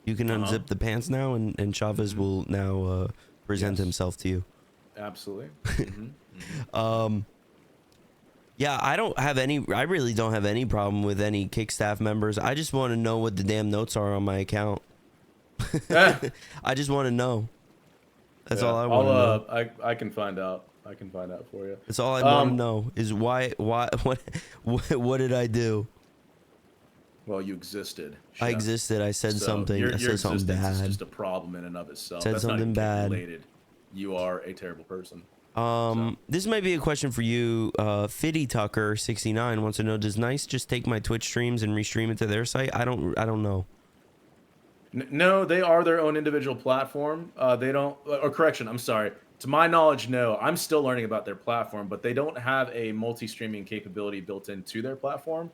You can unzip the pants now, and Chavez will now present himself to you. Absolutely. Yeah, I really don't have any problem with any Kick staff members. I just want to know what the damn notes are on my account. I just want to know. That's all I want to know. I can find out. I can find out for you. That's all I want to know is why what did I do? Well, you existed. I Chef. existed. I said So something. I said something existence is bad. just a problem in and of itself. Said That's not something even bad. related. You are a terrible person. This might be a question for you. Fiddy Tucker 69 wants to know: does Nice just take my Twitch streams and restream it to their site? I don't know. No, they are their own individual platform. They don't, or correction, I'm sorry. To my knowledge, no. I'm still learning about their platform, but they don't have a multi-streaming capability built into their platform.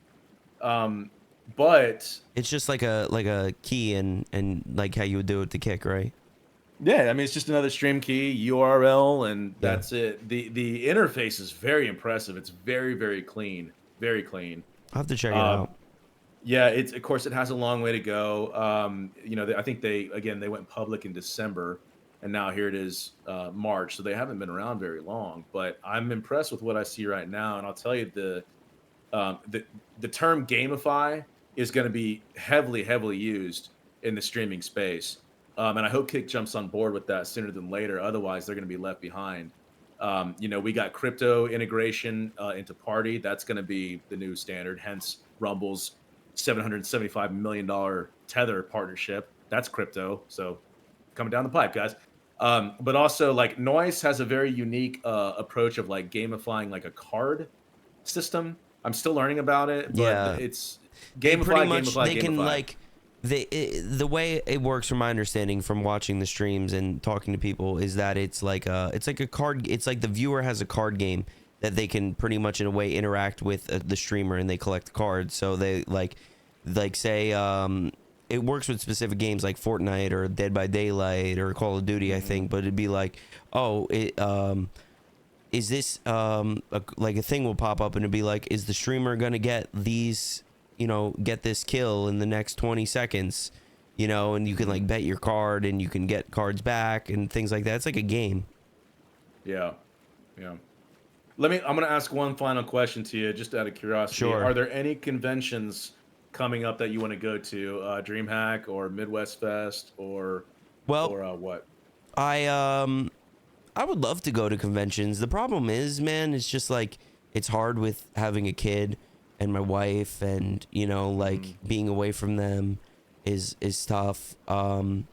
But it's just like a key and like how you would do it to Kick, right? yeah, I mean, it's just another stream key, URL, and that's it. The interface is very impressive. It's very, very clean. Very clean. I'll have to check it out. Yeah, it's, of course, it has a long way to go. You know, I think they went public in December, and now here it is, March. So they haven't been around very long. But I'm impressed with what I see right now, and I'll tell you the term gamify is going to be heavily used in the streaming space. And I hope Kick jumps on board with that sooner than later. Otherwise, they're going to be left behind. You know, we got crypto integration into Party. That's going to be the new standard. Hence, Rumble's $775 million Tether partnership. That's crypto. So coming down the pipe, guys. But also, like, Noise has a very unique approach of like gamifying like a card system. I'm still learning about it, but it's gamify. They can like the way it works, from my understanding from watching the streams and talking to people, is that it's like a card. It's like the viewer has a card game that they can pretty much in a way interact with the streamer, and they collect cards. So they like say it works with specific games like Fortnite or Dead by Daylight or Call of Duty, I think. But it'd be like, oh, is this like a thing will pop up and it'd be like, is the streamer gonna get these, you know, get this kill in the next 20 seconds, you know, and you can like bet your card and you can get cards back and things like that. It's like a game. Yeah. I'm going to ask one final question to you, just out of curiosity. Sure. Are there any conventions coming up that you want to go to? DreamHack or Midwest Fest or what? I would love to go to conventions. The problem is, man, it's just like, it's hard with having a kid and my wife, and, you know, like being away from them is tough. And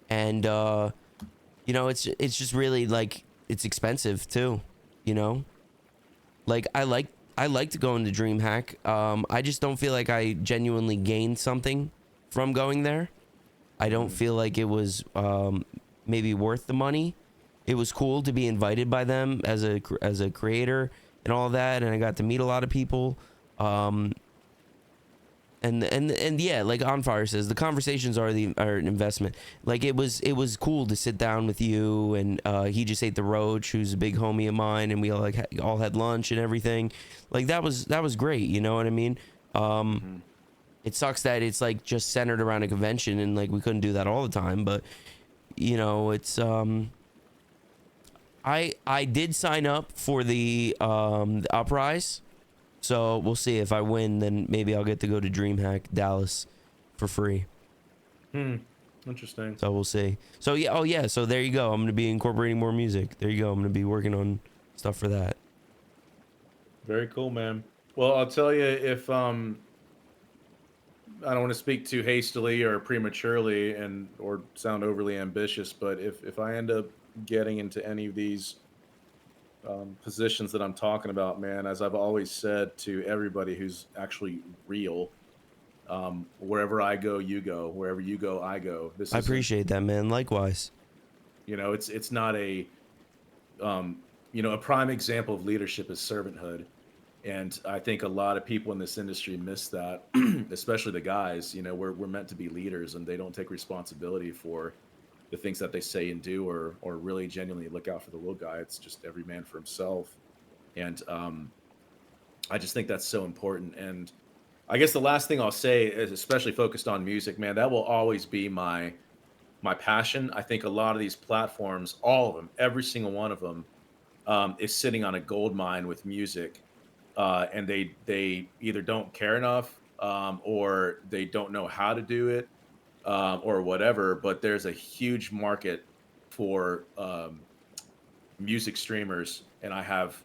you know, it's just really like, it's expensive too, you know? Like I like to go into DreamHack. I just don't feel like I genuinely gained something from going there. I don't feel like it was maybe worth the money. It was cool to be invited by them as a creator and all that, and I got to meet a lot of people. And yeah, like On Fire says, the conversations are an investment. Like it was cool to sit down with you, and he just ate the Roach, who's a big homie of mine, and we all had lunch and everything. Like that was great, you know what I mean? It sucks that it's like just centered around a convention, and like we couldn't do that all the time, but you know, it's I did sign up for the Uprise. So we'll see. If I win, then maybe I'll get to go to DreamHack Dallas for free. Interesting. So we'll see. So yeah, oh yeah, so there you go. I'm gonna be incorporating more music. There you go. I'm gonna be working on stuff for that. Very cool, man. Well, I'll tell you, if I don't want to speak too hastily or prematurely and or sound overly ambitious, but if I end up getting into any of these positions that I'm talking about, man, as I've always said to everybody who's actually real, wherever I go, you go. Wherever you go, I go. This I isn't, appreciate that, man. Likewise. it's not a, a prime example of leadership is servanthood. And I think a lot of people in this industry miss that, especially the guys. We're meant to be leaders, and they don't take responsibility for the things that they say and do, or really genuinely look out for the little guy. It's just every man for himself. And I just think that's so important. And I guess the last thing I'll say is, especially focused on music, man, that will always be my passion. I think a lot of these platforms, all of them, every single one of them, is sitting on a gold mine with music, and they either don't care enough, or they don't know how to do it, or whatever. But there's a huge market for music streamers, and I have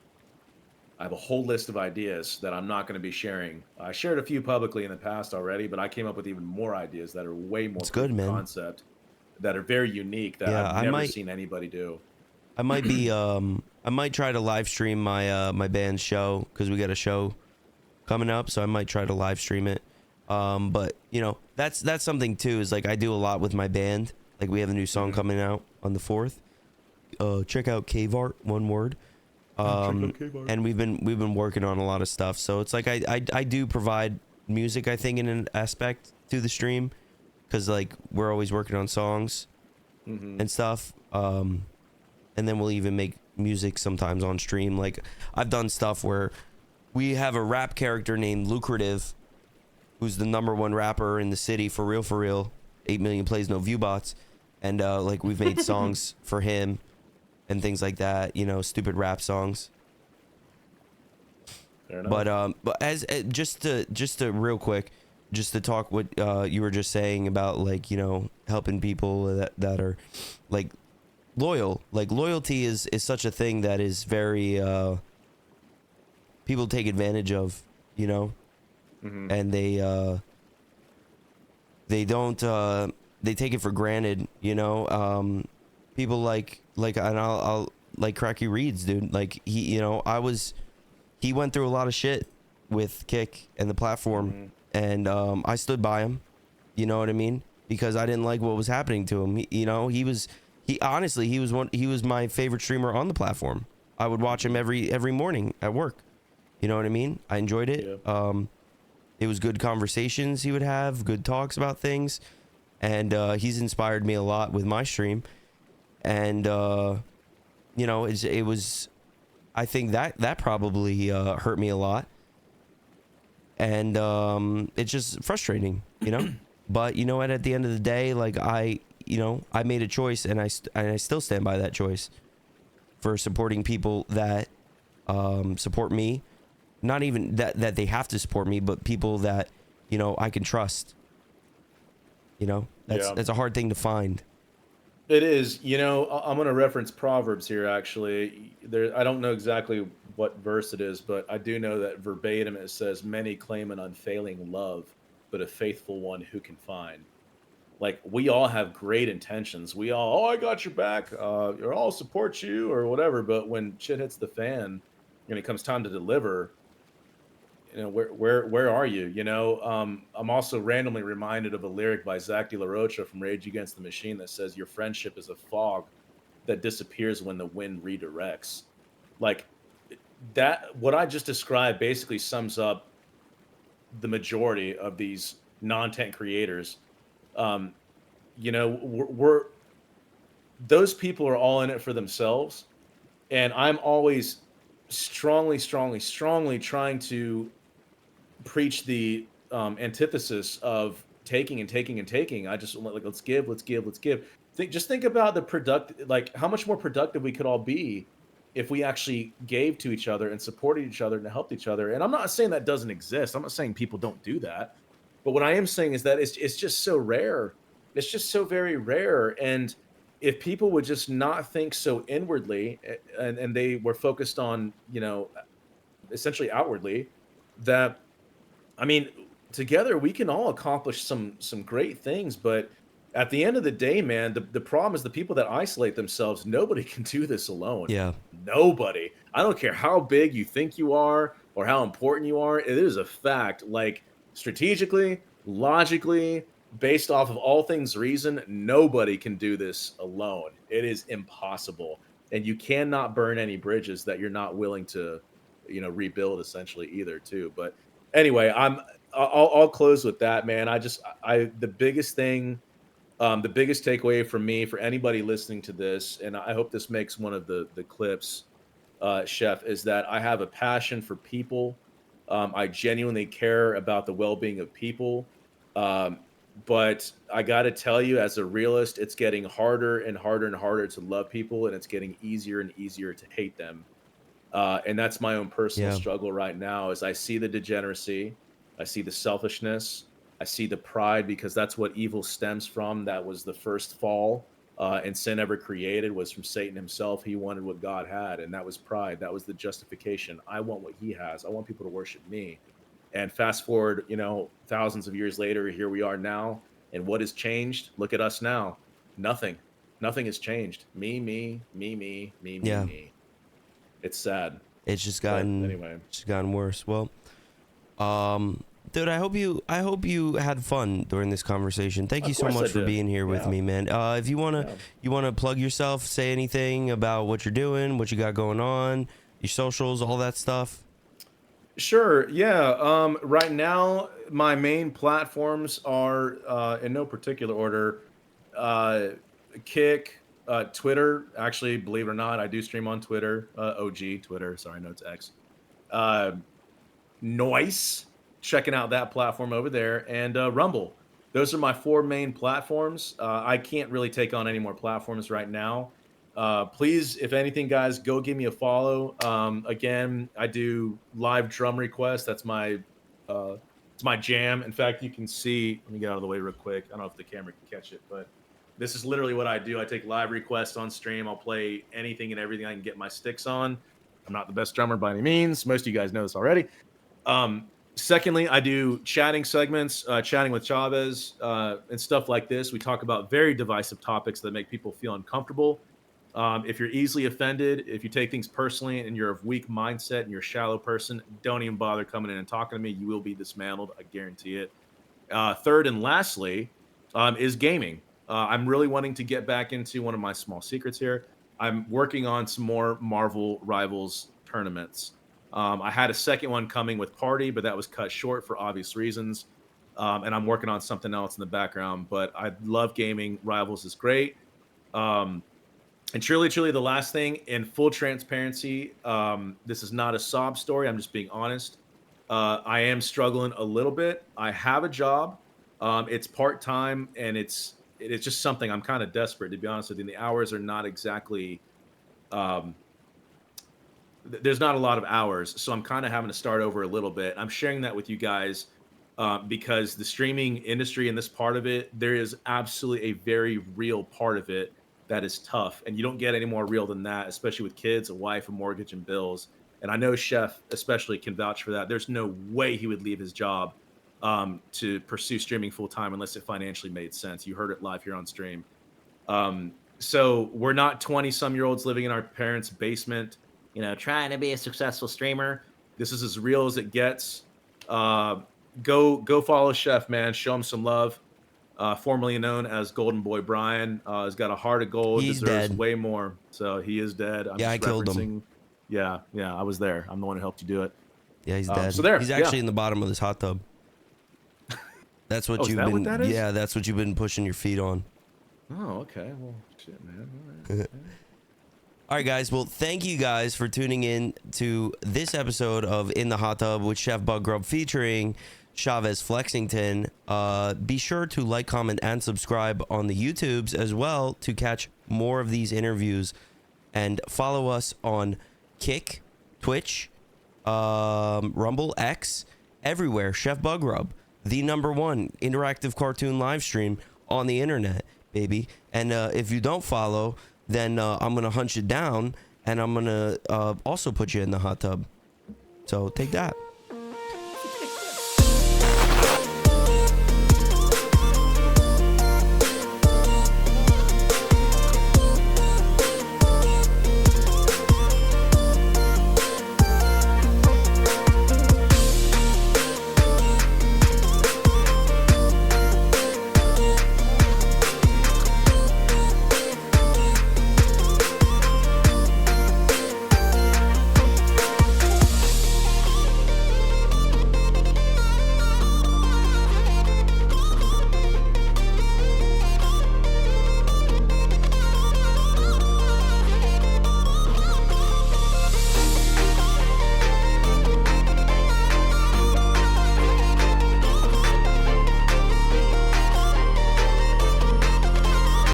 a whole list of ideas that I'm not going to be sharing. I shared a few publicly in the past already, but I came up with even more ideas that are way more It's good, man. concept, that are very unique, that Yeah, I've I never might- seen anybody do. I might be I might try to live stream my my band's show, because we got a show coming up, so I might try to live stream it. But that's something too, is like I do a lot with my band. Like we have a new song coming out on the 4th. Check out Cave Art, one word. And we've been working on a lot of stuff. So it's like I do provide music, I think, in an aspect to the stream, because like we're always working on songs and stuff. And then we'll even make music sometimes on stream. Like I've done stuff where we have a rap character named Lucrative, who's the #1 rapper in the city, for real, 8 million plays, no view bots. And like we've made songs for him and things like that, stupid rap songs. Fair enough. But as just to real quick, just to talk what you were just saying about, like, helping people that are like loyal. Like loyalty is such a thing that is very people take advantage of, and they don't they take it for granted, people like and I'll like Cracky Reeds, dude. Like he went through a lot of shit with Kick and the platform, and I stood by him, you know what I mean, because I didn't like what was happening to him. He was my favorite streamer on the platform. I would watch him every morning at work. You know what I mean? I enjoyed it. Yeah. It was good conversations he would have, good talks about things, and he's inspired me a lot with my stream. And it was, I think that probably hurt me a lot, and it's just frustrating, But at the end of the day, like I made a choice, and I still stand by that choice for supporting people that support me. Not even that they have to support me, but people that I can trust. That's a hard thing to find. It is. I'm going to reference Proverbs here, actually. I don't know exactly what verse it is, but I do know that verbatim it says, "Many claim an unfailing love, but a faithful one who can find." Like, we all have great intentions. We all, I got your back, or I'll support you, or whatever. But when shit hits the fan, and it comes time to deliver, where are you? I'm also randomly reminded of a lyric by Zach De La Rocha from Rage Against the Machine that says, "Your friendship is a fog that disappears when the wind redirects." Like that, what I just described basically sums up the majority of these non-tent creators. We're those people are all in it for themselves, and I'm always strongly trying to preach the antithesis of taking and taking and taking. I just like, let's give. Think about the productive, like how much more productive we could all be if we actually gave to each other and supported each other and helped each other. And I'm not saying that doesn't exist. I'm not saying people don't do that. But what I am saying is that it's just so rare. it's just so very rare. And if people would just not think so inwardly, and they were focused on, essentially outwardly, that, I mean, together we can all accomplish some great things. But at the end of the day, man, the problem is the people that isolate themselves. Nobody can do this alone. Yeah. Nobody. I don't care how big you think you are or how important you are. It is a fact. Like, strategically, logically, based off of all things reason, nobody can do this alone. It is impossible. And you cannot burn any bridges that you're not willing to, rebuild, essentially, either, too. But anyway, I'll close with that, man. The biggest thing, the biggest takeaway from me, for anybody listening to this, and I hope this makes one of the clips, Chef, is that I have a passion for people. I genuinely care about the well-being of people. But I got to tell you, as a realist, it's getting harder and harder and harder to love people, and it's getting easier and easier to hate them. And that's my own personal struggle right now. As I see the degeneracy, I see the selfishness, I see the pride, because that's what evil stems from. That was the first fall, and sin ever created was from Satan himself. He wanted what God had, and that was pride. That was the justification. I want what he has. I want people to worship me. And fast forward, thousands of years later, here we are now. And what has changed? Look at us now. Nothing. Nothing has changed. Me, Yeah. me. It's sad. It's just gotten worse. Well, dude, I hope you had fun during this conversation. Thank you so much for being here with me, man. If you wanna plug yourself, say anything about what you're doing, what you got going on, your socials, all that stuff. Sure. Yeah. Right now, my main platforms are, in no particular order, Kick, Twitter. Actually, believe it or not, I do stream on Twitter. OG Twitter. Sorry, no, it's X. Noise. Checking out that platform over there, and Rumble. Those are my 4 main platforms. I can't really take on any more platforms right now. Please, if anything, guys, go give me a follow. Again, I do live drum requests. That's it's my jam. In fact, you can see, let me get out of the way real quick. I don't know if the camera can catch it, but this is literally what I do. I take live requests on stream. I'll play anything and everything I can get my sticks on. I'm not the best drummer by any means. Most of you guys know this already. Secondly, I do chatting segments, chatting with Chavez, and stuff like this. We talk about very divisive topics that make people feel uncomfortable. If you're easily offended, if you take things personally and you're of weak mindset and you're a shallow person, don't even bother coming in and talking to me. You will be dismantled. I guarantee it. Third and lastly, is gaming. I'm really wanting to get back into one of my small secrets here. I'm working on some more Marvel Rivals tournaments. I had a second one coming with Party, but that was cut short for obvious reasons. And I'm working on something else in the background, but I love gaming. Rivals is great. And truly, the last thing, in full transparency, this is not a sob story. I'm just being honest. I am struggling a little bit. I have a job. It's part-time, and it's just something I'm kind of desperate, to be honest with you. And the hours are not exactly, there's not a lot of hours. So I'm kind of having to start over a little bit. I'm sharing that with you guys because the streaming industry and this part of it, there is absolutely a very real part of it that is tough. And you don't get any more real than that, especially with kids, a wife, a mortgage, and bills. And I know Chef especially can vouch for that. There's no way he would leave his job to pursue streaming full time unless it financially made sense. You heard it live here on stream. So we're not 20-some-year-olds living in our parents' basement, trying to be a successful streamer. This is as real as it gets. Go follow Chef, man. Show him some love. Formerly known as Golden Boy Brian, has got a heart of gold. He's deserves dead. way more. So he is dead. I killed him. Yeah, I was there. I'm the one who helped you do it. Yeah, he's dead. So there. He's actually in the bottom of this hot tub. That's what you've been. What that is? Yeah, that's what you've been pushing your feet on. Oh, okay. Well, shit, man. All right. All right, guys. Well, thank you guys for tuning in to this episode of In the Hot Tub with Chef Buggrub featuring Chavezflexingtn. Be sure to like, comment, and subscribe on the YouTubes as well to catch more of these interviews. And follow us on Kick, Twitch, Rumble, X, everywhere. Chef Buggrub, the #1 interactive cartoon live stream on the internet, baby. And if you don't follow, then I'm gonna hunt you down, and I'm gonna also put you in the hot tub. So take that.